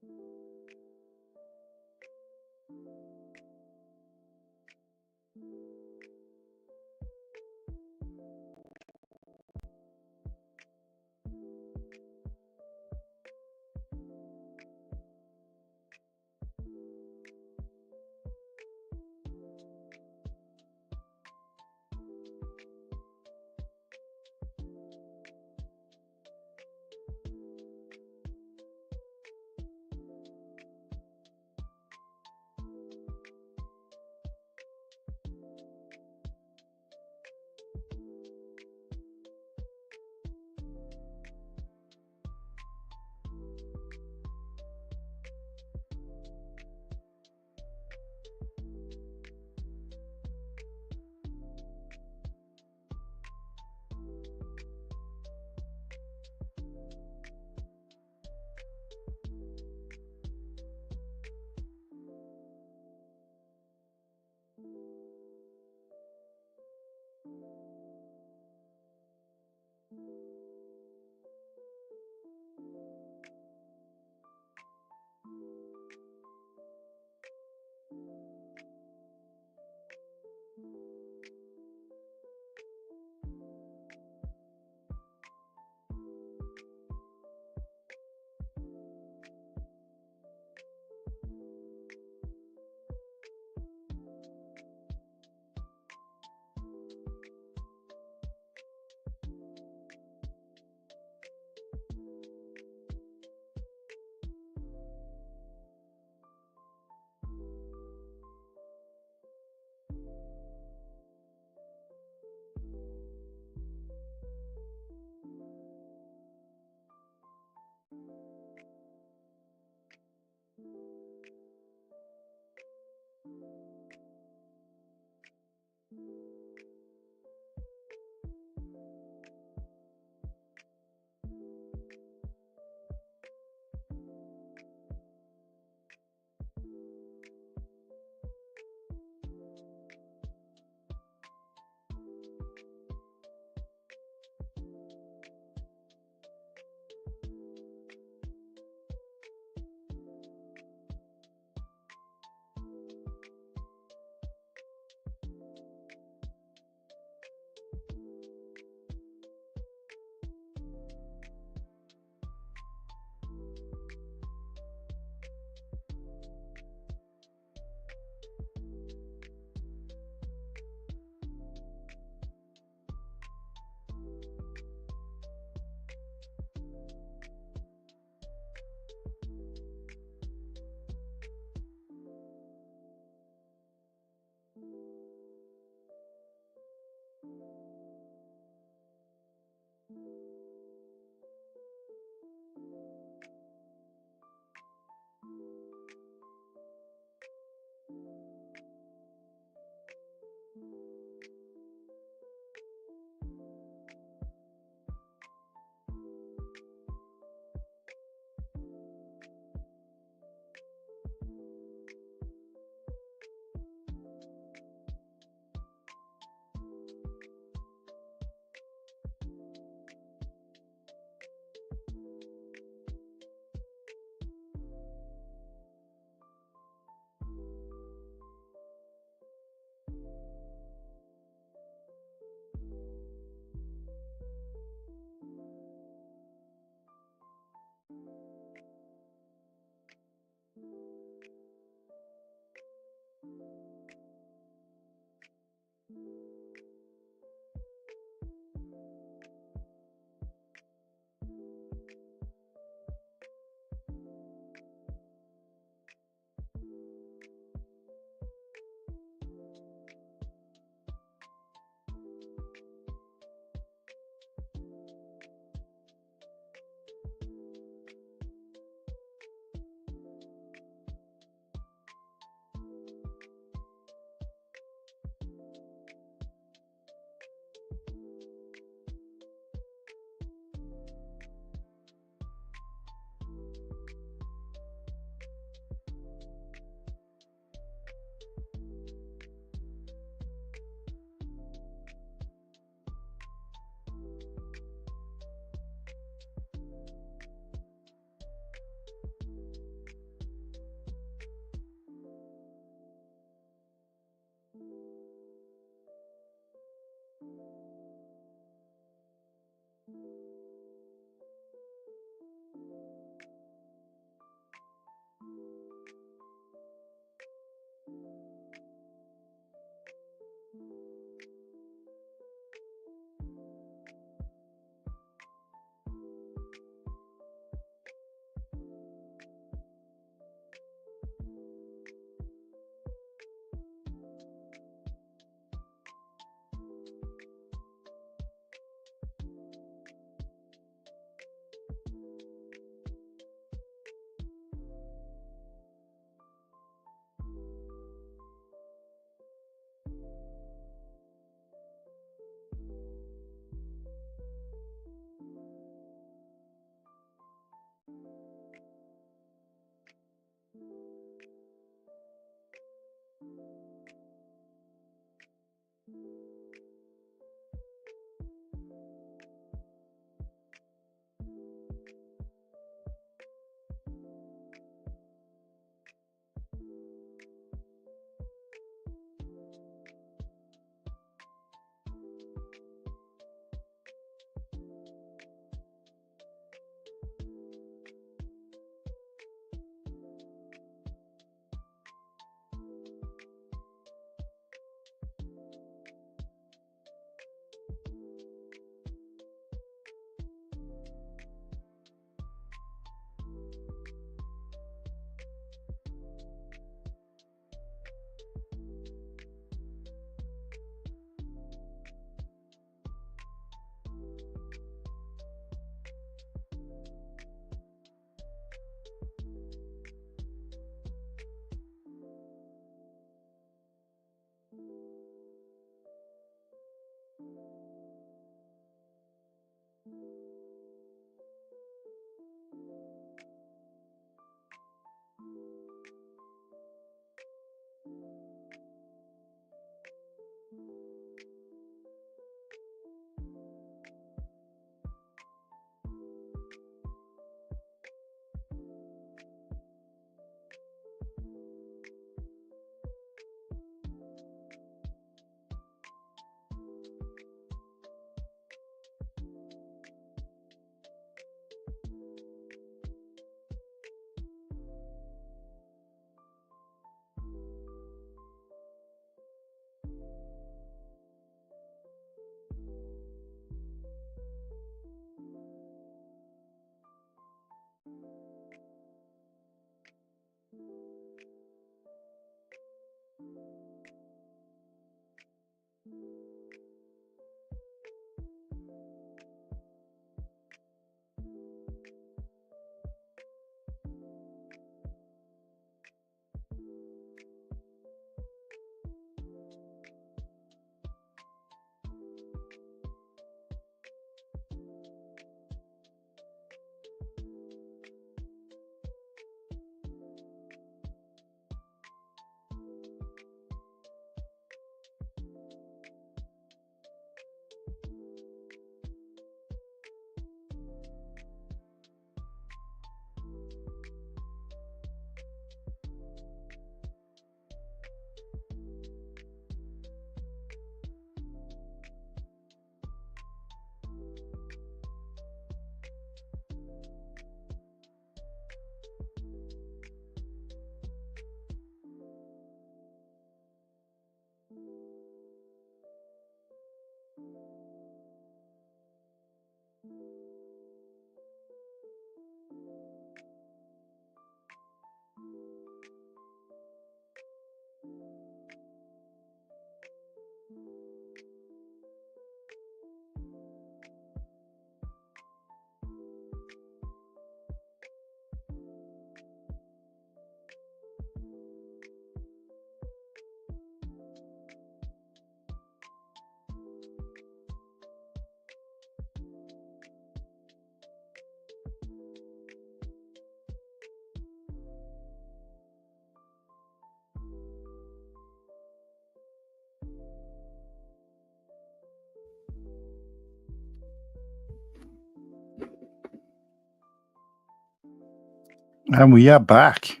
And we are back.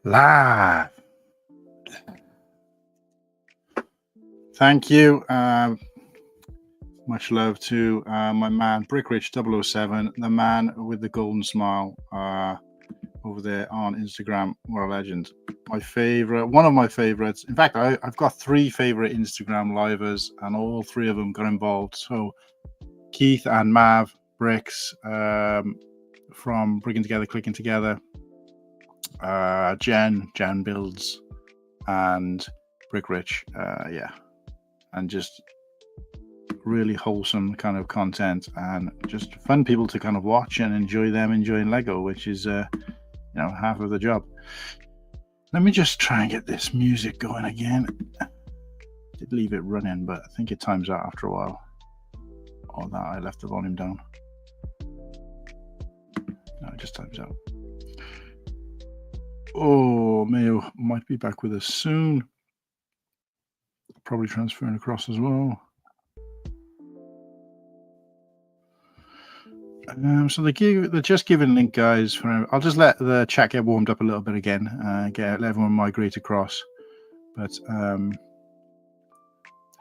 Live. Thank you. Much love to my man, Brickrich007, the man with the golden smile over there on Instagram. What a legend. My favorite, one of my favorites. In fact, I've got 3 favorite Instagram livers, and all 3 of them got involved. So Keith and Mav Bricks from Brigging Together, Clicking Together, Jen Builds, and Brickrich. Yeah. And just really wholesome kind of content, and just fun people to kind of watch and enjoy them enjoying Lego, which is half of the job. Let me just try and get this music going again. I did leave it running, but I think it times out after a while. Or that I left the volume down. No, it just times out. Oh, Mayo might be back with us soon. Probably transferring across as well. So they're just giving link, guys. I'll just let the chat get warmed up a little bit again. Let everyone migrate across. But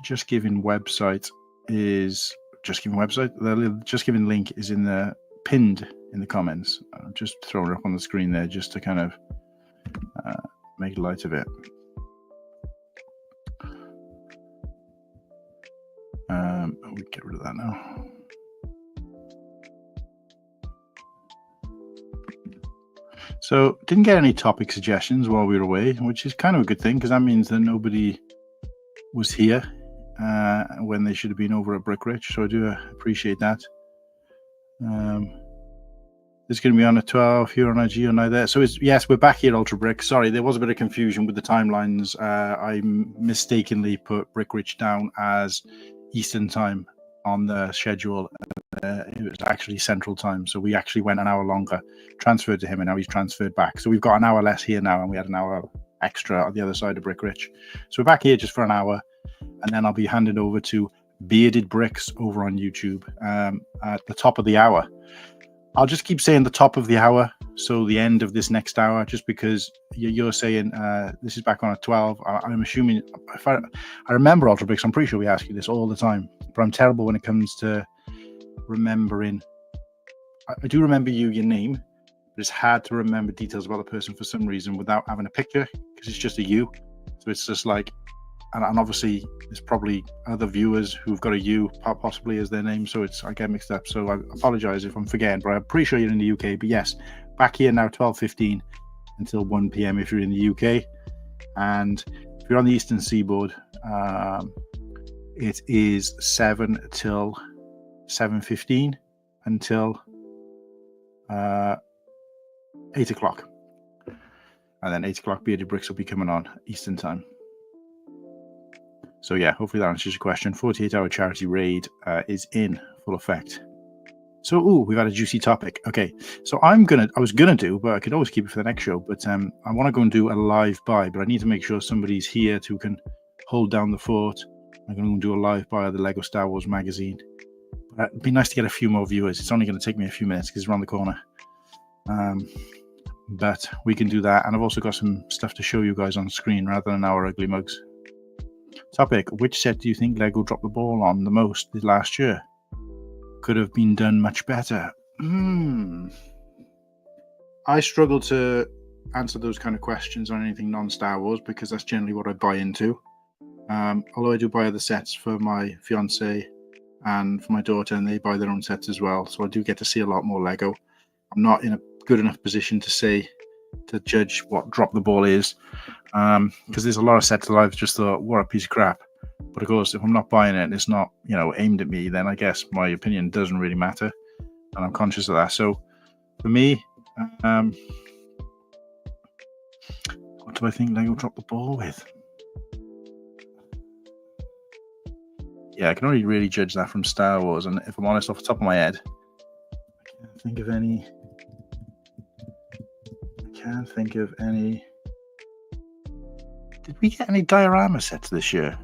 just giving website is just giving website. The just giving link is in the pinned in the comments. Just throwing it up on the screen there, just to kind of make light of it. We get rid of that now. So didn't get any topic suggestions while we were away, which is kind of a good thing, because that means that nobody was here when they should have been over at Brickrich. So I do appreciate that. It's going to be on at 12 here on IG or now there. So yes, we're back here, Ultra Brick. Sorry, there was a bit of confusion with the timelines. I mistakenly put Brickrich down as Eastern time on the schedule. It was actually Central time, so we actually went an hour longer, transferred to him, and now he's transferred back. So we've got an hour less here now, and we had an hour extra on the other side of Brickrich. So we're back here just for an hour, and then I'll be handed over to Bearded Bricks over on YouTube at the top of the hour. I'll just keep saying the top of the hour, so the end of this next hour, just because you're saying this is back on at 12. I'm assuming, if I remember, Ultra Bricks, I'm pretty sure we ask you this all the time, but I'm terrible when it comes to remembering. I do remember your name, but it's hard to remember details about the person for some reason without having a picture, because it's just a U. So it's just like, and obviously there's probably other viewers who've got a U possibly as their name, so I get mixed up. So I apologize if I'm forgetting, but I'm pretty sure you're in the UK. But yes, back here now, 12:15 until 1 p.m. if you're in the UK, and if you're on the Eastern Seaboard, it is 7 till 7:15 until 8 o'clock, and then 8 o'clock Bearded Bricks will be coming on Eastern time. So yeah, hopefully that answers your question. 48-hour charity raid is in full effect. So we've had a juicy topic. Okay, so I was gonna do, but I could always keep it for the next show, but I want to go and do a live buy, but I need to make sure somebody's here who can hold down the fort. I'm going to do a live buy of the Lego Star Wars magazine. But it'd be nice to get a few more viewers. It's only going to take me a few minutes because it's around the corner. But we can do that. And I've also got some stuff to show you guys on screen rather than our ugly mugs. Topic: which set do you think Lego dropped the ball on the most last year? Could have been done much better. I struggle to answer those kind of questions on anything non-Star Wars because that's generally what I buy into. Although I do buy other sets for my fiance and for my daughter, and they buy their own sets as well, so I do get to see a lot more Lego. I'm not in a good enough position to judge what drop the ball is, because there's a lot of sets that I've just thought, what a piece of crap. But of course, if I'm not buying it and it's not, aimed at me, then I guess my opinion doesn't really matter, and I'm conscious of that. So for me, what do I think Lego dropped the ball with? Yeah, I can only really judge that from Star Wars, and if I'm honest, off the top of my head, I can't think of any. Did we get any diorama sets this year?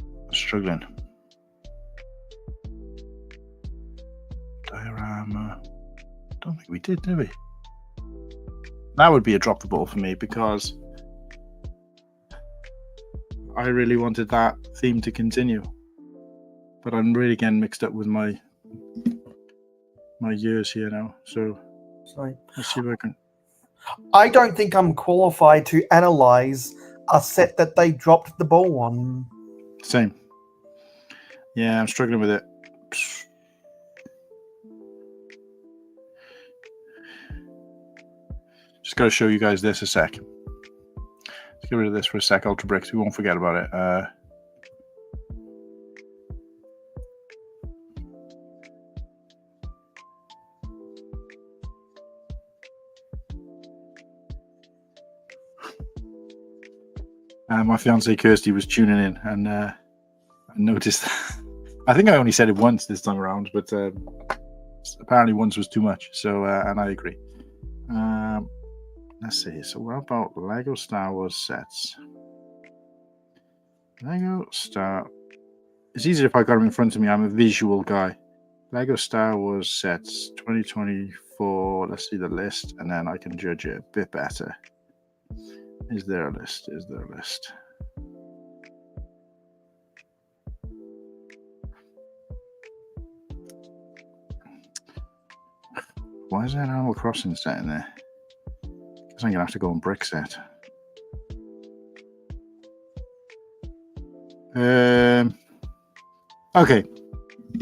I'm struggling. Diorama. don't think we did we? That would be a drop the ball for me because I really wanted that theme to continue. But I'm really getting mixed up with my years here now. So Sorry. let's see if I can. I don't think I'm qualified to analyze a set that they dropped the ball on. Same. Yeah, I'm struggling with it. Just got to show you guys this a sec. Let's get rid of this for a sec, Ultra Bricks. We won't forget about it. My fiance Kirsty was tuning in and I noticed. I think I only said it once this time around, but apparently once was too much. So, and I agree. Let's see. So, what about Lego Star Wars sets? Lego Star. It's easier if I got them in front of me. I'm a visual guy. Lego Star Wars sets 2024. Let's see the list, and then I can judge it a bit better. Is there a list? Is there a list? Why is there an Animal Crossing set in there? Because I'm going to have to go on brick set.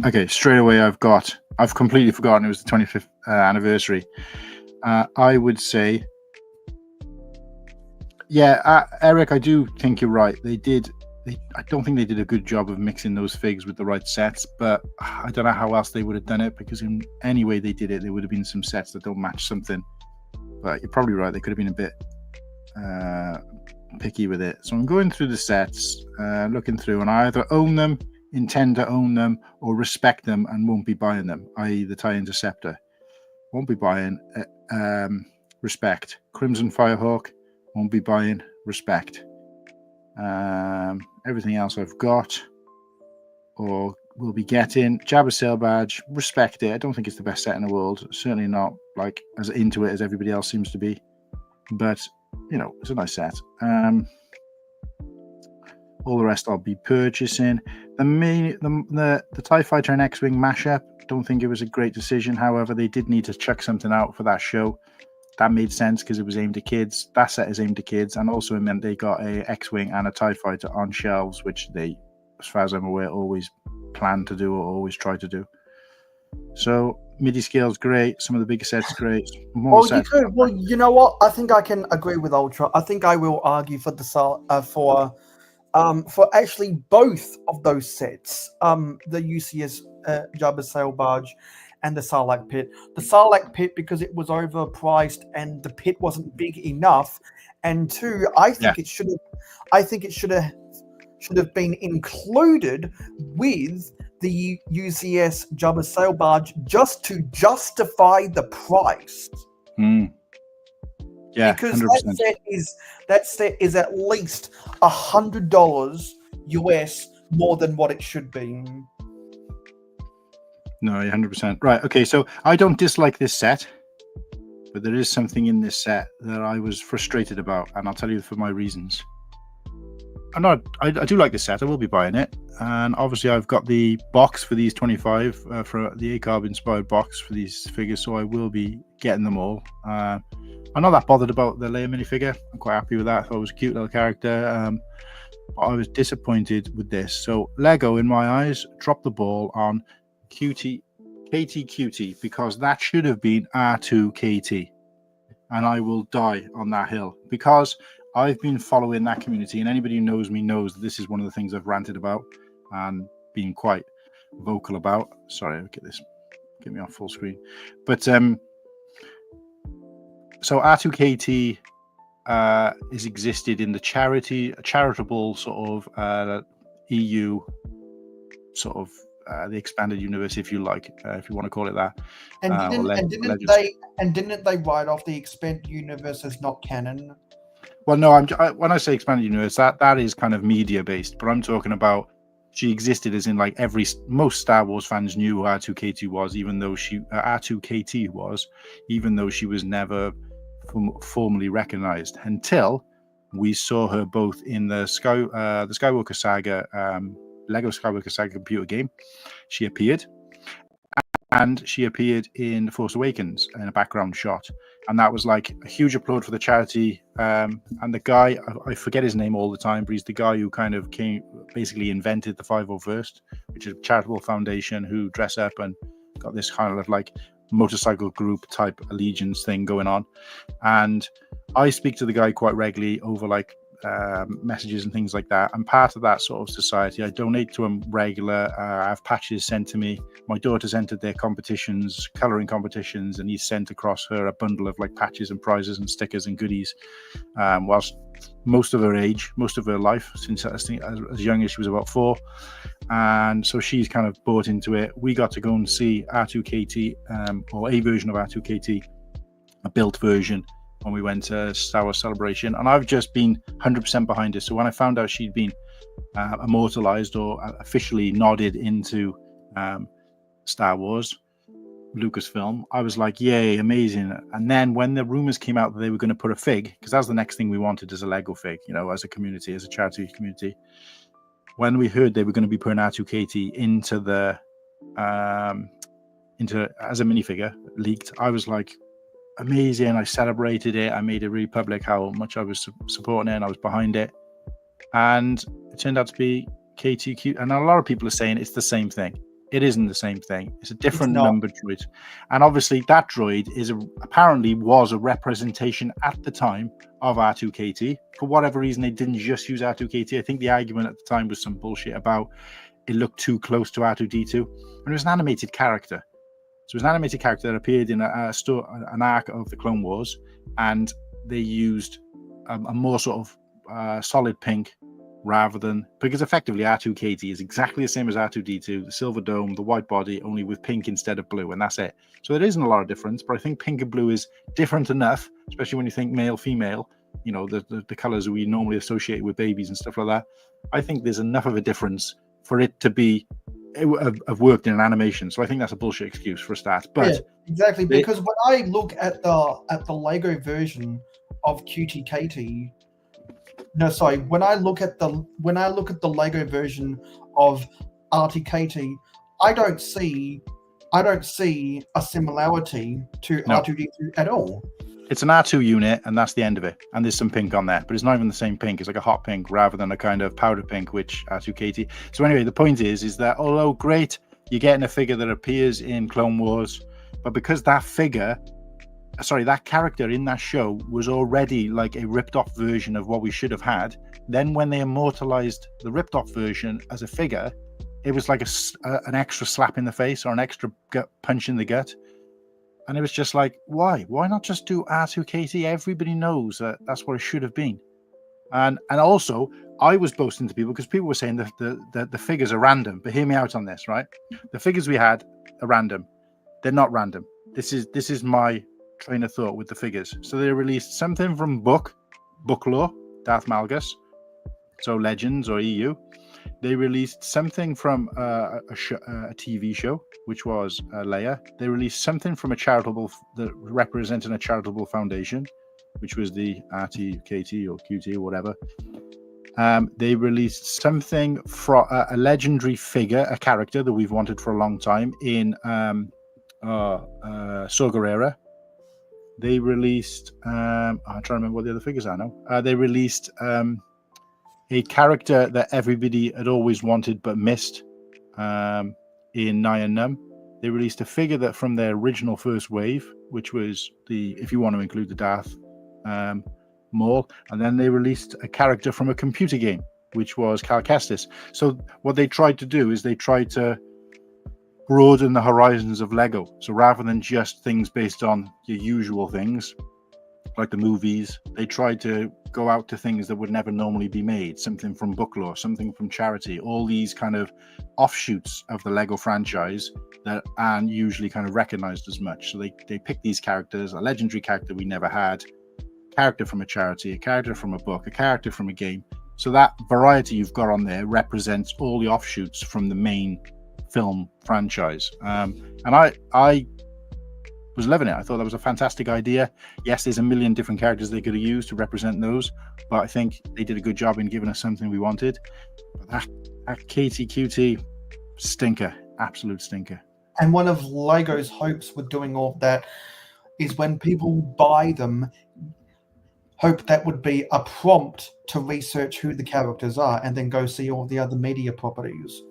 Okay, straight away I've completely forgotten it was the 25th anniversary. I would say, yeah, Eric, I do think you're right. I don't think they did a good job of mixing those figs with the right sets, but I don't know how else they would have done it, because in any way they did it, there would have been some sets that don't match something. But you're probably right, they could have been a bit picky with it. So I'm going through the sets, looking through, and I either own them, intend to own them, or respect them and won't be buying them, i.e. the TIE Interceptor. Won't be buying, respect. Crimson Firehawk, won't be buying, respect. Everything else I've got or will be getting. Jabba Sail Badge, respect it. I don't think it's the best set in the world. Certainly not like as into it as everybody else seems to be. But, you know, it's a nice set. All the rest I'll be purchasing. The TIE Fighter and X-Wing mashup, don't think it was a great decision. However, they did need to chuck something out for that show. That made sense because it was aimed at kids. That set is aimed at kids, and also it meant they got a X-Wing and a TIE Fighter on shelves, which they, as far as I'm aware, always plan to do or always try to do. So MIDI scale's great. Some of the bigger sets great. More sets. Well, you know what? I think I can agree with Ultra. I think I will argue for the for actually both of those sets, the UCS Jabba Sail Barge and the Sarlacc Pit. The Sarlacc Pit because it was overpriced and the pit wasn't big enough, and two, I think it should have been included with the UCS Jabba Sail Barge just to justify the price. Yeah, because 100%. that set is at least $100 US more than what it should be. No, 100%. Right. Okay. So I don't dislike this set, but there is something in this set that I was frustrated about, and I'll tell you for my reasons. I do like this set. I will be buying it, and obviously I've got the box for these 25 for the ACARB inspired box for these figures, so I will be getting them all. I'm not that bothered about the Leia minifigure. I'm quite happy with that. I thought it was a cute little character. But I was disappointed with this. So Lego, in my eyes, dropped the ball on KT because that should have been R2KT, and I will die on that hill because I've been following that community, and anybody who knows me knows that this is one of the things I've ranted about and been quite vocal about. Sorry, get me off full screen. But so R2KT is existed in the charitable sort of EU sort of the expanded universe, if you like, if you want to call it that. And didn't they write off the expanded universe as not canon? Well, no. When I say expanded universe, that is kind of media based, but I'm talking about she existed as in like most Star Wars fans knew who R2-K2 was, even though R2-KT was, even though she was never formally recognized until we saw her both in the Skywalker Saga, Lego Skywalker Saga computer game. She appeared, and she appeared in The Force Awakens in a background shot, and that was like a huge applaud for the charity. And the guy, I forget his name all the time, but he's the guy who kind of basically invented the 501st, which is a charitable foundation who dress up and got this kind of like motorcycle group type allegiance thing going on. And I speak to the guy quite regularly over like messages and things like that. I'm part of that sort of society. I donate to him regular. I have patches sent to me. My daughter's entered their competitions, colouring competitions, and he's sent across her a bundle of like patches and prizes and stickers and goodies. Whilst most of her life, since I think as young as she was about 4, and so she's kind of bought into it. We got to go and see R2-KT, or a version of R2-KT, a built version, when we went to Star Wars Celebration, and I've just been 100% behind it. So when I found out she'd been immortalized or officially nodded into Star Wars Lucasfilm, I was like, yay, amazing. And then when the rumors came out that they were going to put a fig, because that was the next thing we wanted as a Lego fig, as a community, as a charity community, when we heard they were going to be putting R2-KT into the as a minifigure leaked, I was like, amazing. I celebrated it. I made it really public how much I was supporting it, and I was behind it. And it turned out to be KTQ. And a lot of people are saying it's the same thing. It isn't the same thing. It's a different number droid. And obviously that droid apparently was a representation at the time of R2-KT. For whatever reason, they didn't just use R2-KT. I think the argument at the time was some bullshit about it looked too close to R2-D2. And it was an animated character. So it was an animated character that appeared in an arc of the Clone Wars, and they used a more sort of solid pink rather than, because effectively R2-KT is exactly the same as R2-D2, the silver dome, the white body, only with pink instead of blue, and that's it. So there isn't a lot of difference, but I think pink and blue is different enough, especially when you think male, female, the colors we normally associate with babies and stuff like that. I think there's enough of a difference for it to be have worked in an animation, so I think that's a bullshit excuse for a start. But yeah, exactly, because when I look at the Lego version of QTKT, when I look at the Lego version of RTKT, I don't see a similarity to R2-D2 at all. It's an R2 unit, and that's the end of it. And there's some pink on there, but it's not even the same pink. It's like a hot pink rather than a kind of powder pink, which R2-KT. So anyway, the point is that although great, you're getting a figure that appears in Clone Wars, but because that character in that show was already like a ripped off version of what we should have had, then when they immortalized the ripped off version as a figure, it was like an extra slap in the face or an extra punch in the gut. And it was just like, why? Why not just do R2-KT? Everybody knows that that's what it should have been. And also, I was boasting to people because people were saying that the figures are random. But hear me out on this, right? The figures we had are random. They're not random. This is my train of thought with the figures. So they released something from Book Lore, Darth Malgus, so Legends or EU. They released something from a TV show, which was Leia. They released something from that represented a charitable foundation, which was the RT-KT or QT or whatever. They released something from a legendary figure, a character that we've wanted for a long time in Saw Gerrera. They released, I'm trying to remember what the other figures are now. They released a character that everybody had always wanted but missed in Nyan Num. They released a figure that from their original first wave, which was if you want to include the Darth Maul, and then they released a character from a computer game, which was Cal Kestis. So what they tried to do is they tried to broaden the horizons of Lego. So rather than just things based on your usual things, like the movies, they tried to go out to things that would never normally be made, something from Book Lore, something from charity, all these kind of offshoots of the Lego franchise that aren't usually kind of recognized as much. So they picked these characters, a legendary character we never had, character from a charity, a character from a book, a character from a game, So that variety you've got on there represents all the offshoots from the main film franchise. And I was loving it. I thought that was a fantastic idea. Yes, there's a million different characters they could have used to represent those, but I think they did a good job in giving us something we wanted. But that Katie QT stinker, absolute stinker. And one of Lego's hopes with doing all of that is when people buy them, hope that would be a prompt to research who the characters are and then go see all the other media properties.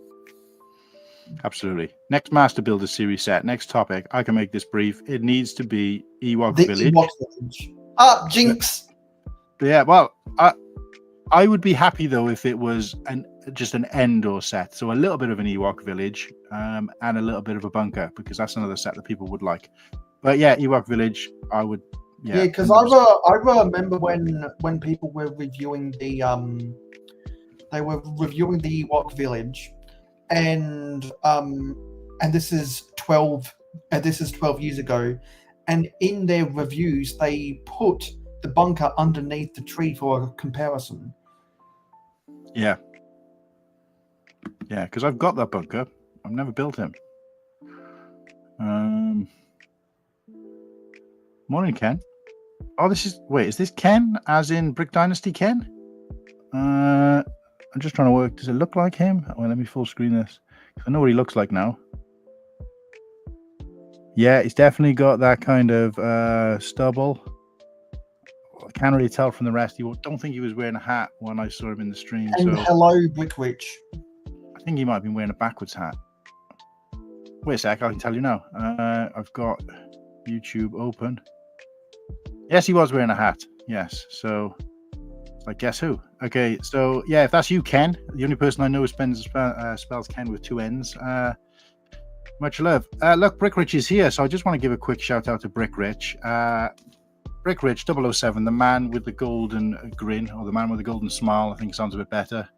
Absolutely. Next Master Builder series set. Next topic. I can make this brief. It needs to be Ewok The Village. Ewok Village. Ah, Jinx! Yeah, well, I would be happy though if it was just an Endor set, so a little bit of an Ewok Village, and a little bit of a bunker, because that's another set that people would like. But yeah, Ewok Village, I would. Yeah, because I remember when people were reviewing the Ewok Village, and this is 12 years ago, and in their reviews they put the bunker underneath the tree for a comparison. Yeah, because I've got that bunker. I've never built him. Morning, Ken. Oh, is this Ken as in Brick Dynasty Ken? I'm just trying to work. Does it look like him? Well, let me full screen this. I know what he looks like now. Yeah, he's definitely got that kind of stubble. I can't really tell from the rest. Don't think he was wearing a hat when I saw him in the stream. And so hello, Brickrich. I think he might have been wearing a backwards hat. Wait a sec, I can tell you now. I've got YouTube open. Yes, he was wearing a hat. Yes, so like, guess who? Okay, so yeah, if that's you, Ken, the only person I know who spells Ken with two N's. Much love. Look, Brickrich is here, so I just want to give a quick shout out to Brickrich. Brickrich 007, the man with the golden grin, or the man with the golden smile, I think sounds a bit better.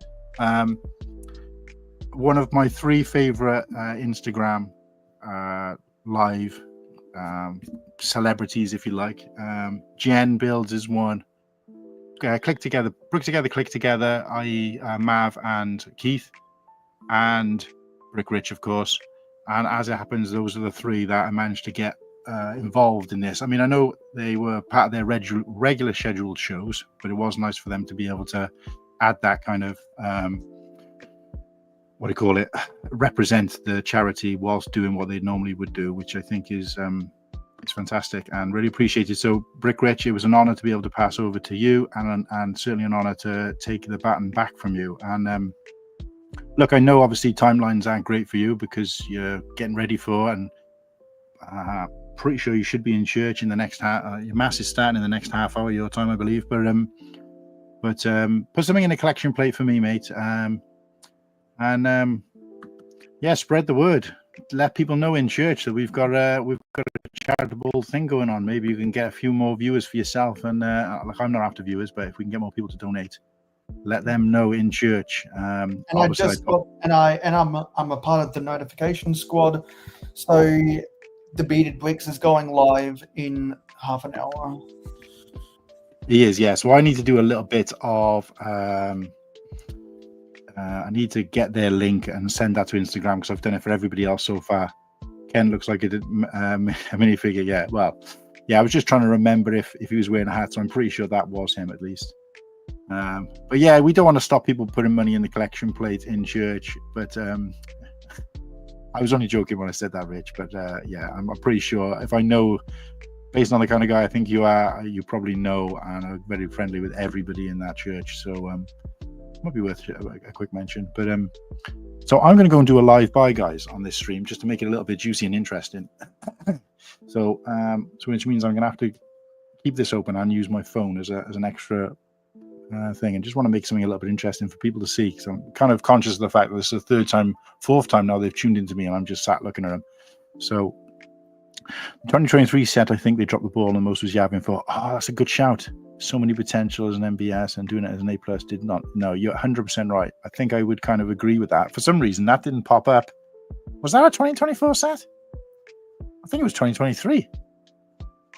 One of my 3 favorite Instagram live celebrities, if you like. Jen Builds is one. Brick Together, Click Together, i.e. Mav and Keith, and Brickrich, of course. And as it happens, those are the 3 that I managed to get involved in this. I mean, I know they were part of their regular scheduled shows, but it was nice for them to be able to add that kind of represent the charity whilst doing what they normally would do, which I think is it's fantastic and really appreciated. So Brickrich, it was an honor to be able to pass over to you, and certainly an honor to take the baton back from you. And look, I know obviously timelines aren't great for you because you're getting ready for, and pretty sure you should be in church in the next your mass is starting in the next half hour your time, I believe. But put something in the collection plate for me, mate. Yeah, spread the word. Let people know in church that we've got a charitable thing going on. Maybe you can get a few more viewers for yourself. And like, I'm not after viewers, but if we can get more people to donate, let them know in church. And I'm a part of the notification squad. So the Beaded Bricks is going live in half an hour. He is, yeah. So I need to do a little bit of I need to get their link and send that to Instagram because I've done it for everybody else so far. Ken looks like a minifigure. Yeah, well, yeah, I was just trying to remember if he was wearing a hat, so I'm pretty sure that was him at least. But yeah, we don't want to stop people putting money in the collection plate in church. But I was only joking when I said that, Rich. But yeah, I'm pretty sure if I know, based on the kind of guy I think you are, you probably know and are very friendly with everybody in that church. So might be worth a quick mention. But so I'm going to go and do a live buy, guys, on this stream just to make it a little bit juicy and interesting. So which means I'm going to have to keep this open and use my phone as an extra thing, and just want to make something a little bit interesting for people to see. So I'm kind of conscious of the fact that this is the 4th time now they've tuned into me, and I'm just sat looking at them. So 2023 set, I think they dropped the ball, and most was Yavin for. Oh, that's a good shout. So many potential as an MBS, and doing it as an A+ did not. No, you're 100% right. I think I would kind of agree with that. For some reason, that didn't pop up. Was that a 2024 set? I think it was 2023.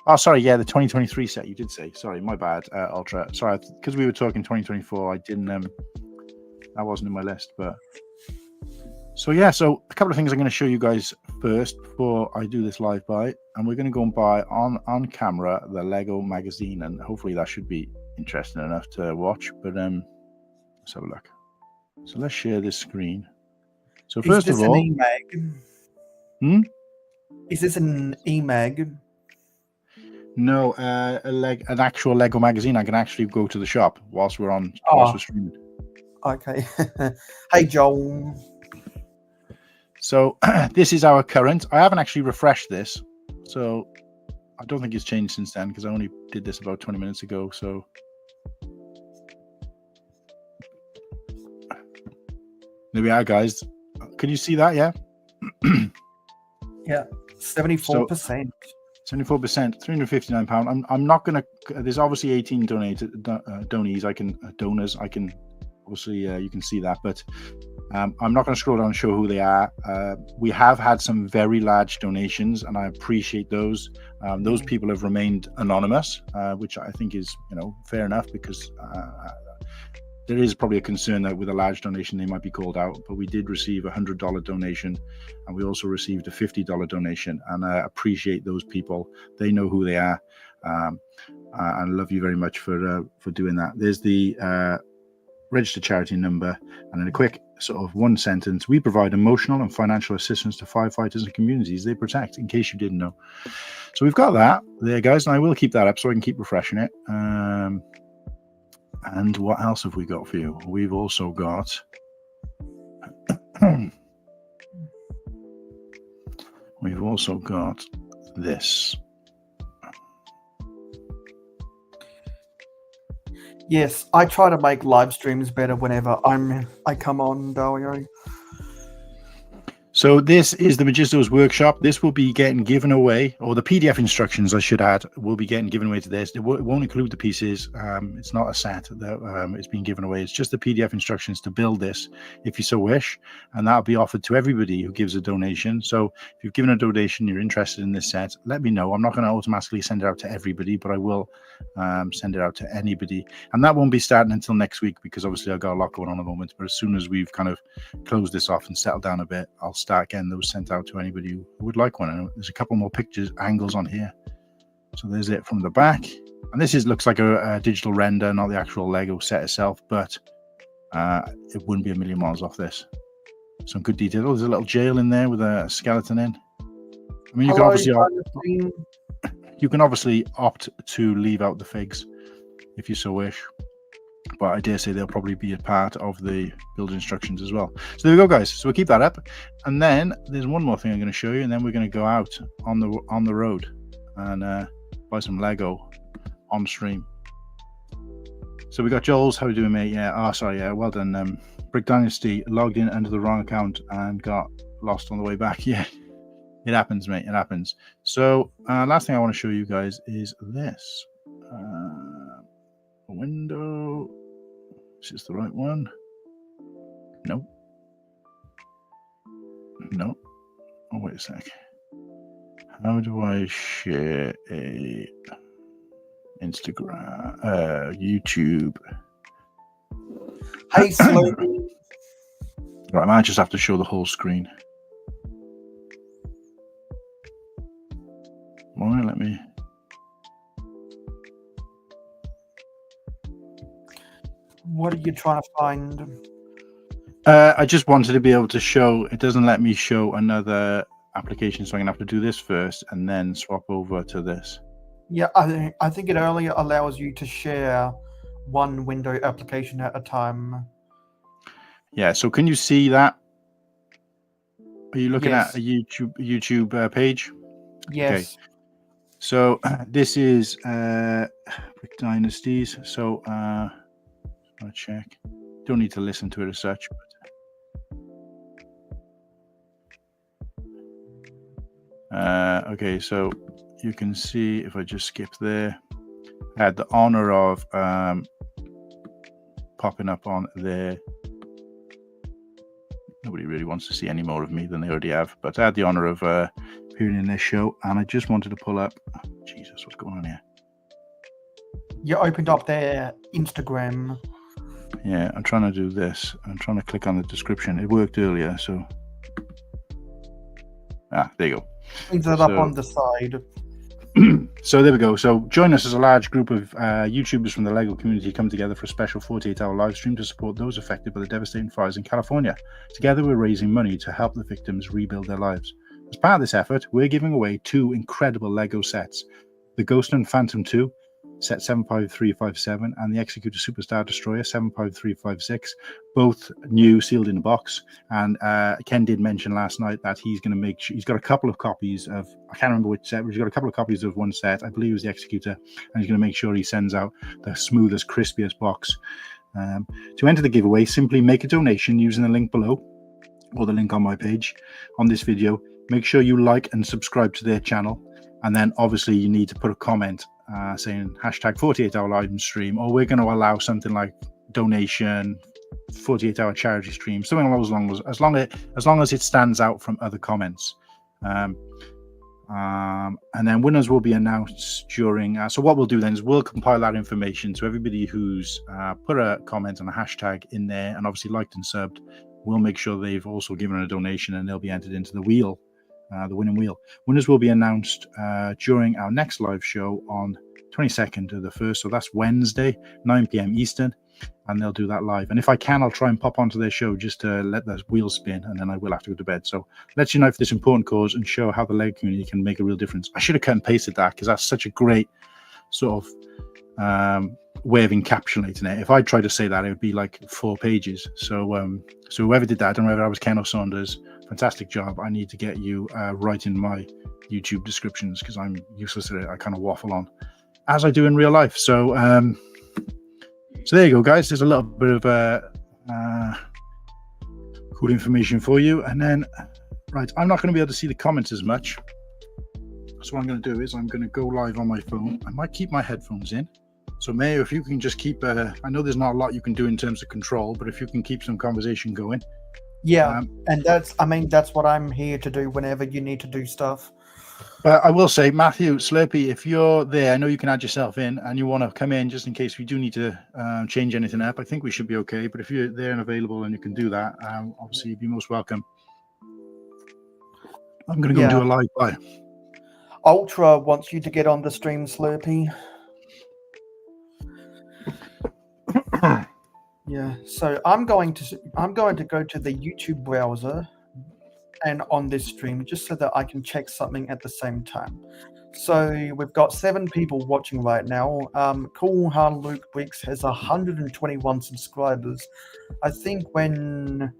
Oh, sorry. Yeah, the 2023 set you did say. Sorry, my bad, Ultra. Sorry, because we were talking 2024. I didn't. That wasn't in my list, but. So yeah, so a couple of things I'm going to show you guys first before I do this live buy, and we're going to go and buy on camera the Lego magazine, and hopefully that should be interesting enough to watch. But let's have a look. So let's share this screen. So first of all, an EMAG? Is this an EMAG? No, an actual Lego magazine. I can actually go to the shop whilst we're streaming. Okay. Hey Joel. So this is our current. I haven't actually refreshed this, so I don't think it's changed since then because I only did this about 20 minutes ago. So there we are, guys. Can you see that? Yeah. Yeah, 74%. 74%, £359. I'm not gonna. There's obviously 18 donees. Donors. I can obviously you can see that, but I'm not going to scroll down and show who they are. We have had some very large donations, and I appreciate those. Those people have remained anonymous, which I think is fair enough because there is probably a concern that with a large donation they might be called out. But we did receive a $100 donation, and we also received a $50 donation, and I appreciate those people. They know who they are. I love you very much for doing that. There's the registered charity number, and in a quick sort of one sentence, we provide emotional and financial assistance to firefighters and communities they protect, in case you didn't know. So we've got that there, guys, and I will keep that up so I can keep refreshing it. And what else have we got for you? We've also got this. Yes, I try to make live streams better whenever I come on, Dario. So this is the Magisto's workshop. This will be getting given away, or the PDF instructions, I should add, will be getting given away to this. It won't include the pieces. It's not a set that it's being given away. It's just the PDF instructions to build this, if you so wish, and that'll be offered to everybody who gives a donation. So if you've given a donation, you're interested in this set, let me know. I'm not going to automatically send it out to everybody, but I will send it out to anybody. And that won't be starting until next week because obviously I've got a lot going on at the moment. But as soon as we've kind of closed this off and settled down a bit, I'll start getting those sent out to anybody who would like one. And there's a couple more angles on here. So there's it from the back, and this looks like a digital render, not the actual Lego set itself, but it wouldn't be a million miles off this. Some good detail. There's a little jail in there with a skeleton in. I mean, you can obviously opt to leave out the figs if you so wish, but I dare say they'll probably be a part of the build instructions as well. So there we go, guys. So we'll keep that up, and then there's one more thing I'm going to show you, and then we're going to go out on the road and buy some Lego on stream. So we got Joel's. How are you doing, mate? Yeah. Oh, sorry. Yeah. Well done. Brick Dynasty logged in under the wrong account and got lost on the way back. Yeah. It happens, mate. It happens. So last thing I want to show you guys is this window. Is this the right one? No. No. Oh, wait a sec. How do I share a Instagram, YouTube? Hey, Sloopy. Right, I might just have to show the whole screen. Why? Let me. What are you trying to find? I just wanted to be able to show. It doesn't let me show another application, so I'm gonna have to do this first and then swap over to this. Yeah, I think it only allows you to share one window application at a time. Yeah. So can you see that? Are you looking Yes. at a YouTube page? Yes. Okay. So this is Brick Dynasties. So I'll check. Don't need to listen to it as such. But, okay, so you can see if I just skip there, I had the honor of popping up on there. Nobody really wants to see any more of me than they already have, but I had the honor of appearing in this show, and I just wanted to pull up. Jesus, what's going on here? You opened up their Instagram. Yeah, I'm trying to do this. I'm trying to click on the description. It worked earlier, so there you go. Brings it up on the side. So there we go. So join us as a large group of YouTubers from the LEGO community come together for a special 48-hour live stream to support those affected by the devastating fires in California. Together we're raising money to help the victims rebuild their lives. As part of this effort, we're giving away 2 incredible LEGO sets. The Ghostland Phantom 2, set 75357, and the Executor Superstar Destroyer 75356, both new, sealed in a box. And Ken did mention last night that he's going to make sure he's got a couple of copies of, I can't remember which set, but he's got a couple of copies of one set. I believe it was the Executor, and he's going to make sure he sends out the smoothest, crispiest box. To enter the giveaway, simply make a donation using the link below or the link on my page on this video. Make sure you like and subscribe to their channel, and then obviously you need to put a comment saying hashtag 48-hour live stream, or we're going to allow something like donation, 48-hour charity stream, something along those lines, as long as it stands out from other comments. And then winners will be announced during. So what we'll do then is we'll compile that information. So everybody who's put a comment and a hashtag in there, and obviously liked and subbed, we'll make sure they've also given a donation, and they'll be entered into the wheel. The winning wheel. Winners will be announced during our next live show on 22nd of the 1st, so that's Wednesday, 9 p.m. Eastern, and they'll do that live. And if I can, I'll try and pop onto their show just to let the wheel spin, and then I will have to go to bed. So let's unite for this important cause and show how the LEGO community can make a real difference. I should have cut and pasted that, because that's such a great sort of way of encapsulating it. If I tried to say that, it would be like 4 pages. So so whoever did that, I don't know whether I was Ken or Saunders, fantastic job. I need to get you right in my YouTube descriptions, because I'm useless at it. I kind of waffle on as I do in real life. So so there you go, guys. There's a little bit of cool information for you. And then, right, I'm not going to be able to see the comments as much. So what I'm going to do is I'm going to go live on my phone. I might keep my headphones in. So Mayo, if you can just keep, I know there's not a lot you can do in terms of control, but if you can keep some conversation going. Yeah, and that's what I'm here to do whenever you need to do stuff. But I will say, Matthew, Slurpee, if you're there, I know you can add yourself in, and you want to come in just in case we do need to change anything up. I think we should be okay. But if you're there and available and you can do that, obviously you'd be most welcome. I'm going to go and do a live buy. Ultra wants you to get on the stream, Slurpee. Yeah, so I'm going to go to the YouTube browser and on this stream just so that I can check something at the same time. So we've got 7 people watching right now. Cool Hard Luke Briggs has 121 subscribers. I think when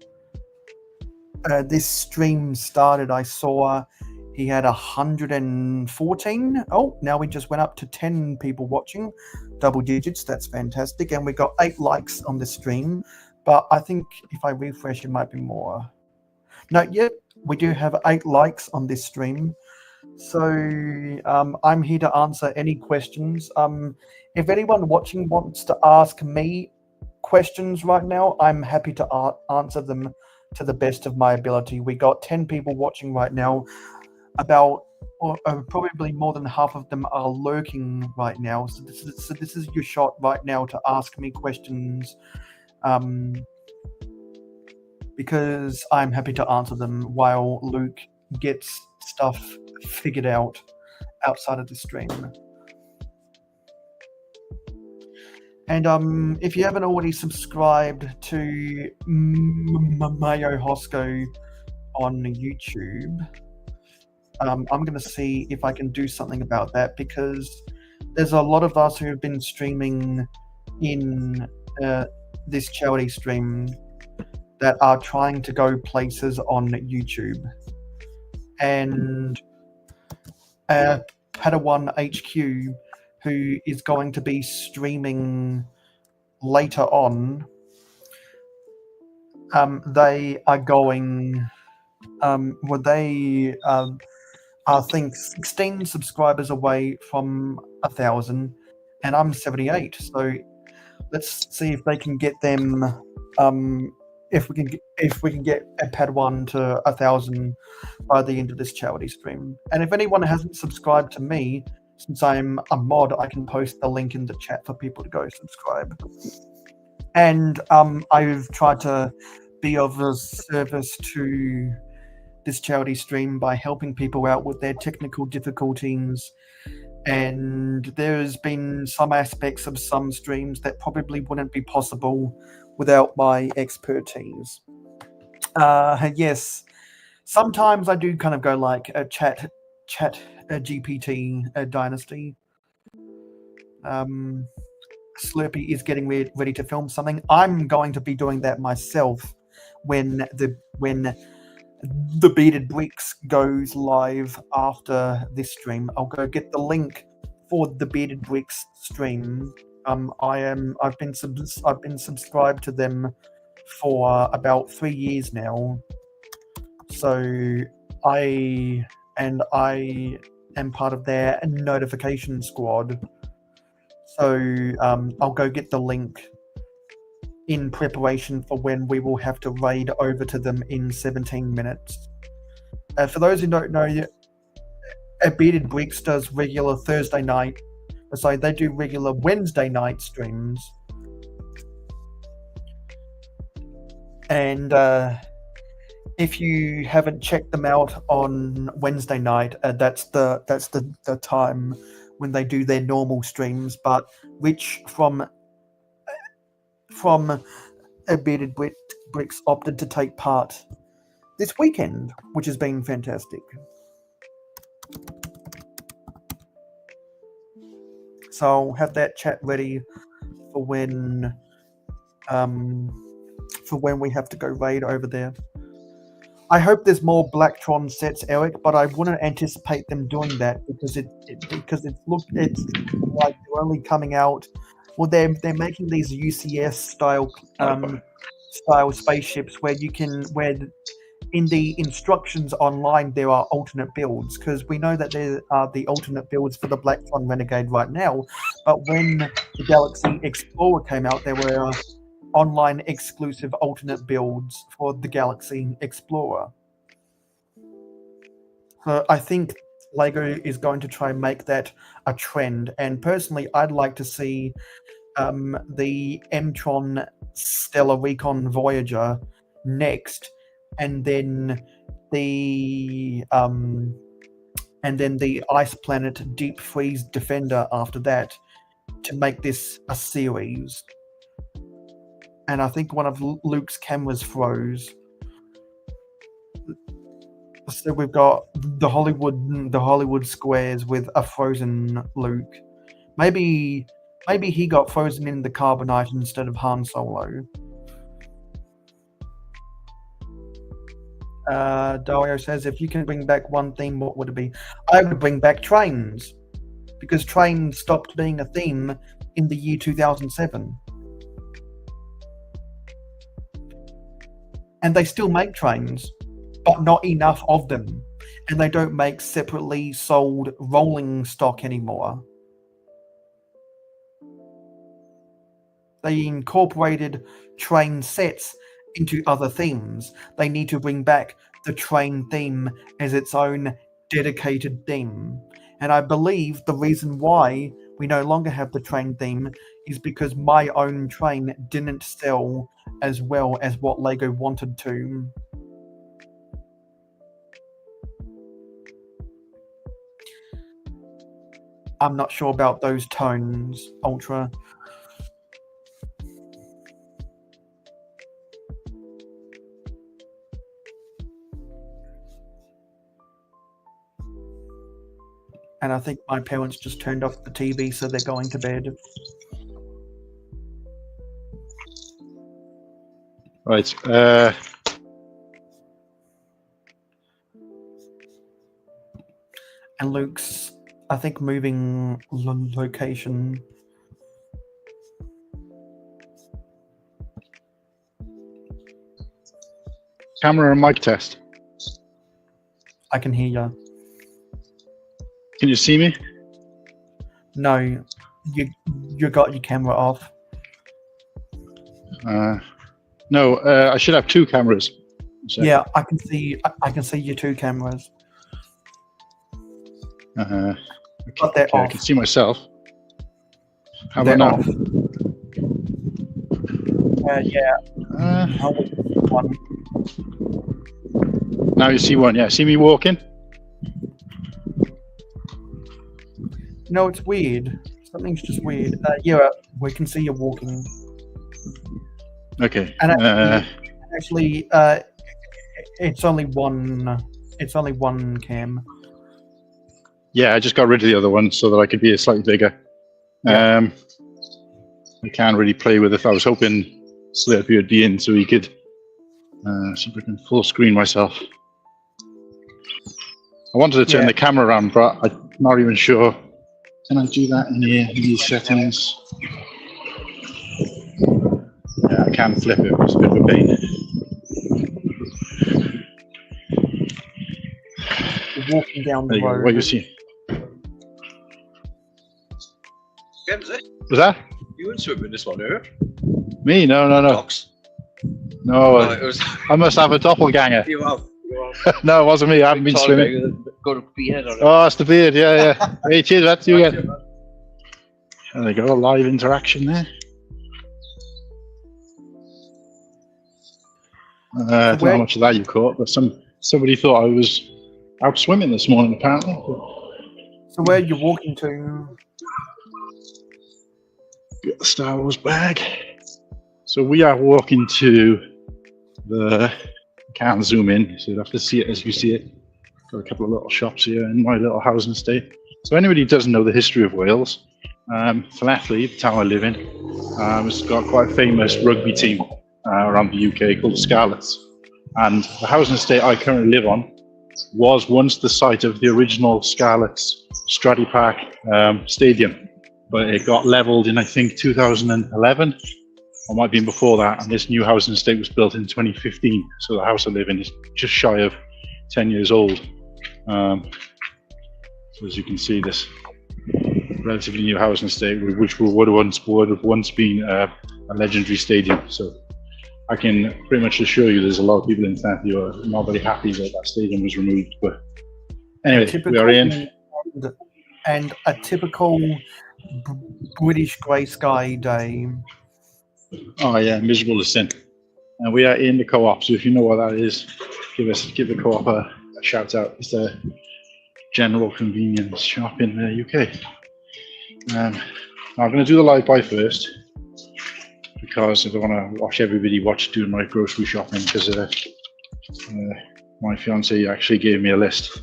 this stream started, I saw he had 114. Oh, now we just went up to 10 people watching, double digits. That's fantastic. And we got 8 likes on the stream. But I think if I refresh, it might be more. No, yet we do have 8 likes on this stream. So I'm here to answer any questions. If anyone watching wants to ask me questions right now, I'm happy to answer them to the best of my ability. We got 10 people watching right now. Probably more than half of them are lurking right now. So this is your shot right now to ask me questions, because I'm happy to answer them while Luke gets stuff figured out outside of the stream. And if you haven't already subscribed to Mayo Hosco on YouTube, I'm going to see if I can do something about that, because there's a lot of us who have been streaming in this charity stream that are trying to go places on YouTube. And Padawan HQ, who is going to be streaming later on, they are going, I think 16 subscribers away from 1,000, and I'm 78. So let's see if they can get them, if we can get a Padawan to 1,000 by the end of this charity stream. And if anyone hasn't subscribed to me, since I'm a mod, I can post the link in the chat for people to go subscribe. And I've tried to be of a service to this charity stream by helping people out with their technical difficulties. And there's been some aspects of some streams that probably wouldn't be possible without my expertise. Yes, sometimes I do kind of go like a chat GPT dynasty. Slurpee is getting ready to film something. I'm going to be doing that myself when the Bearded Bricks goes live after this stream. I'll go get the link for the Bearded Bricks stream. I've been subscribed to them for about 3 years now. So I am part of their notification squad. So I'll go get the link in preparation for when we will have to raid over to them in 17 minutes. For those who don't know, Bearded Bricks does regular Thursday night. So they do regular Wednesday night streams. And if you haven't checked them out on Wednesday night, that's the time when they do their normal streams. But Rich from Bearded Bricks opted to take part this weekend, which has been fantastic. So I'll have that chat ready for when we have to go raid over there. I hope there's more Blacktron sets, Eric, but I wouldn't anticipate them doing that because it's like they're only coming out. Well, they're making these UCS style spaceships where in the instructions online there are alternate builds, because we know that there are the alternate builds for the Blacktron Renegade right now, but when the Galaxy Explorer came out, there were online exclusive alternate builds for the Galaxy Explorer. So I think LEGO is going to try and make that a trend, and personally I'd like to see the Mtron Stellar Recon Voyager next, and then the Ice Planet Deep Freeze Defender after that, to make this a series. And I think one of Luke's cameras froze. So we've got the Hollywood squares with a frozen Luke. Maybe he got frozen in the Carbonite instead of Han Solo. Dario says, if you can bring back one theme, what would it be? I would bring back trains, because trains stopped being a theme in the year 2007. And they still make trains, but not enough of them. And they don't make separately sold rolling stock anymore. They incorporated train sets into other themes. They need to bring back the train theme as its own dedicated theme. And I believe the reason why we no longer have the train theme is because My Own Train didn't sell as well as what LEGO wanted to. I'm not sure about those tones, Ultra. And I think my parents just turned off the TV, so they're going to bed. Right. And Luke's, I think, moving location. Camera and mic test. I can hear you. Can you see me? No, you got your camera off. No, I should have two cameras. So, Yeah, I can see. I can see your two cameras, okay, but they're okay, I off. can see myself. How They're about now? off. Yeah. I only see one. Now you see one. Yeah, see me walking? No, it's weird. Something's just weird. Yeah, we can see you walking. Okay. And actually, it's only one. It's only one cam. Yeah, I just got rid of the other one so that I could be slightly bigger. Yeah. I can't really play with it. I was hoping Slurpee would be in so he could see if I can full screen myself. I wanted to turn Yeah. the camera around, but I'm not even sure. Can I do that in here, in these settings? Yeah, I can flip it, it's a bit of a pain. You're walking down There the you go, road. what you see? Gemsy, Was that? you went swimming this one, eh? Me? No. Docs. No, No, it was I must have a doppelganger. you have. No, it wasn't me, I haven't been swimming. Got a beard on it. Oh, it's the beard, yeah. Hey, cheers, that's you again. There you go, live interaction there. I don't know how much of that you caught, but somebody thought I was out swimming this morning, apparently. So where are you walking to? Got the Star Wars bag. So we are walking to the. Can't zoom in, so you'll have to see it as you see it. Got a couple of little shops here in my little housing estate. So anybody who doesn't know the history of Wales, Llanelli, the town I live in, has got quite a famous rugby team around the UK called the Scarlets. And the housing estate I currently live on was once the site of the original Scarlets Stradey Park stadium, but it got levelled in I think 2011. Or might have been before that, and this new housing estate was built in 2015. So the house I live in is just shy of 10 years old. So as you can see, this relatively new housing estate, which would have once been a legendary stadium. So I can pretty much assure you, there's a lot of people in Llanelli who are not very happy that that stadium was removed. But anyway, we are in. And a typical British grey sky day. Oh yeah, miserable as sin. And we are in the co-op, so if you know what that is, give the co-op a shout out. It's a general convenience shop in the UK. Now I'm going to do the live buy first because I don't want to watch everybody doing my grocery shopping, because my fiance actually gave me a list.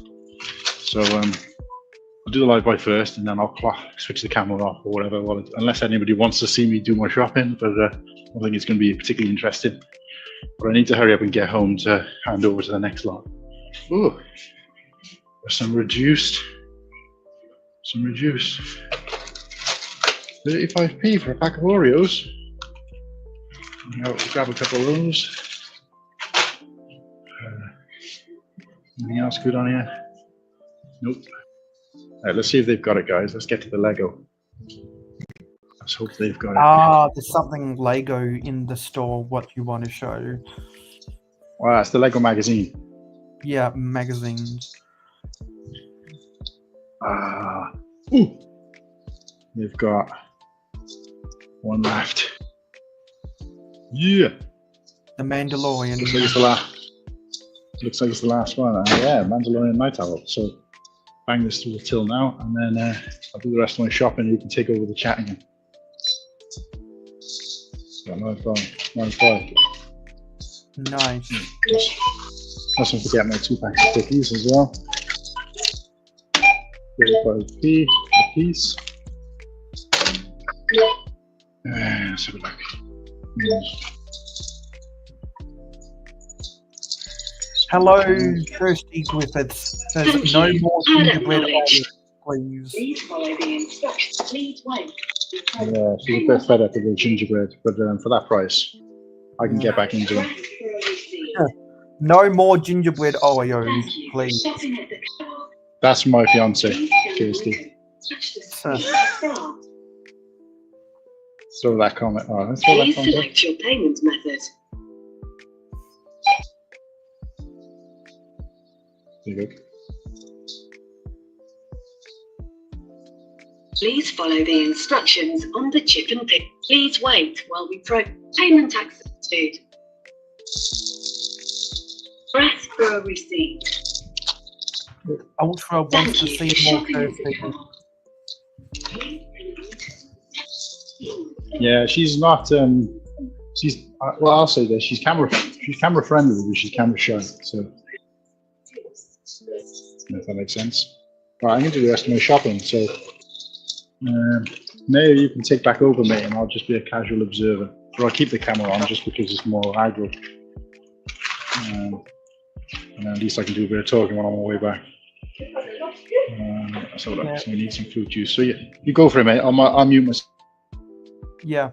So I'll do the live buy first, and then I'll switch the camera off or whatever, unless anybody wants to see me do my shopping, but I don't think it's going to be particularly interesting. But I need to hurry up and get home to hand over to the next lot. Ooh, some reduced. 35p for a pack of Oreos. I'll grab a couple of those. Anything else good on here? Nope. Right, let's see if they've got it, guys. Let's get to the Lego. Let's hope they've got it. There's something Lego in the store. What you want to show? Wow, it's the Lego magazine. Yeah, magazines. Ooh. They've got one left. Yeah. The Mandalorian. Looks like it's the last. Looks like it's the last one. Yeah, Mandalorian Night Owl. So bang this through the till now, and then I'll do the rest of my shopping. You can take over the chatting. So nice buy. Nice. Mustn't forget my 2 packs of cookies as well. 35p a piece. Let's have a look. Hello, Kirsty Griffiths. Says no more gingerbread Oreos, please. Please follow the instructions. Please wait. Yeah, she's a bit fed up with the gingerbread, but for that price, I can get back into it. No more gingerbread Oreos, Thank you. please. Shopping at the co-op. That's my fiance, Kirsty. Touch the screen to start. Throw that comment. Oh, let's throw that Please comment. select your payment method. There you go. Please follow the instructions on the chip and pin. Please wait while we payment accepted. Press for a receipt. Ultra wants Thank to you for see more shopping with cursing. the Yeah, she's not. She's well. I'll say this: she's camera friendly, but she's camera shy. So if that makes sense. Right, I'm going to do the rest of my shopping. So now you can take back over, mate, and I'll just be a casual observer. Or I'll keep the camera on just because it's more aggro. And at least I can do a bit of talking when I'm on my way back. So we need some fruit juice. So yeah, you go for it, mate. I'll mute myself. Yeah.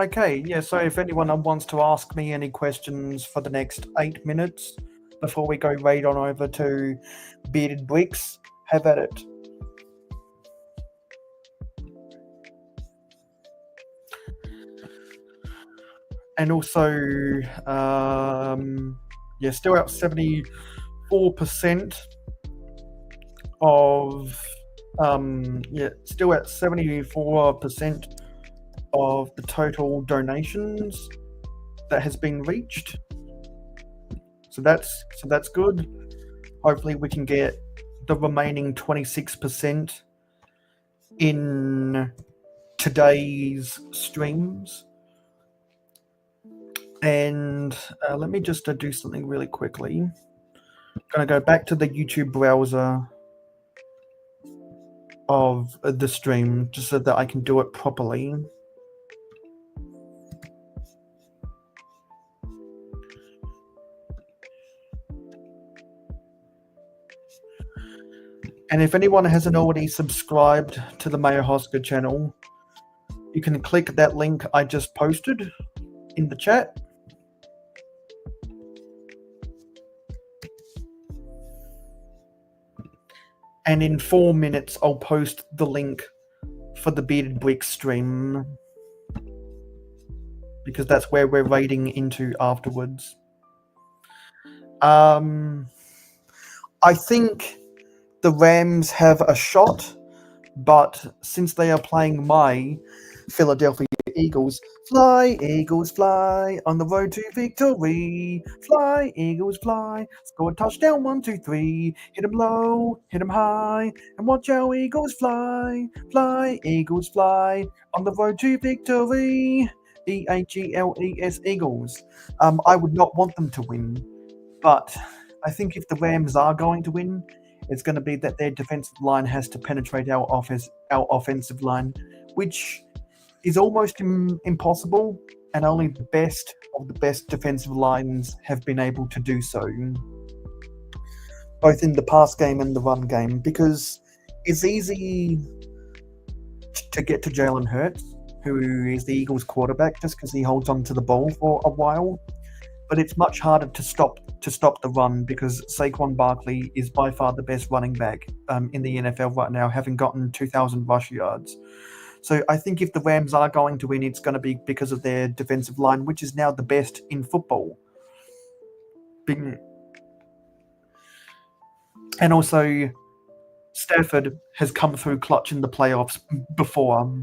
Okay, yeah, so if anyone wants to ask me any questions for the next 8 minutes before we go right on over to Bearded Bricks, have at it. And also, yeah, still at 74% of, still at 74% of the total donations that has been reached. So that's good. Hopefully we can get the remaining 26% in today's streams. And let me just do something really quickly. I'm going to go back to the YouTube browser of the stream just so that I can do it properly. And if anyone hasn't already subscribed to the Mayohoska channel, you can click that link I just posted in the chat. And in 4 minutes, I'll post the link for the Bearded Bricks stream, because that's where we're raiding into afterwards. I think the Rams have a shot, but since they are playing my Philadelphia Eagles, fly, Eagles, fly, on the road to victory. Fly, Eagles, fly, score a touchdown, 1, 2, 3. Hit 'em low, hit 'em high, and watch our Eagles fly. Fly, Eagles, fly, on the road to victory. EAGLES, Eagles. I would not want them to win, but I think if the Rams are going to win, it's going to be that their defensive line has to penetrate our offensive line, which is almost impossible, and only the best of the best defensive lines have been able to do so, both in the pass game and the run game, because it's easy to get to Jalen Hurts, who is the Eagles quarterback, just because he holds on to the ball for a while. But it's much harder to stop the run, because Saquon Barkley is by far the best running back in the NFL right now, having gotten 2,000 rush yards. So I think if the Rams are going to win, it's going to be because of their defensive line, which is now the best in football. And also, Stafford has come through clutch in the playoffs before,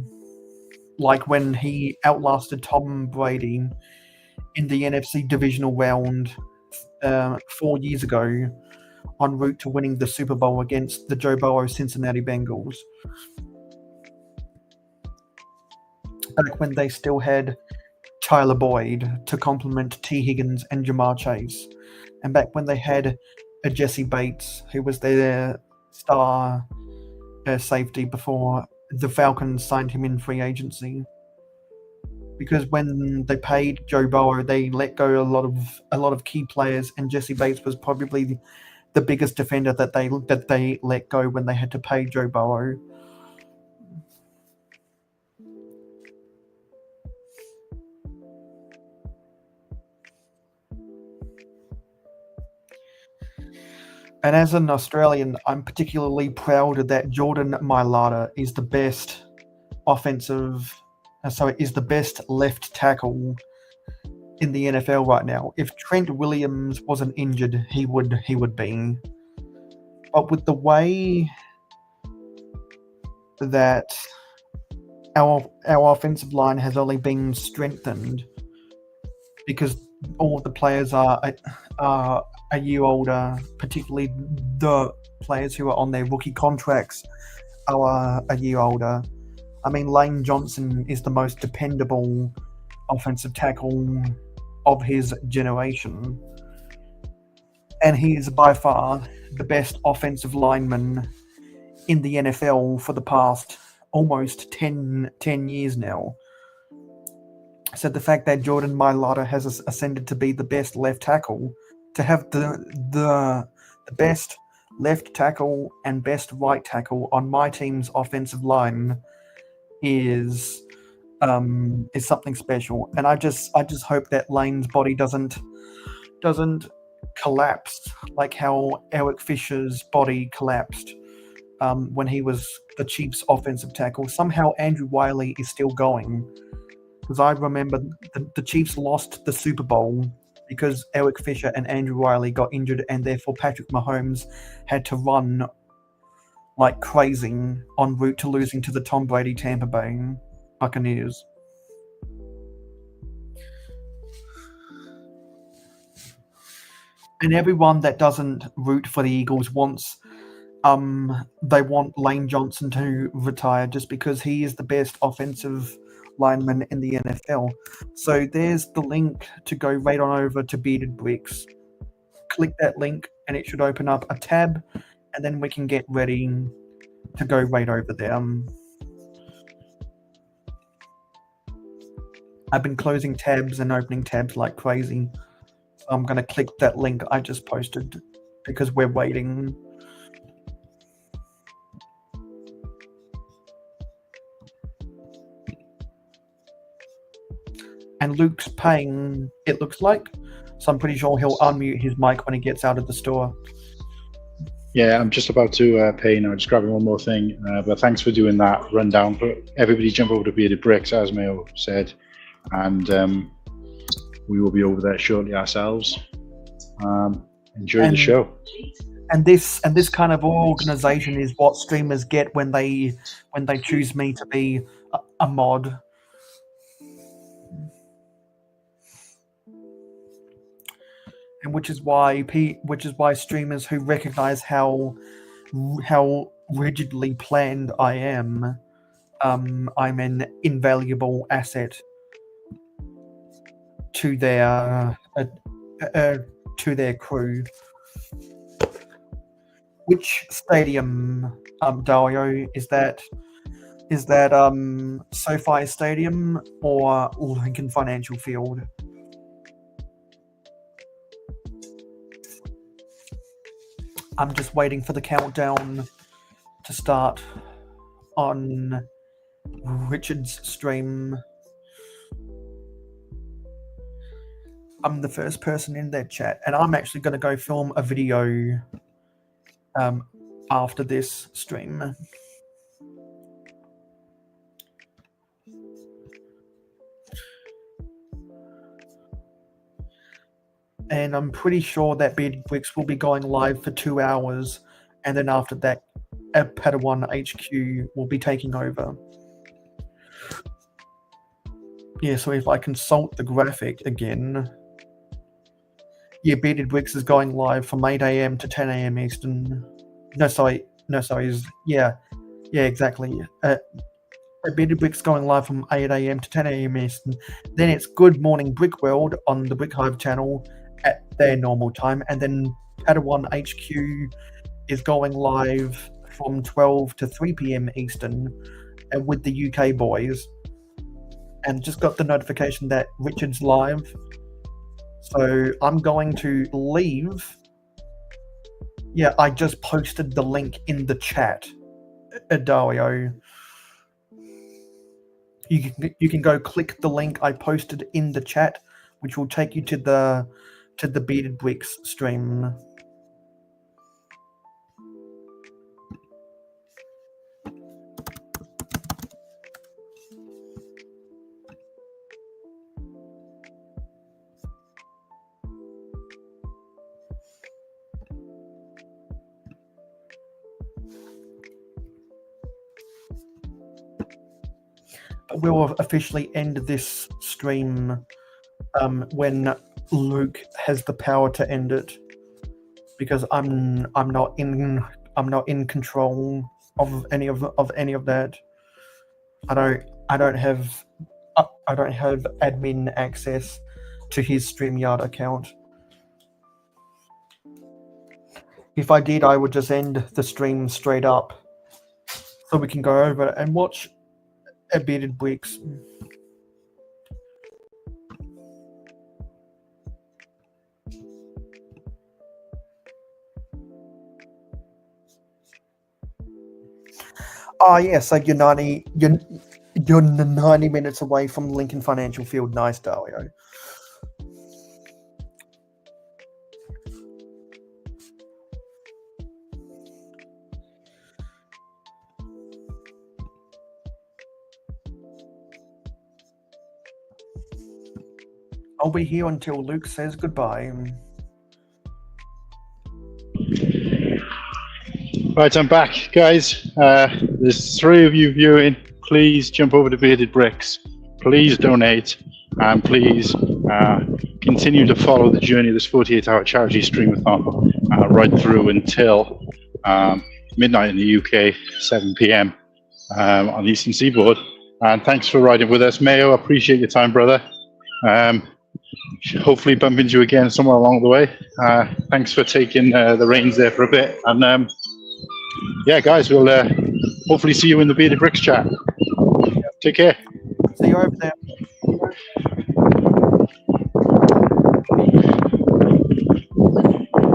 like when he outlasted Tom Brady in the NFC divisional round 4 years ago, en route to winning the Super Bowl against the Joe Burrow Cincinnati Bengals. Back when they still had Tyler Boyd to complement T. Higgins and Jamar Chase. And back when they had a Jesse Bates, who was their star safety before the Falcons signed him in free agency. Because when they paid Joe Burrow, they let go a lot of key players, and Jesse Bates was probably the biggest defender that they let go when they had to pay Joe Burrow. And as an Australian, I'm particularly proud that Jordan Mailata is the best is the best left tackle in the NFL right now. If Trent Williams wasn't injured, he would be. But with the way that our offensive line has only been strengthened because all of the players are a year older, particularly the players who are on their rookie contracts are a year older. I mean, Lane Johnson is the most dependable offensive tackle of his generation, and he is by far the best offensive lineman in the NFL for the past almost 10 years now. So the fact that Jordan Mailata has ascended to be the best left tackle, to have the best left tackle and best right tackle on my team's offensive line is something special. And I just hope that Lane's body doesn't collapse like how Eric Fisher's body collapsed when he was the Chiefs' offensive tackle. Somehow Andrew Wiley is still going. Because I remember the Chiefs lost the Super Bowl because Eric Fisher and Andrew Wiley got injured, and therefore Patrick Mahomes had to run like crazy en route to losing to the Tom Brady Tampa Bay Buccaneers. And everyone that doesn't root for the Eagles wants they want Lane Johnson to retire just because he is the best offensive lineman in the NFL. So there's the link to go right on over to Bearded Bricks. Click that link and it should open up a tab, and then we can get ready to go right over there. I've been closing tabs and opening tabs like crazy. So I'm going to click that link I just posted because we're waiting. And Luke's paying, it looks like. So I'm pretty sure he'll unmute his mic when he gets out of the store. Yeah, I'm just about to pay now. Just grabbing one more thing. But thanks for doing that rundown. But everybody jump over to Bearded Bricks, as Mayo said. And we will be over there shortly ourselves. Enjoy the show. And this kind of organization is what streamers get when they choose me to be a mod. And which is why streamers who recognize how rigidly planned I am, I'm an invaluable asset to their crew. Which stadium, Dario, is that? Is that SoFi Stadium or Lincoln Financial Field? I'm just waiting for the countdown to start on Richard's stream. I'm the first person in that chat, and I'm actually going to go film a video after this stream. And I'm pretty sure that Bearded Bricks will be going live for 2 hours, and then after that, Padawan HQ will be taking over. Yeah, so if I consult the graphic again, yeah, Bearded Bricks is going live from 8 a.m. to 10 a.m. Eastern. Yeah, exactly. Bearded Bricks going live from 8 a.m. to 10 a.m. Eastern. Then it's Good Morning Brick World on the Brick Hive channel at their normal time, and then Padawan HQ is going live from 12 to 3 p.m. Eastern, and with the UK boys. And just got the notification that Richard's live, so I'm going to leave. Yeah, I just posted the link in the chat, Dario. You can go click the link I posted in the chat, which will take you to the Bearded Bricks stream. we'll officially end this stream when Luke has the power to end it, because I'm not in control of any of that. I don't have admin access to his StreamYard account. If I did, I would just end the stream straight up, so we can go over and watch a Bearded Bricks. Ah, yes, so you're 90 minutes away from Lincoln Financial Field. Nice, Dario. I'll be here until Luke says goodbye. Right, I'm back, guys. There's 3 of you viewing. Please jump over to Bearded Bricks. Please donate, and please continue to follow the journey of this 48-hour charity streamathon right through until midnight in the UK, 7 p.m. On the Eastern Seaboard. And thanks for riding with us, Mayo. Appreciate your time, brother. Hopefully bump into you again somewhere along the way. Thanks for taking the reins there for a bit. And yeah, guys, we'll hopefully see you in the Bearded Bricks chat. Take care. See you over there.